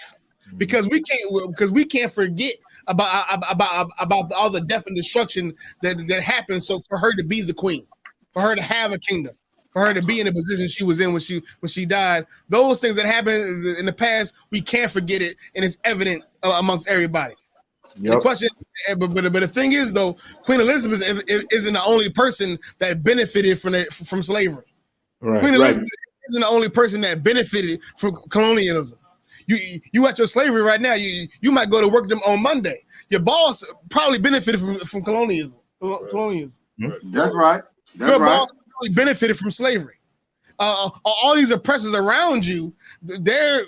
because we can't forget about all the death and destruction that happened. So for her to be the queen, for her to have a kingdom, for her to be in the position she was in when she died, those things that happened in the past, we can't forget it, and it's evident amongst everybody. Yep. The question, but the thing is though, Queen Elizabeth isn't the only person that benefited from slavery. Right. Queen Elizabeth isn't the only person that benefited from colonialism. You at your slavery right now. You might go to work on Monday. Your boss probably benefited from colonialism. That's right. Your boss probably benefited from slavery. All these oppressors around you, they're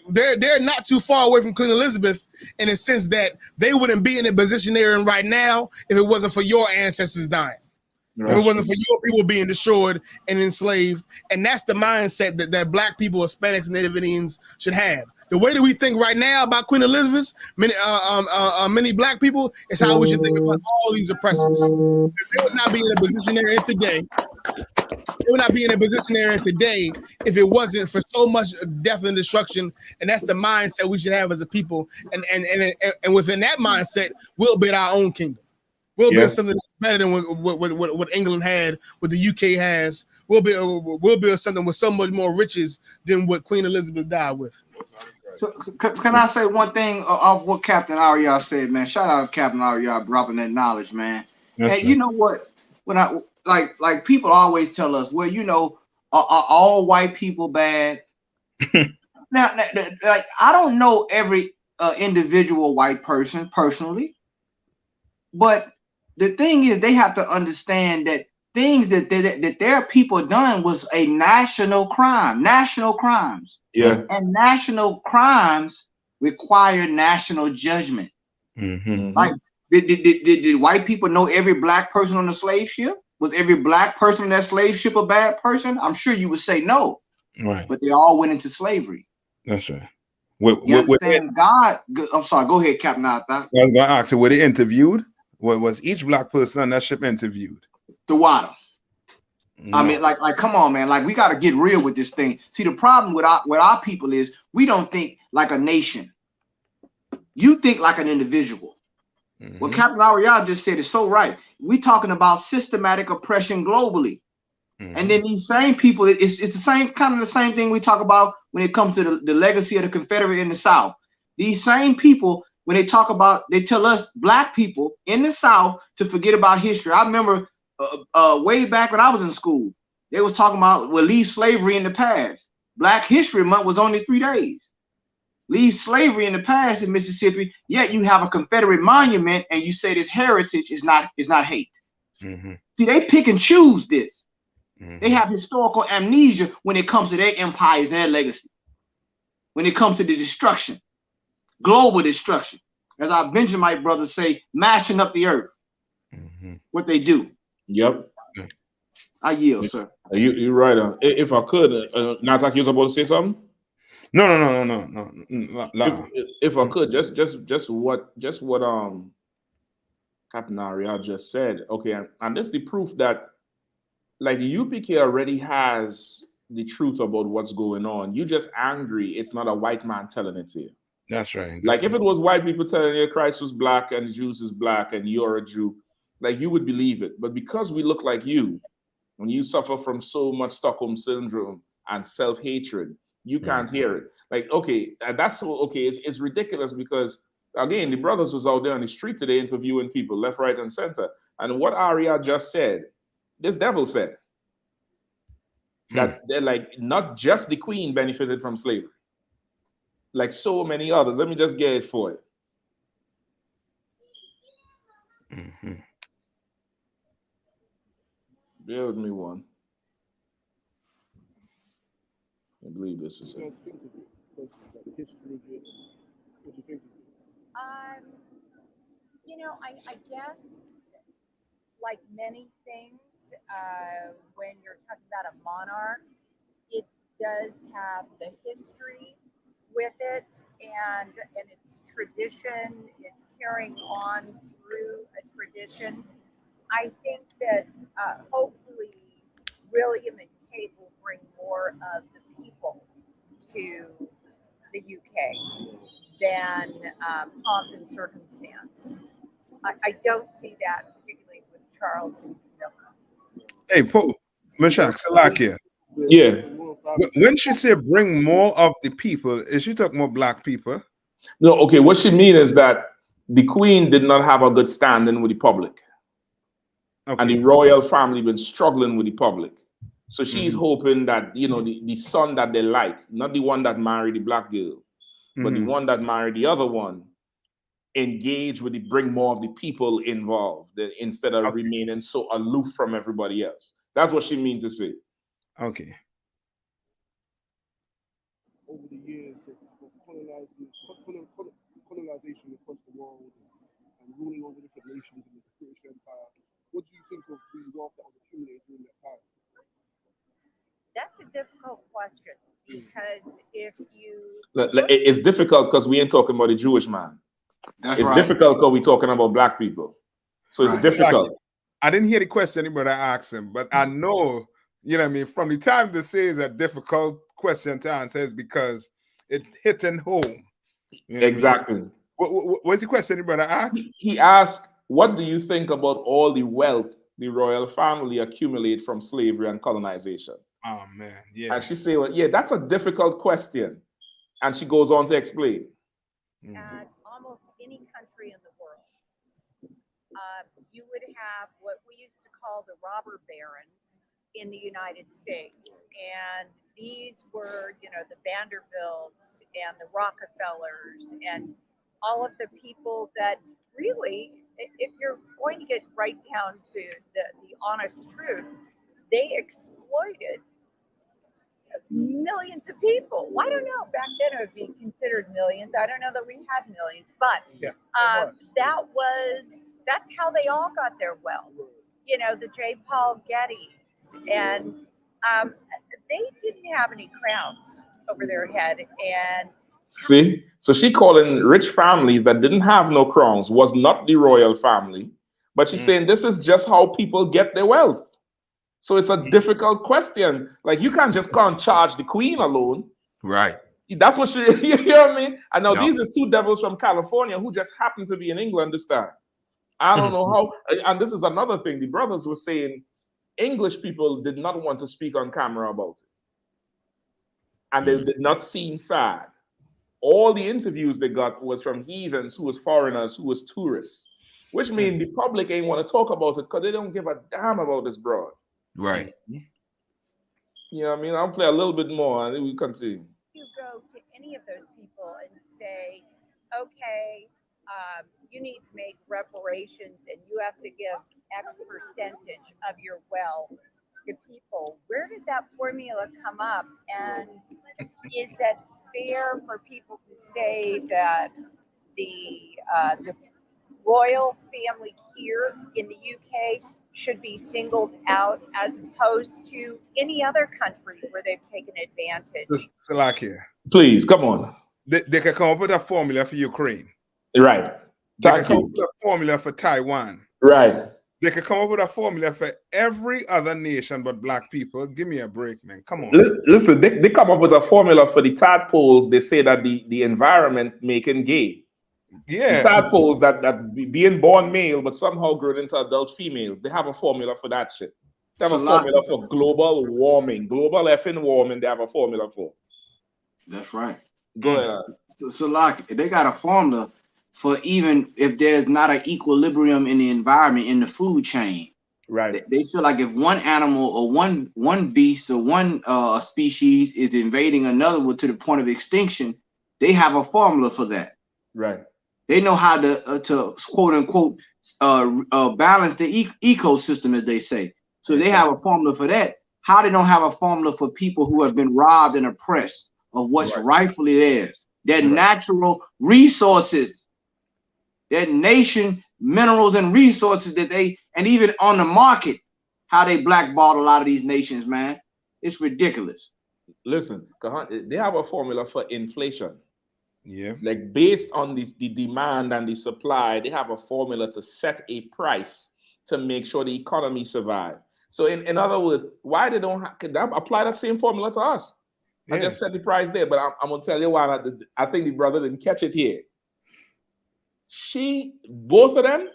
not too far away from Queen Elizabeth in a sense that they wouldn't be in the position they're in right now if it wasn't for your ancestors dying. If it wasn't for your people being destroyed and enslaved. And that's the mindset that Black people, Hispanics, Native Indians should have. The way that we think right now about Queen Elizabeth, many Black people, is how we should think about all these oppressors. They would not be in a position they're in today. They would not be in a position they're in today if it wasn't for so much death and destruction. And that's the mindset we should have as a people. And within that mindset, we'll build our own kingdom. We'll build something that's better than what England had, what the UK has. We'll build something with so much more riches than what Queen Elizabeth died with. So can I say one thing of what Captain Ariel said, man? Shout out to Captain Ariel dropping that knowledge, man. That's and right. You know what? When I like people always tell us, well, are all white people bad? now, like I don't know every individual white person personally, but the thing is, they have to understand that things that their people done was a national crime, national crimes. Yes. And national crimes require national judgment. Mm-hmm. Like, did white people know every Black person on the slave ship? Was every Black person on that slave ship a bad person? I'm sure you would say no. Right. But they all went into slavery. That's right. God, I'm sorry. Go ahead, Captain. I was going to ask you, were they interviewed? Was each Black person on that ship interviewed? The water. No. I mean, like, come on, man. Like, we got to get real with this thing. See, the problem with our people is we don't think like a nation. You think like an individual. Mm-hmm. What Captain Ariel just said is so right. We're talking about systematic oppression globally. Mm-hmm. And then these same people, it's the same kind of the same thing we talk about when it comes to the legacy of the Confederate in the South. These same people when they talk about, they tell us black people in the South to forget about history. I remember way back when I was in school, they was talking about, well, leave slavery in the past. Black History Month was only 3 days. Leave slavery in the past in Mississippi, yet you have a Confederate monument and you say this heritage is not hate. Mm-hmm. See, they pick and choose this. Mm-hmm. They have historical amnesia when it comes to their empires and their legacy. When it comes to the destruction, global destruction. As our Benjamite brothers say, mashing up the earth. Mm-hmm. What they do. Yep. I yield, sir. You're right. If I could, Natak, you was about to say something? No. If I could, just what Captain Aria just said. Okay, and this is the proof that like the UPK already has the truth about what's going on. You just angry. It's not a white man telling it to you. That's right. Like if it was white people telling you Christ was black and Jews is black and you're a Jew, like you would believe it. But because we look like you, when you suffer from so much Stockholm syndrome and self-hatred, you can't hear it. Like, okay, that's so okay. It's ridiculous because again, the brothers was out there on the street today interviewing people left, right, and center. And what Aria just said, this devil said that they're like not just the queen benefited from slavery, like so many others. Let me just get it for you. Mm-hmm. Bear with me one. I believe this is it. You know, I guess like many things, when you're talking about a monarch, it does have the history with it and its tradition. It's carrying on through a tradition. I think that hopefully William and Kate will bring more of the people to the UK than pomp and circumstance. I don't see that particularly with Charles and Camilla. Hey, Paul, Meshach, Salakia. Yeah. When she say bring more of the people, is she talking about black people? No, okay. What she means is that the queen did not have a good standing with the public. Okay. And the royal family been struggling with the public. So she's hoping that, you know, the son that they like, not the one that married the black girl, but the one that married the other one, engage with it, bring more of the people involved instead of remaining so aloof from everybody else. That's what she means to say. Okay. Over the years of colonization across the world and ruling over different nations in the British Empire, what do you think of the wealth that was accumulated during that time? That's a difficult question because if you... It's difficult because we ain't talking about a Jewish man. It's difficult because we're talking about black people. So it's difficult. I didn't hear the question anybody asked him, but I know, you know what I mean, from the time they say it's a difficult question to answer is because it hitting home. You know exactly. What I mean? What's the question anybody asked? He asked, what do you think about all the wealth the royal family accumulate from slavery and colonization? Oh, man, yeah. And she said, well, yeah, that's a difficult question. And she goes on to explain. At almost any country in the world, you would have what we used to call the robber barons in the United States. And these were, you know, the Vanderbilts and the Rockefellers and all of the people that really, if you're going to get right down to the honest truth, they exploited millions of people. Well, I don't know. Back then it would be considered millions. I don't know that we had millions, but that's how they all got their wealth. You know, the J. Paul Gettys, and they didn't have any crowns over their head. And see, so she calling rich families that didn't have no crowns was not the royal family, but she's saying this is just how people get their wealth. So it's a difficult question. Like you can't just go and charge the queen alone. Right. That's what she, you know what I mean? And now these are two devils from California who just happen to be in England this time. I don't know how, and this is another thing. The brothers were saying English people did not want to speak on camera about it. And they did not seem sad. all the interviews they got was from heathens, who was foreigners, who was tourists, which means the public ain't want to talk about it because they don't give a damn about this broad. Right. You know what I mean? I'll play a little bit more and then we continue. You go to any of those people and say, okay, you need to make reparations and you have to give X percentage of your wealth to people. Where does that formula come up? And is that fair for people to say that the royal family here in the UK should be singled out as opposed to any other country where they've taken advantage? Salakia. Please, come on. They can come up with a formula for Ukraine. Right. They can come up with a formula for Taiwan. Right. They could come up with a formula for every other nation but black people. Give me a break, man. Come on. Listen, they come up with a formula for the tadpoles. They say that the environment making gay. Yeah. The tadpoles that being born male but somehow grown into adult females. They have a formula for that shit. They have a formula for global warming. Global effing warming, they have a formula for. That's right. Go ahead. So like they got a formula for even if there's not an equilibrium in the environment in the food chain. Right. They feel like if one animal or one beast or one species is invading another one to the point of extinction, they have a formula for that. Right. They know how to quote unquote balance the ecosystem, as they say. So they have a formula for that. How they don't have a formula for people who have been robbed and oppressed of what's rightfully theirs, their natural resources. That nation minerals and resources that they, and even on the market, how they blackballed a lot of these nations, man. It's ridiculous. Listen, they have a formula for inflation. Yeah. Like based on the demand and the supply, they have a formula to set a price to make sure the economy survive. So in other words, why they don't have, can they apply that same formula to us? I just set the price there, but I'm gonna tell you why I think the brother didn't catch it here. Both of them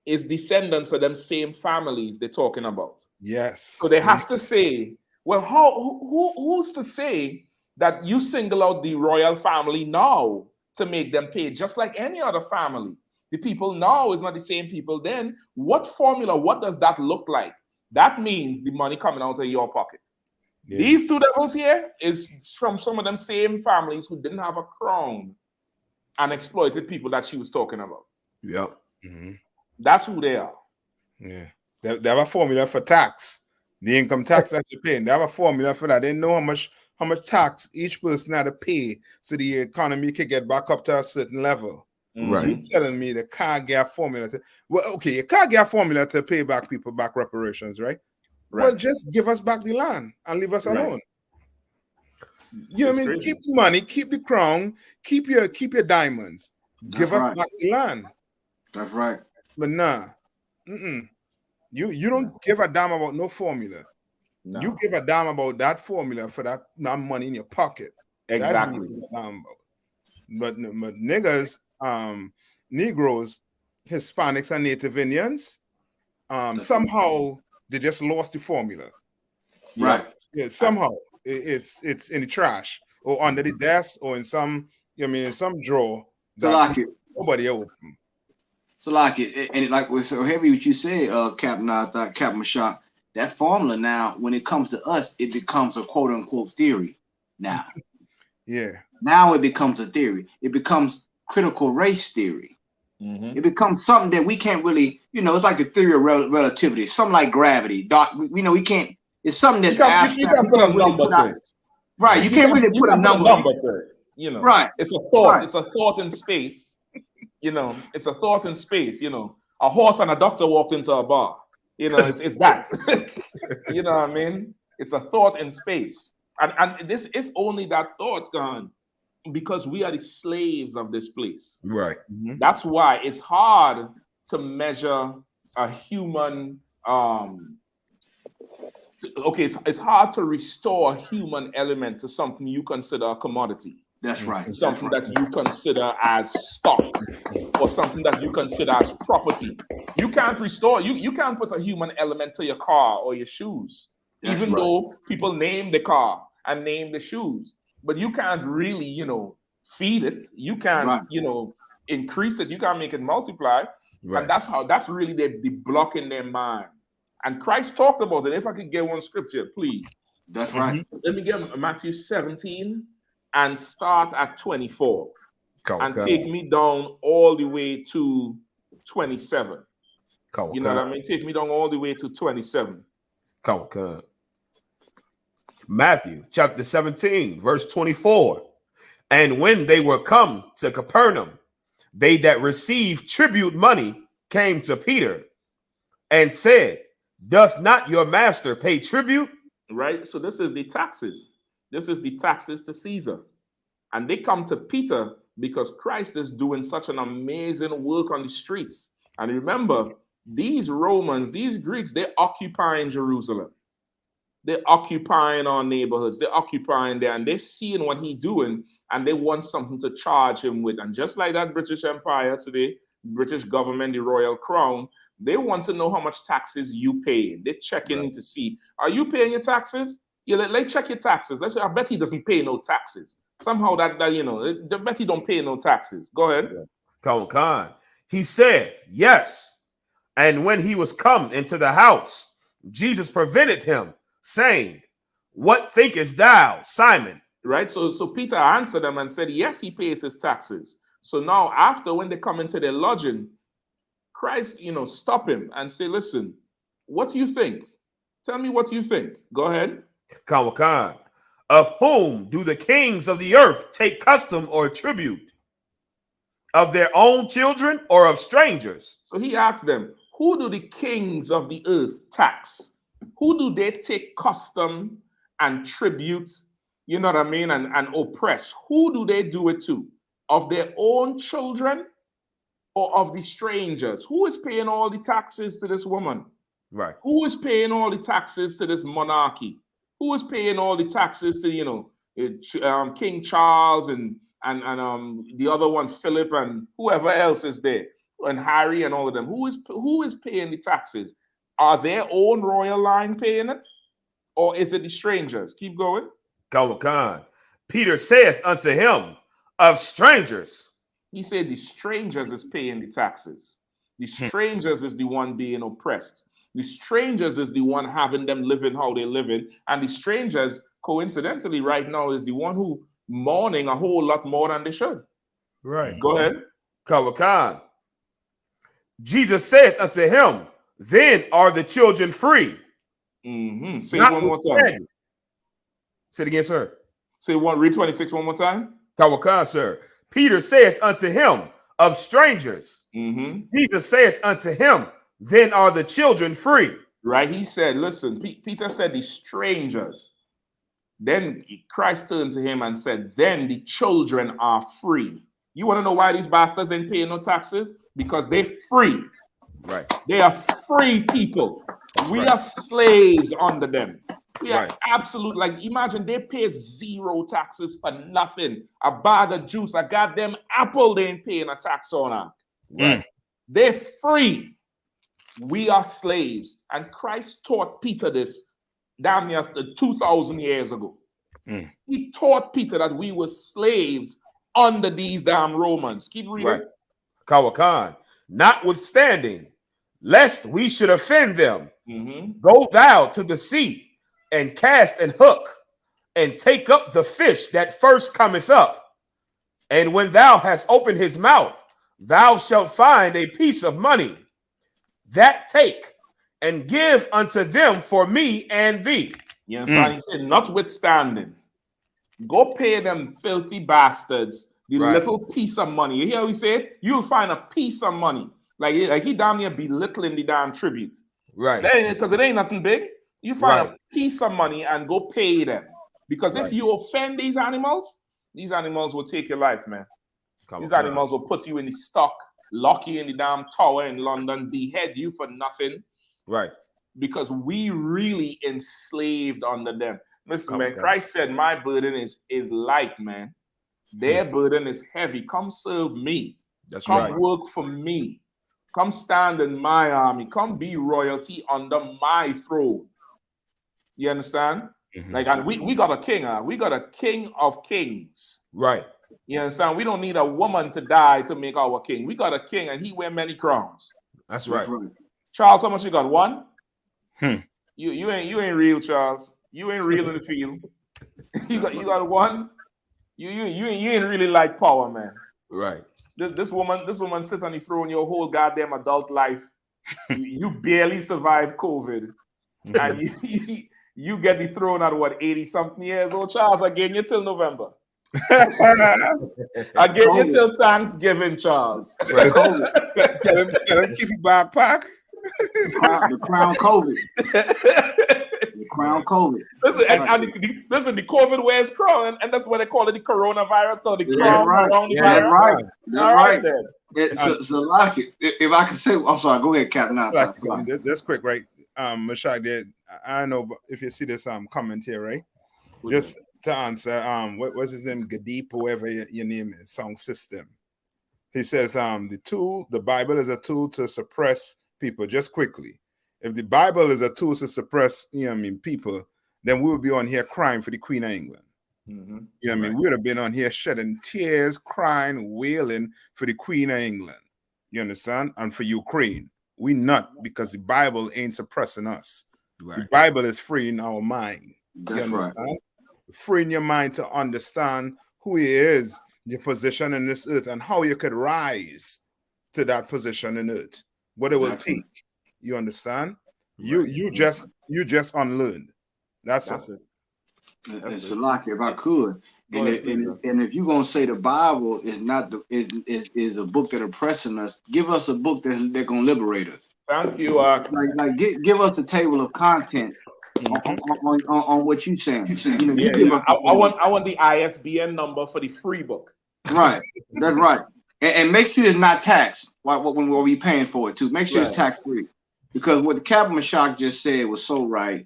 is descendants of them same families they're talking about. Yes. So they have to say, well, who's to say that you single out the royal family now to make them pay just like any other family? The people now is not the same people then. What formula, what does that look like? That means the money coming out of your pocket. Yeah. These two devils here is from some of them same families who didn't have a crown and exploited people that she was talking about. Yep. Mm-hmm. That's who they are. Yeah. They have a formula for tax. The income tax that you're paying. They have a formula for that. They know how much tax each person had to pay so the economy can get back up to a certain level. Right. You're telling me they can't get a formula to, well, okay, you can't get a formula to pay back people back reparations, right? Well, just give us back the land and leave us alone. You know what I mean? Keep the money, keep the crown, keep your diamonds. Give us back the land. That's right. But nah. You don't give a damn about no formula. No. You give a damn about that formula for that money in your pocket. Exactly. But niggas, Negroes, Hispanics, and Native Indians, somehow they just lost the formula. Right. Yeah, somehow it's in the trash or under the desk or in some, in some drawer that nobody open. So like it, and like was so heavy what you said, Captain. I thought Captain Shot. That formula now, when it comes to us, it becomes a quote unquote theory. Now, now it becomes a theory. It becomes critical race theory. It becomes something that we can't really, it's like the theory of relativity, something like gravity. We can't. It's something that's abstract. You can't put a number to it. Right. You can't really put a number to it. Right. It's a thought. Right. It's a thought in space. It's a thought in space. A horse and a doctor walked into a bar. It's that. You know what I mean? It's a thought in space. And this is only that thought gone because we are the slaves of this place. Right. That's why it's hard to measure a human. It's hard to restore a human element to something you consider a commodity. That's right. Something that you consider as stock or something that you consider as property. You can't restore, you can't put a human element to your car or your shoes, though people name the car and name the shoes. But you can't really, feed it. You can't, you know, increase it. You can't make it multiply. Right. And that's really the block in their mind. And Christ talked about it. If I could get one scripture, please. That's right. Let me get Matthew 17 and start at 24. And take me down all the way to 27. You know what I mean? Take me down all the way to 27. Matthew chapter 17, verse 24. And when they were come to Capernaum, they that received tribute money came to Peter and said, doth not your master pay tribute? Right. So this is the taxes. This is the taxes to Caesar. And they come to Peter because Christ is doing such an amazing work on the streets. And remember, these Romans, these Greeks, they're occupying Jerusalem. They're occupying our neighborhoods. They're occupying there, and they're seeing what he's doing, and they want something to charge him with. And just like that British Empire today, British government, the Royal Crown, they want to know how much taxes you pay. They're checking to see, are you paying your taxes? Yeah, let's check your taxes. Let's say, I bet he doesn't pay no taxes. Somehow that you know, I bet he don't pay no taxes. Go ahead. Khan. He said, yes. And when he was come into the house, Jesus prevented him, saying, what thinkest thou, Simon? Right. So Peter answered them and said, yes, he pays his taxes. So now after, when they come into their lodging, Christ, you know, stop him and say, listen, what do you think? Tell me what you think. Go ahead. Khan. Of whom do the kings of the earth take custom or tribute? Of their own children or of strangers? So he asked them, who do the kings of the earth tax? Who do they take custom and tribute, you know what I mean, and oppress? Who do they do it to? Of their own children or of the strangers? Who is paying all the taxes to this woman? Right. Who is paying all the taxes to this monarchy? Who is paying all the taxes to, you know, King Charles and the other one, Philip, and whoever else is there, and Harry and all of them? Who is paying the taxes? Are their own royal line paying it, or is it the strangers? Keep going. Khan. Peter saith unto him, of strangers. He said the strangers is paying the taxes. The strangers is the one being oppressed. The strangers is the one having them living how they living. And the strangers, coincidentally, right now is the one who mourning a whole lot more than they should. Right. Go ahead. Khan. Jesus saith unto him, then are the children free. Say it one more time. Say it again, sir. Say one, read 26 one more time. Khan, sir. Peter saith unto him, of strangers. Jesus saith unto him, then are the children free. Right. He said, listen, Peter said the strangers. Then Christ turned to him and said, then the children are free. You want to know why these bastards ain't paying no taxes? Because they're free. Right. They are free people. We are slaves under them. We are absolute, like, imagine they pay zero taxes for nothing. A bag of juice, a goddamn apple, they ain't paying a tax on that. They're free. We are slaves. And Christ taught Peter this damn near 2,000 years ago. He taught Peter that we were slaves under these damn Romans. Keep reading. Khan. Notwithstanding, lest we should offend them, go thou to the sea and cast an hook and take up the fish that first cometh up. And when thou hast opened his mouth, thou shalt find a piece of money. That take and give unto them for me and thee. Yes, he said, notwithstanding, go pay them filthy bastards the little piece of money. You hear what he said? You'll find a piece of money. Like he down here belittling the damn tribute. Right. Because it ain't nothing big. You find a piece of money and go pay them. Because if you offend these animals will take your life, man. These animals will put you in the stock, lock you in the damn tower in London, behead you for nothing. Right. Because we really enslaved under them. Listen, man, Christ said, my burden is light, man. Their burden is heavy. Come serve me. Come work for me. Come stand in my army. Come be royalty under my throne. You understand? Like, and we got a king. We got a king of kings. Right. You understand? We don't need a woman to die to make our king. We got a king, and he wear many crowns. That's right. Charles, how much you got? One? You ain't real, Charles. You ain't real in the field. you got one. You ain't really like power, man. Right. This woman sits on the throne your whole goddamn adult life. you barely survived COVID, and you get the throne at what 80-something years old. Charles, I gave you till November. I gave you till Thanksgiving, Charles. Right. tell him keep you by pack. The crown COVID. The crown COVID. Listen, the COVID wears crown, and that's what they call it, the coronavirus, or the crown around the virus. Right. That's right. So like it. If I can say, I'm sorry. Go ahead, Captain. That's quick, right? Mashak did. I know if you see this commentary, right? Just to answer, what's his name? Gadip, whoever your name is, Song System. He says, the Bible is a tool to suppress people. Just quickly, if the Bible is a tool to suppress, people, then we would be on here crying for the Queen of England. Mm-hmm. You know what I mean? We would have been on here shedding tears, crying, wailing for the Queen of England. You understand? And for Ukraine. We not, because the Bible ain't suppressing us. Right. The Bible is freeing our mind. That's right. Freeing your mind to understand who he is, your position in this earth, and how you could rise to that position in earth. What it will take. You understand? Right. You just unlearned. That's it. And Salaki, if I could, and if you're gonna say the Bible is not is a book that oppressing us, give us a book that's gonna liberate us. Thank you. Give us a table of contents on what you're saying. I want the ISBN number for the free book. Right, that's right, and make sure it's not taxed. When we're paying for it too, make sure it's tax free, because what the Captain Mashak just said was so right.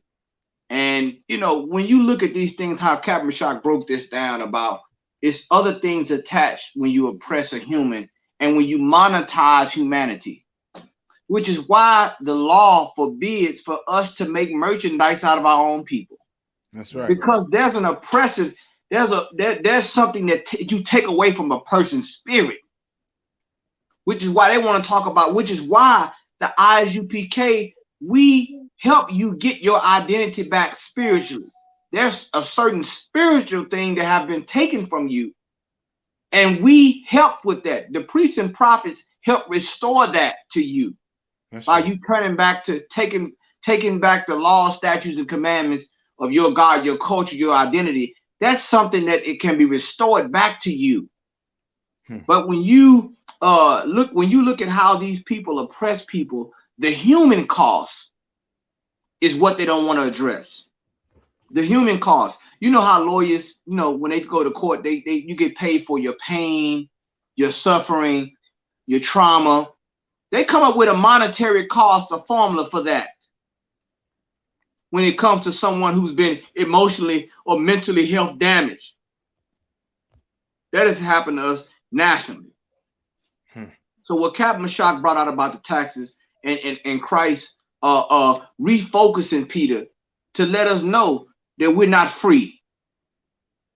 And when you look at these things, how Captain Mashak broke this down about it's other things attached when you oppress a human and when you monetize humanity, which is why the law forbids for us to make merchandise out of our own people. That's right. Because there's an oppressive, there's something that you take away from a person's spirit, which is why they want to talk about, which is why the I.S.U.P.K, we help you get your identity back spiritually. There's a certain spiritual thing that have been taken from you, and we help with that. The priests and prophets help restore that to you. That's by you turning back to taking back the law, statutes, and commandments of your God, your culture, your identity. That's something that it can be restored back to you. But when you look at how these people oppress people, the human cost is what they don't want to address. The human cost. You know how lawyers, when they go to court, you get paid for your pain, your suffering, your trauma. They come up with a monetary cost, a formula for that. When it comes to someone who's been emotionally or mentally health damaged. That has happened to us nationally. So what Captain Mashak brought out about the taxes and Christ refocusing Peter to let us know that we're not free.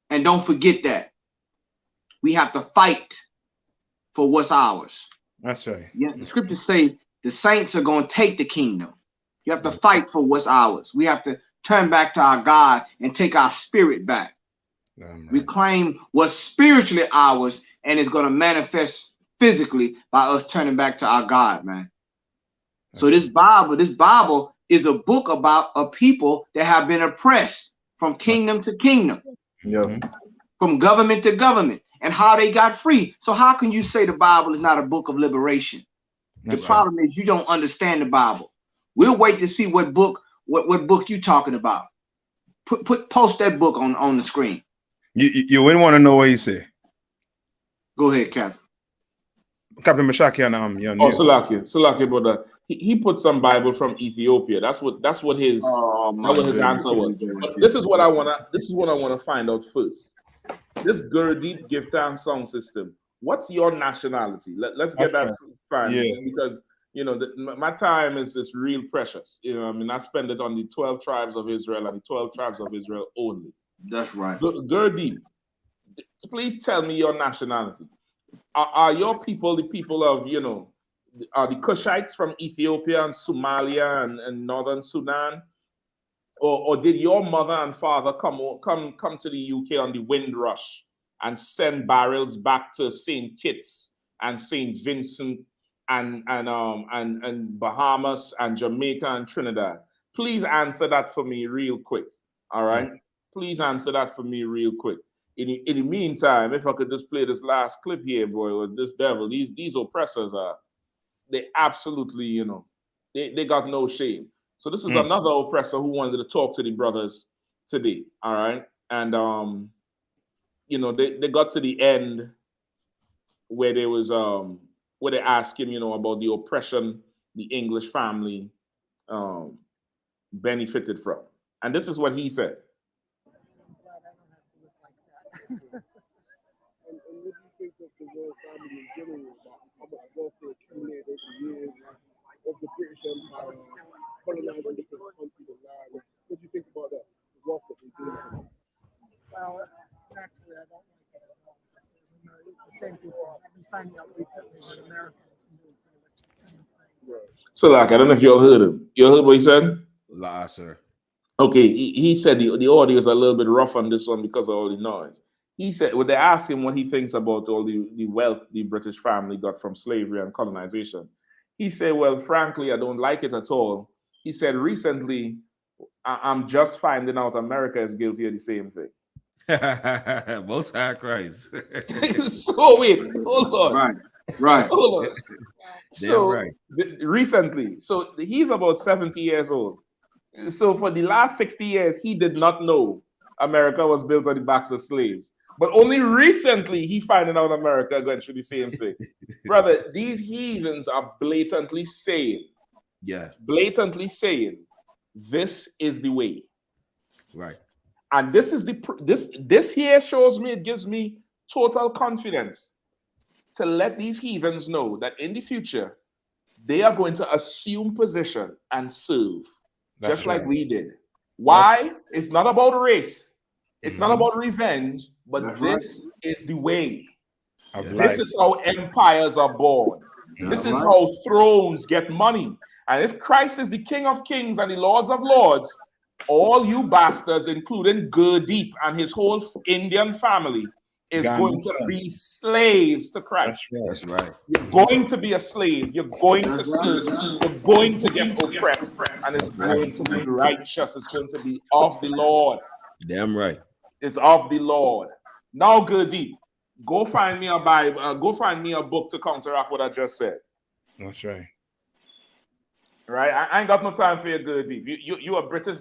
And don't forget that. We have to fight for what's ours. That's right. Yeah, the scriptures say the saints are going to take the kingdom. You have to fight for what's ours. We have to turn back to our God and take our spirit back. Reclaim what's spiritually ours, and it's going to manifest physically by us turning back to our God, man. So this Bible is a book about a people that have been oppressed from kingdom to kingdom, from government to government, and how they got free. So how can you say the Bible is not a book of liberation? The problem is you don't understand the Bible. We'll wait to see what book you talking about. Post that book on the screen. You wouldn't want to know what he said. Go ahead, Captain. Captain Mashaki Salaki, brother. He put some Bible from Ethiopia. That's what his answer was. But this is what I wanna find out first. This Gurdit Give Thanks Song System. What's your nationality? Let's get that because my time is just real precious. I spend it on the 12 tribes of Israel and the 12 tribes of Israel only. That's right. Gurdit, please tell me your nationality. Are your people the people of, you know, are the Cushites from Ethiopia and Somalia and northern Sudan? Or did your mother and father come to the UK on the Windrush and send barrels back to St. Kitts and St. Vincent and Bahamas and Jamaica and Trinidad? Please answer that for me real quick. All right? Please answer that for me real quick. In the meantime, if I could just play this last clip here, boy, with this devil, these oppressors they absolutely, you know, they got no shame. So this is another oppressor who wanted to talk to the brothers today. All right. And you know, they got to the end where there was where they asked him, you know, about the oppression the English family benefited from. And this is what he said. And what do you think of the royal family in general, about how much wealth they accumulated over the years of the British Empire, colonizing different countries and lands? What do you think about that, the wealth that they do? Well, naturally, I don't like it at all. You know, it's the same people. I've been finding out recently that America has been doing pretty much the same thing. Right. So, like, I don't know if y'all heard him. You heard what he said? La, sir. Okay, he said the audio is a little bit rough on this one because of all the noise. He said, when they asked him what he thinks about all the wealth the British family got from slavery and colonization, he said, well, frankly, I don't like it at all. He said, recently, I'm just finding out America is guilty of the same thing. Most High Christ. So wait, hold on. Right. Hold on. So right. Recently, so he's about 70 years old. So for the last 60 years, he did not know America was built on the backs of slaves. But only recently he finding out America going through the same thing. Brother, these heathens are blatantly saying, this is the way. Right. And this is this here shows me, it gives me total confidence to let these heathens know that in the future, they are going to assume position and serve. That's just right. like we did. Why? It's not about race. It's not about revenge, but this is the way. This is how empires are born. This is how thrones get money. And if Christ is the King of Kings and the Lords of Lords, all you bastards, including Gurdeep and his whole Indian family, is going to be slaves to Christ. That's right. You're going to be a slave. You're going to serve. You're going to get oppressed. And it's going to be righteous. It's going to be of the Lord. Damn right. It's of the Lord. Now, Gurdeep, go find me a Bible. Go find me a book to counteract what I just said. That's right. Right? I ain't got no time for your Gurdeep. You are British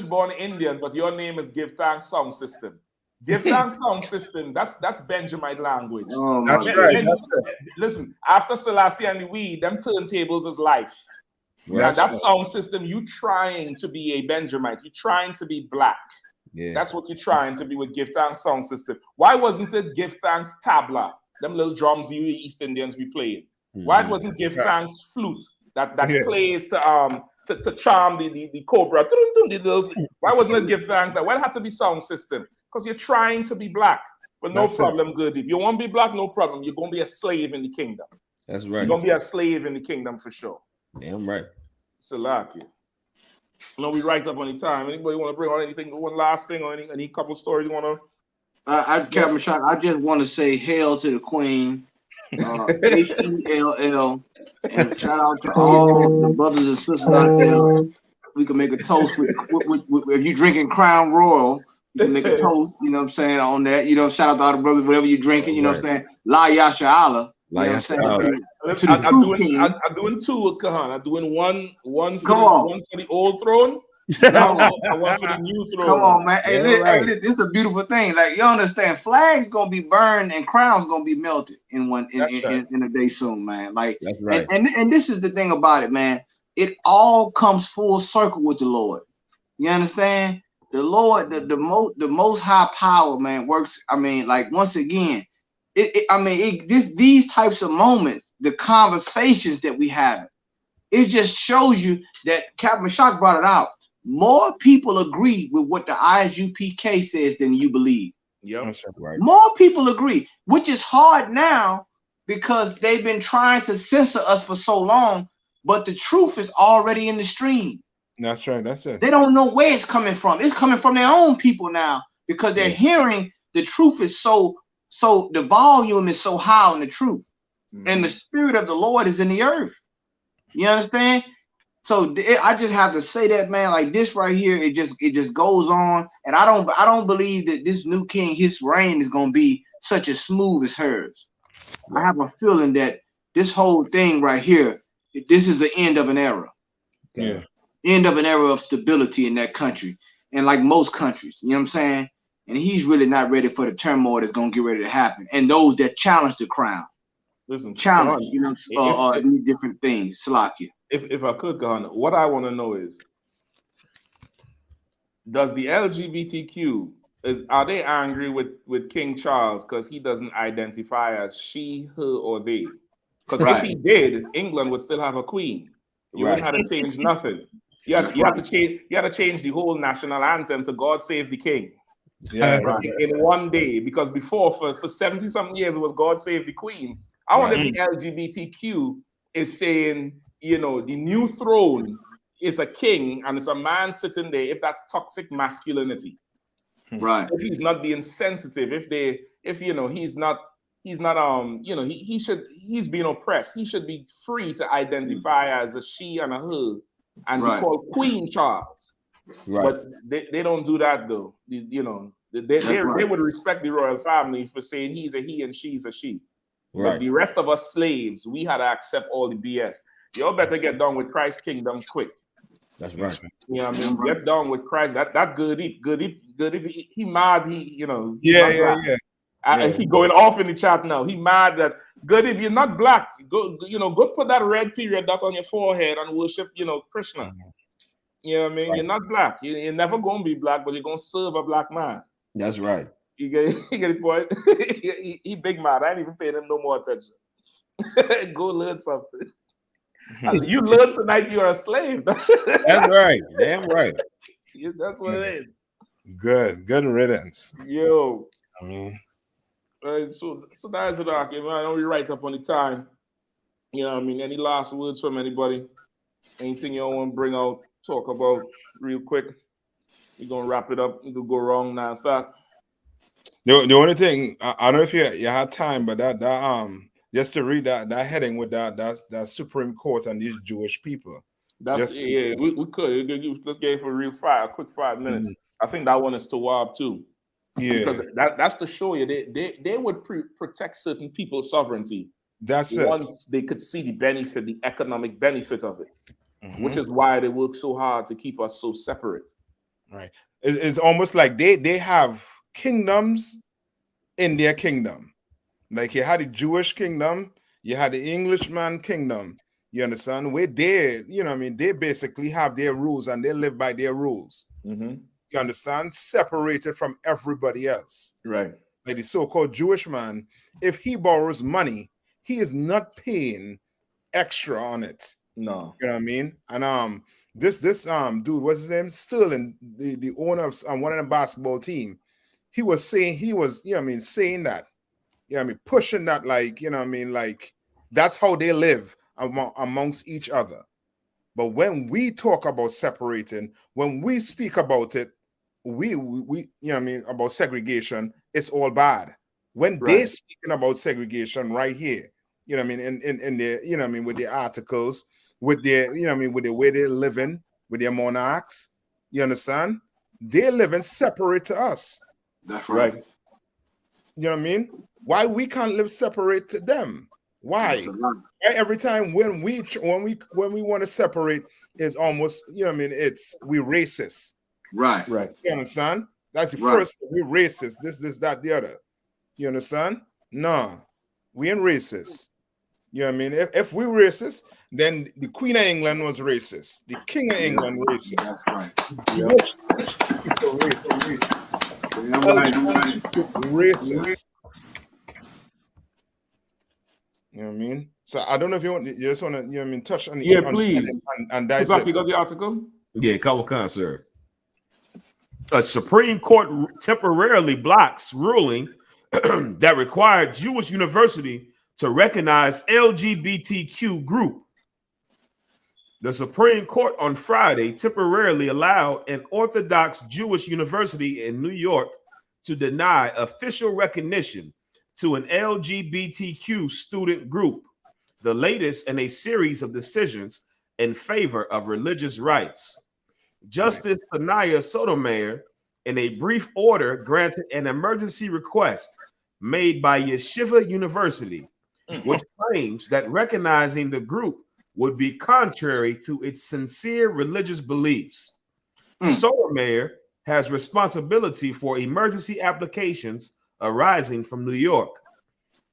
born Indian, but your name is Give Thanks Sound System. Give Thanks Sound System, that's Benjamite language. Oh, that's right. That's it. Listen, after Selassie and the weed, them turntables is life. That's that right. sound system, you trying to be a Benjamite, you trying to be black. Yeah. That's what you're trying to be with Give Thanks Sound System. Why wasn't it Give Thanks Tabla? Them little drums you East Indians be playing. Why wasn't Give Thanks Flute that plays to charm the cobra? Why wasn't it Give Thanks? Why it had to be sound system? Because you're trying to be black. But no problem, good. If you want to be black, no problem. You're going to be a slave in the kingdom. That's right. You're going to be a slave in the kingdom for sure. Damn right. Salaki. No, we right up on the time. Anybody want to bring on anything, one last thing, or any couple stories you want to? Captain Shock, I just want to say hail to the Queen, HELL, and shout out to all the brothers and sisters out there. We can make a toast with if you're drinking Crown Royal. You can make a toast, you know what I'm saying, on that. You know, shout out to all the brothers, whatever you're drinking, you know what I'm saying. La Yasha Allah. You know what I'm saying? To the true king. I'm doing two, Kahan. I'm doing one for the old throne, and one for the new throne. Come on, man. Hey, this is a beautiful thing. Like, you understand, flags gonna be burned and crowns gonna be melted in a day soon, man. Like, and this is the thing about it, man. It all comes full circle with the Lord. You understand? The Lord, the most high power, man, works. I mean, like, once again, these types of moments, the conversations that we have, it just shows you that Captain Shock brought it out. More people agree with what the I.S.U.P.K says than you believe. Yep. Right. More people agree, which is hard now because they've been trying to censor us for so long, but the truth is already in the stream. That's right. That's it. They don't know where it's coming from. It's coming from their own people now because they're hearing the truth is so the volume is so high on the truth. And the spirit of the Lord is in the earth. You understand? So I just have to say that, man, like this right here, it just goes on. And I don't believe that this new king, his reign is gonna be such as smooth as hers. I have a feeling that this whole thing right here, this is the end of an era. Yeah. End of an era of stability in that country. And like most countries, you know what I'm saying? And he's really not ready for the turmoil that's gonna get ready to happen. And those that challenge the crown. Listen, Challenge, you know, these different things. Salakia. If I could, Ghana, what I want to know is, does the LGBTQ are they angry with King Charles because he doesn't identify as she, her, or they? Because if he did, England would still have a queen. You wouldn't have to change nothing. You had to change the whole national anthem to "God Save the King." Yeah, in one day, because before for 70-something years it was "God Save the Queen." I wonder if the LGBTQ is saying, you know, the new throne is a king and it's a man sitting there, if that's toxic masculinity. Right. If he's not being sensitive, if you know he's not you know, he's being oppressed. He should be free to identify as a she and a her and be called Queen Charles. Right. But they don't do that though. You know, they would respect the royal family for saying he's a he and she's a she. Right. But the rest of us slaves, we had to accept all the BS. Y'all better get down with Christ's kingdom quick. That's right. You know what I mean? Get down with Christ. That good, he mad, he going off in the chat now. He mad that good if you're not black, go put that red period that's on your forehead and worship, you know, Krishna. You know what I mean? Right. You're not black. You're never gonna be black, but you're gonna serve a black man. That's right. You get the point? he big man. I ain't even paying him no more attention. Go learn something. You learn tonight you're a slave. That's right. Damn right. That's what it is. Good riddance. Yo. I mean, so that's it, man. I know we right up on the time. You know what I mean? Any last words from anybody? Anything you want to bring out, talk about real quick? We're gonna wrap it up. We could go wrong now. In fact, the only thing I don't know if you had time, but that just to read that heading with that Supreme Court and these Jewish people. That's we could. Let's get it for real quick 5 minutes. I think that one is to Wab too. Yeah, because that's to show you they would protect certain people's sovereignty. That's once they could see the benefit, the economic benefit of it, which is why they work so hard to keep us so separate. Right. It's almost like they have kingdoms in their kingdom. Like you had the Jewish kingdom, you had the Englishman kingdom. You understand? Where they, you know what I mean, they basically have their rules and they live by their rules. You understand? Separated from everybody else. Right. Like the so-called Jewish man, if he borrows money, he is not paying extra on it. No. You know what I mean? And this dude, what's his name? Sterling, the owner of one of the basketball team, he was saying saying that, you know what I mean, pushing that, like, you know what I mean, like that's how they live amongst each other. But when we talk about separating, when we speak about it, we you know what I mean, about segregation, it's all bad. When they're speaking about segregation right here, you know what I mean, in their, you know what I mean, with their articles, with their, you know what I mean, with the way they're living, with their monarchs, you understand? They're living separate to us. That's right. You know what I mean? Why we can't live separate to them? Why? Every time when we want to separate, is almost, you know what I mean, it's we racist. Right. You understand? That's the first thing. We racist. This, that, the other. You understand? No, we ain't racist. You know what I mean? If we racist, then the Queen of England was racist. The King of England racist. That's right. Racist. You know what I mean? So I don't know if you just want to, you know what I mean, touch on please. And that's it. You got the article? Yeah, Kawakan, sir. A Supreme Court temporarily blocks ruling that required Jewish university to recognize LGBTQ group. The Supreme Court on Friday temporarily allowed an Orthodox Jewish university in New York to deny official recognition to an LGBTQ student group, the latest in a series of decisions in favor of religious rights. Justice Sanaya Sotomayor, in a brief order, granted an emergency request made by Yeshiva University, which claims that recognizing the group would be contrary to its sincere religious beliefs. Sotomayor has responsibility for emergency applications arising from New York.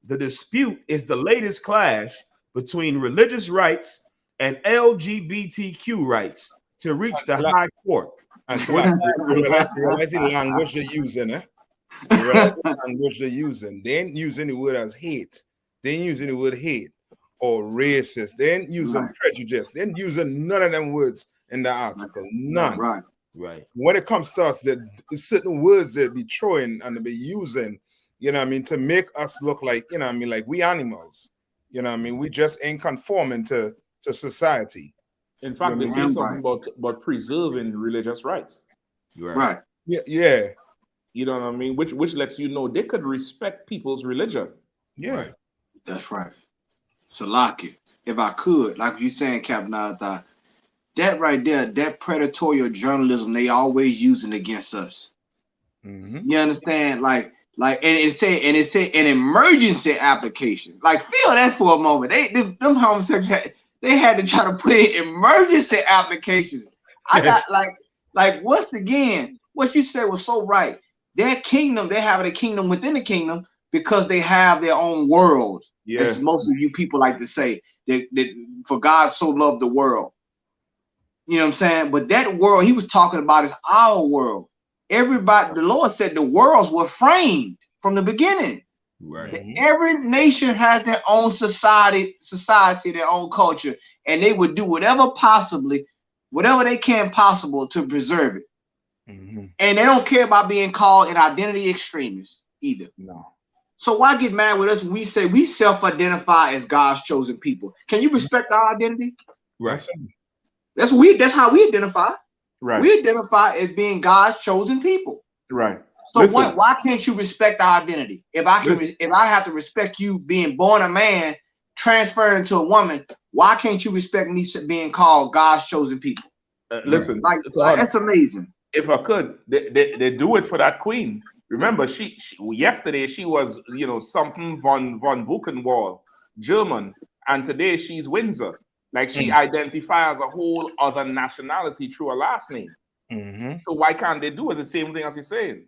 The dispute is the latest clash between religious rights and LGBTQ rights to reach the High Court. And so realize the language they're using, eh? You realize the language they're using. They ain't using the word as hate. They ain't using the word hate or racist. They ain't using prejudice. They ain't using none of them words in the article. None. Right. When it comes to us, there's certain words they'll be throwing and they'll be using, you know what I mean, to make us look like, you know what I mean, like we animals. You know what I mean? We just ain't conforming to society. In fact, they say something about preserving religious rights. Right. Yeah. You know what I mean? Which lets you know they could respect people's religion. Yeah. That's right. Salaki, if I could, like you saying, Captain Arthur, that right there, that predatory journalism they always using against us. You understand? Like, and it said an emergency application. Like, feel that for a moment. Them homosexuals, they had to try to put in emergency applications. I got like what's again? What you said was so right. Their kingdom, they have a kingdom within the kingdom because they have their own world. Yeah. As most of you people like to say that for God so loved the world. You know what I'm saying? But that world he was talking about is our world. Everybody, the Lord said the worlds were framed from the beginning. Right. Every nation has their own society, their own culture, and they would do whatever they can possible to preserve it. And they don't care about being called an identity extremist either. No. So why get mad with us when we say we self-identify as God's chosen people? Can you respect our identity? Right. That's how we identify. Right. We identify as being God's chosen people. Right. So why can't you respect our identity? If I have to respect you being born a man, transferring to a woman, why can't you respect me being called God's chosen people? Listen, like that's amazing. If I could, they do it for that queen. Remember, she yesterday she was, something von Buchenwald, German, and today she's Windsor. Like she identifies a whole other nationality through her last name. So why can't they do it the same thing as you're saying?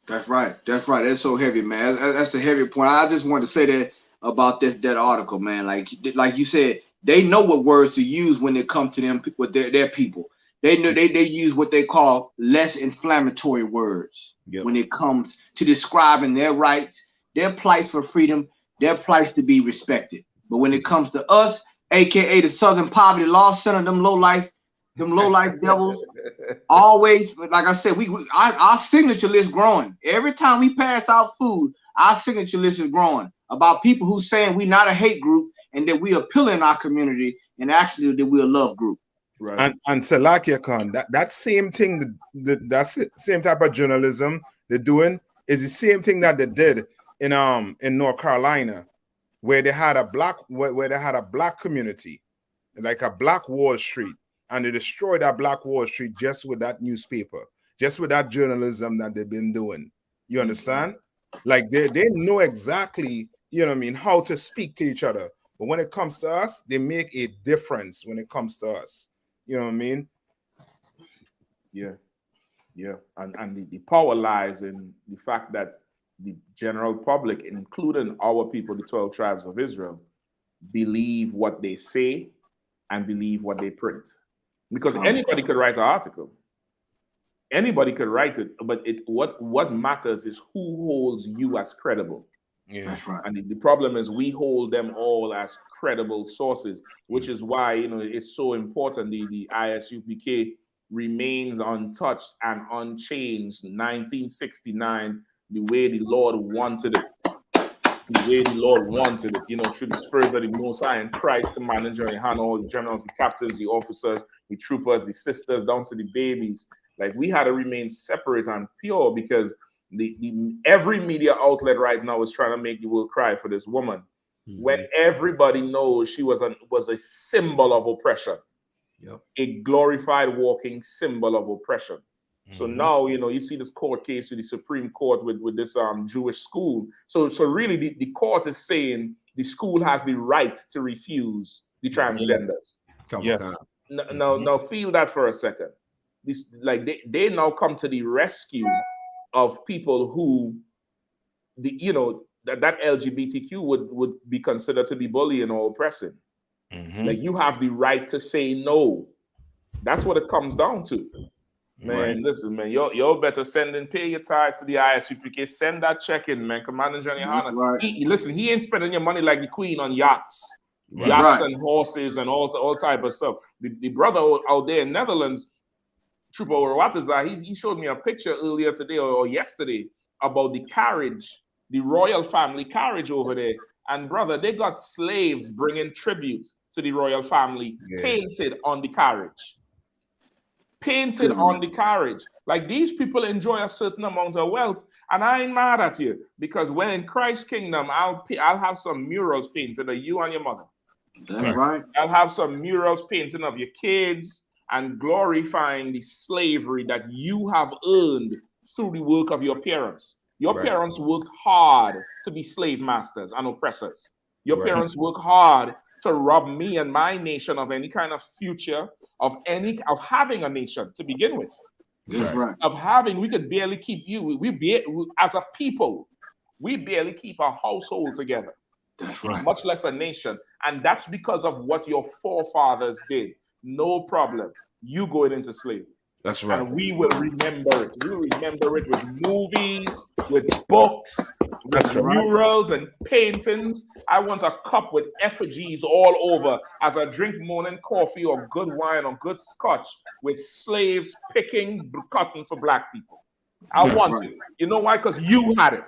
That's right. That's right. That's so heavy, man. That's the heavy point. I just wanted to say that about that article, man. Like you said, they know what words to use when it comes to them with their people. They know they use what they call less inflammatory words when it comes to describing their rights, their plights for freedom, their plights to be respected. But when it comes to us, aka the Southern Poverty Law Center, them low life devils, always, like I said, our signature list growing. Every time we pass out food, our signature list is growing about people who saying we're not a hate group and that we are appealing our community and actually that we're a love group. Right. And Salakia Khan, that same thing, that's it, same type of journalism they're doing is the same thing that they did in North Carolina, where they had a black community, like a Black Wall Street, and they destroyed that Black Wall Street just with that newspaper, just with that journalism that they've been doing. You understand? Like they know exactly, how to speak to each other. But when it comes to us, they make a difference when it comes to us. You know what I mean? Yeah. And the power lies in the fact that the general public, including our people, the 12 tribes of Israel, believe what they say and believe what they print. Because anybody could write an article. Anybody could write it, but what matters is who holds you as credible. Yeah, that's right. And the problem is we hold them all as credible sources, which is why it's so important. The I.S.U.P.K remains untouched and unchanged. 1969, the way the Lord wanted it. The way the Lord wanted it, you know, through the spirit of the Most High and Christ, the manager, and all the generals, the captains, the officers, the troopers, the sisters, down to the babies. Like, we had to remain separate and pure, because every media outlet right now is trying to make the world cry for this woman, when everybody knows she was a symbol of oppression, a glorified walking symbol of oppression. So now, you know, you see this court case with the Supreme Court with this Jewish school. So really, the court is saying the school has the right to refuse the transgenders. Yes. Now feel that for a second. This, like, they now come to the rescue of people who, that LGBTQ would be considered to be bullying or oppressing. Like, you have the right to say no. That's what it comes down to. Man, listen, man, y'all better pay your tithes to the I.S.U.P.K. Send that check in, man. Commander GEN.YAHANNA. Right. He ain't spending your money like the Queen on yachts. Yachts and horses and all type of stuff. The brother out there in Netherlands, Trooper Watazar, he showed me a picture earlier today or yesterday about the carriage, the royal family carriage over there. And brother, they got slaves bringing tribute to the royal family painted on the carriage. Painted on the carriage. Like, these people enjoy a certain amount of wealth, and I ain't mad at you, because when in Christ's kingdom, I'll have some murals painted of you and your mother. That's right. I'll have some murals painting of your kids and glorifying the slavery that you have earned through the work of your parents. Your parents worked hard to be slave masters and oppressors. Your parents worked hard to rob me and my nation of any kind of future, of having a nation to begin with. We could barely keep you. As a people, we barely keep our household together. That's right. Much less a nation. And that's because of what your forefathers did. No problem. You going into slavery. That's right. And we will remember it. We will remember it with movies, with books, with murals and paintings. I want a cup with effigies all over as I drink morning coffee or good wine or good scotch with slaves picking cotton for black people. I want it. You know why? Because you had it.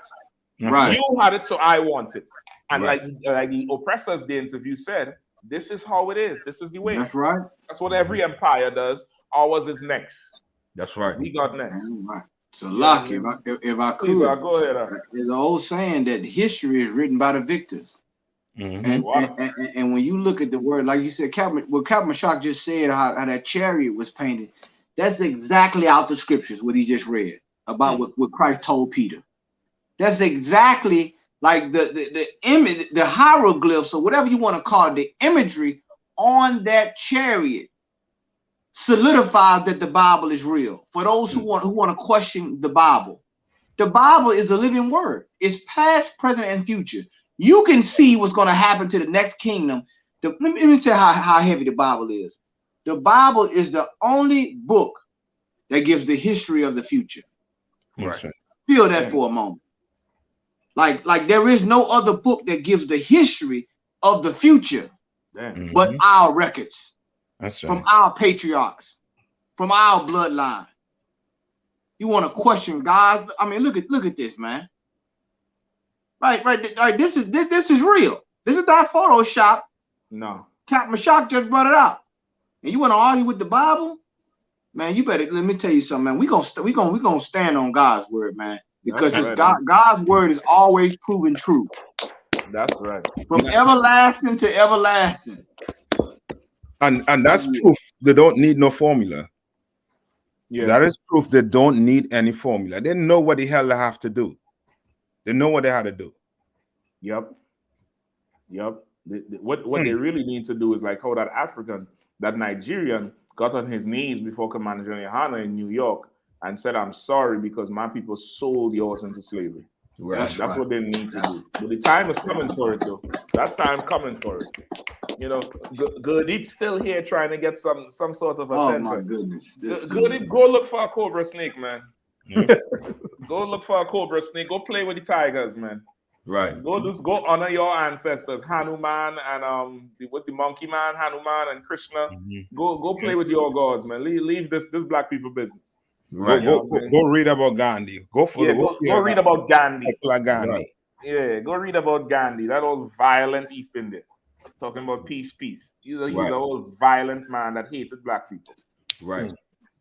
You had it, so I want it. And like the oppressors the interview said, this is how it is. This is the way. That's right. That's what every empire does. Ours is next. That's right. We got next. Right. So, Locke, if I could, please, go ahead. There's an old saying that history is written by the victors. And when you look at the word, like you said, what Captain Mashak just said, how that chariot was painted, that's exactly out the scriptures, what he just read about what Christ told Peter. That's exactly like the image, the hieroglyphs, or whatever you want to call it, the imagery on that chariot solidifies that the Bible is real. For those who want to question the Bible is a living word. It's past, present, and future. You can see what's going to happen to the next kingdom. Let me tell you how heavy the Bible is. The Bible is the only book that gives the history of the future. Right. Feel that for a moment. Like there is no other book that gives the history of the future but our records. That's right. From our patriarchs, from our bloodline. You want to question God? I mean, look at this, man. Right. This is real. This is not Photoshop. No. Captain Mashak just brought it out. And you want to argue with the Bible? Man, you better, let me tell you something, man. We gonna stand on God's word, man. Because God's word is always proven true. That's right. From everlasting to everlasting. And that's proof they don't need no formula. Yeah. That is proof they don't need any formula. They know what the hell they have to do. They know what they have to do. Yep. What they really need to do is like how that Nigerian got on his knees before Commander GEN.YAHANNA in New York and said, "I'm sorry because my people sold yours into slavery." Right. That's what they need to do. But the time is coming for it, though. That time coming for it. You know, Gurdeep's still here trying to get some sort of attention. Oh my goodness. Gurdeep, go look for a cobra snake, man. Go look for a cobra snake. Go play with the tigers, man. Right. Go honor your ancestors, Hanuman and the monkey man, Hanuman and Krishna. Go play with your gods, man. Leave this black people business. Right. Go read about Gandhi. Go read about Gandhi. Gandhi. Right. Yeah, go read about Gandhi. That old violent East Indian. Talking about peace. He's an old violent man that hated black people. Right.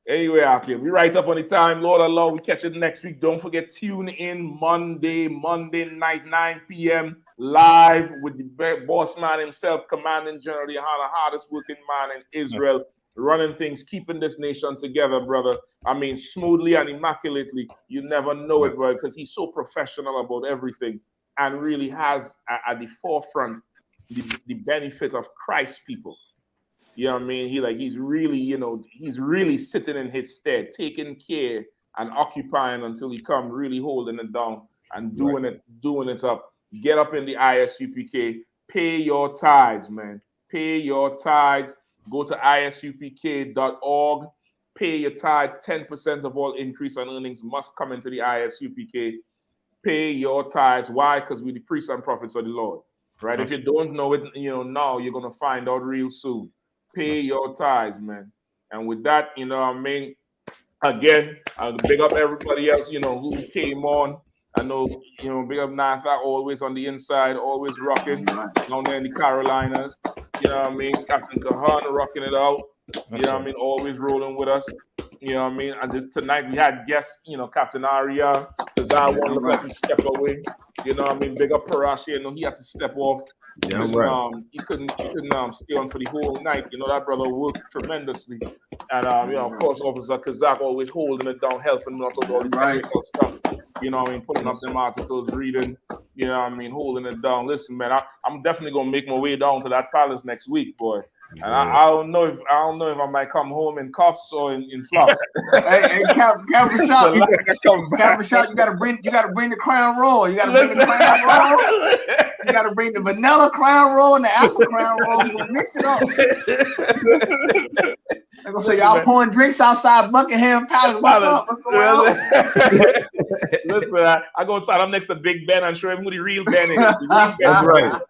Anyway, okay, we right up on the time. Lord Allah, we catch it next week. Don't forget, tune in Monday night, 9 p.m. live with the boss man himself, Commanding General Yahanna, hardest working man in Israel, running things, keeping this nation together, brother. I mean, smoothly and immaculately. You never know it, bro, because he's so professional about everything and really has at the forefront the benefit of Christ's people. You know what I mean? He's really sitting in his stead, taking care and occupying until he come, really holding it down and doing it up. Get up in the I.S.U.P.K. Pay your tithes, man. Pay your tithes. Go to ISUPK.org. Pay your tithes. 10% of all increase on earnings must come into the I.S.U.P.K. Pay your tithes. Why? Because we're the priests and prophets of the Lord. Right? If you don't know it, now you're gonna find out real soon. Pay your tithes, man. And with that, you know what I mean? Again, I'll big up everybody else, who came on. I know, big up Natha, always on the inside, always rocking down there in the Carolinas. You know what I mean? Captain GEN.YAHANNA rocking it out. You know what I mean? Always rolling with us. You know what I mean? And just tonight we had guests, Captain Aria. Tazar won't look like he stepped away. You know what I mean? Big up Parashi. I know he had to step off. Yeah, right. He couldn't stay on for the whole night. That brother worked tremendously. And of course, Officer Kazak always holding it down, helping out with all the technical stuff. You know what I mean? Putting up them articles, reading, you know what I mean, holding it down. Listen, man, I'm definitely gonna make my way down to that palace next week, boy. And I don't know if I might come home in cuffs or in flops. hey, Captain Shot, you gotta bring the crown roll. You gotta bring the crown roll. You gotta bring the vanilla crown roll and the apple crown roll. We're gonna mix it up. They're gonna say y'all pouring drinks outside Buckingham Palace. What's up? What's going on? Listen, I go start up next to Big Ben and show him who the real Ben is. That's right.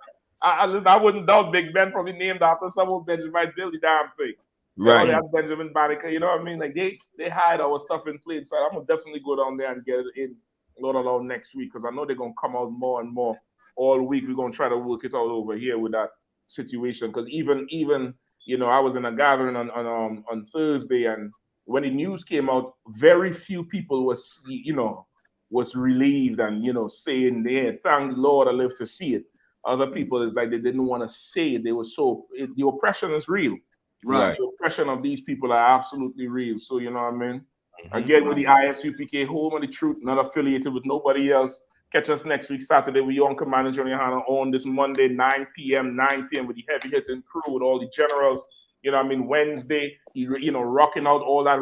I wouldn't doubt Big Ben probably named after someone Benjamin build the damn thing. Right. That's Benjamin Banneker, you know what I mean? Like they hide our stuff in plain sight. I'm gonna definitely go down there and get it in Lord alone next week because I know they're gonna come out more and more all week. We're gonna try to work it out over here with that situation. Because even I was in a gathering on Thursday, and when the news came out, very few people was relieved and saying, "Yeah, thank the Lord I live to see it." Other people is like they didn't want to say it. They were the oppression is real. Right. The oppression of these people are absolutely real. So you know what I mean? Again, with the ISUPK, home of the truth, not affiliated with nobody else. Catch us next week, Saturday. We on Commanding General Yahanna on this Monday, 9 p.m. with the heavy hitting crew with all the generals. You know what I mean? Wednesday, rocking out all that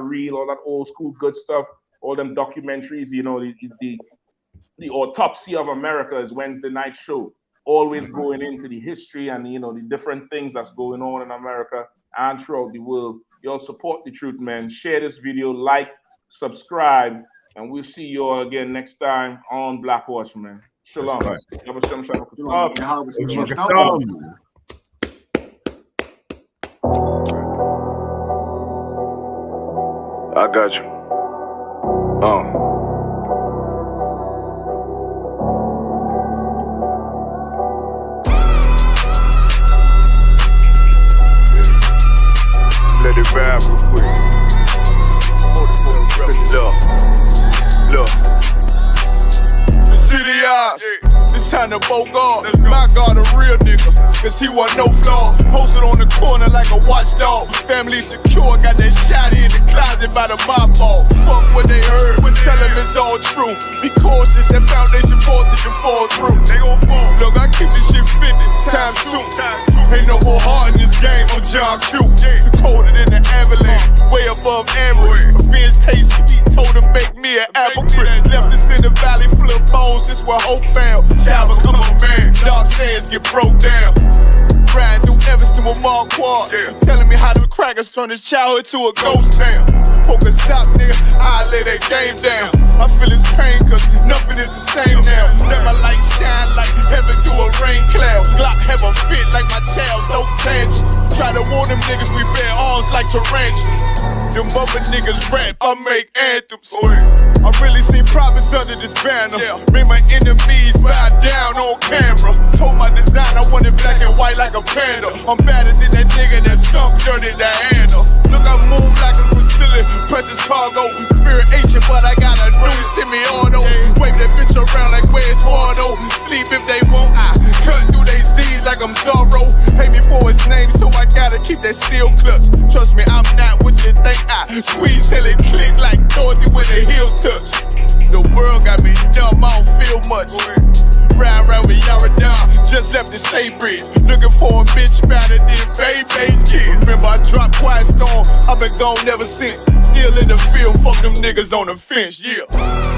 old school good stuff, all them documentaries. The Autopsy of America is Wednesday night show. Always going into the history and the different things that's going on in America and throughout the world. Y'all support the truth, man. Share this video, like, subscribe, and we'll see you all again next time on Black Watch, man. Shalom. I got you. Let it rap real quick. Look. City eyes, it's time to vote God. My God, a real nigga, cause he want no flaw. Posted on the corner like a watchdog. Family secure, got that shotty in the closet by the mob ball. Fuck what they heard, tell them it's all true. Be cautious, that foundation voltage to fall through. They gon' fall. Look, I keep this shit 50 times 2. Ain't no more heart in this game, I'm John Q. Colder than the avalanche, way above average. A fiend's taste sweet, told him make me an apple crisp. Left us in the valley full of bones, this where hope found. Java, come on, man. dark sands get broke down. Riding through Evanston with Mark Quad. Telling me how them crackers turned his childhood to a ghost town. Poker stop, nigga, I lay that game down. I feel his pain, cause nothing is the same now. Let my light shine like heaven through a rain cloud. Glock have a fit like my child, so tangent. Try to warn them niggas, we bear arms like tarantulas. Them other niggas rap, I make anthems. I really seen profits under this banner. Made my enemies bow down on camera. Told my design I wanted black and white like a panda. I'm better than that nigga that sunk dirty Diana. Look, I move like a Brazilian, precious cargo. Spirit ancient, but I got a new semi-auto. Wave that bitch around like where's Waldo. Sleep if they won't, I cut through they Z's like I'm Zorro. Hate me for his name, so I gotta keep that steel clutch. Trust me, I'm not what you think. I squeeze till it click like Dorothy when the heels touch. The world got me dumb, I don't feel much. Ride around with Yara down, just left the state bridge. Looking for a bitch better than Baby's kid. Remember I dropped Quiet Storm, I've been gone ever since. Still in the field, fuck them niggas on the fence, yeah.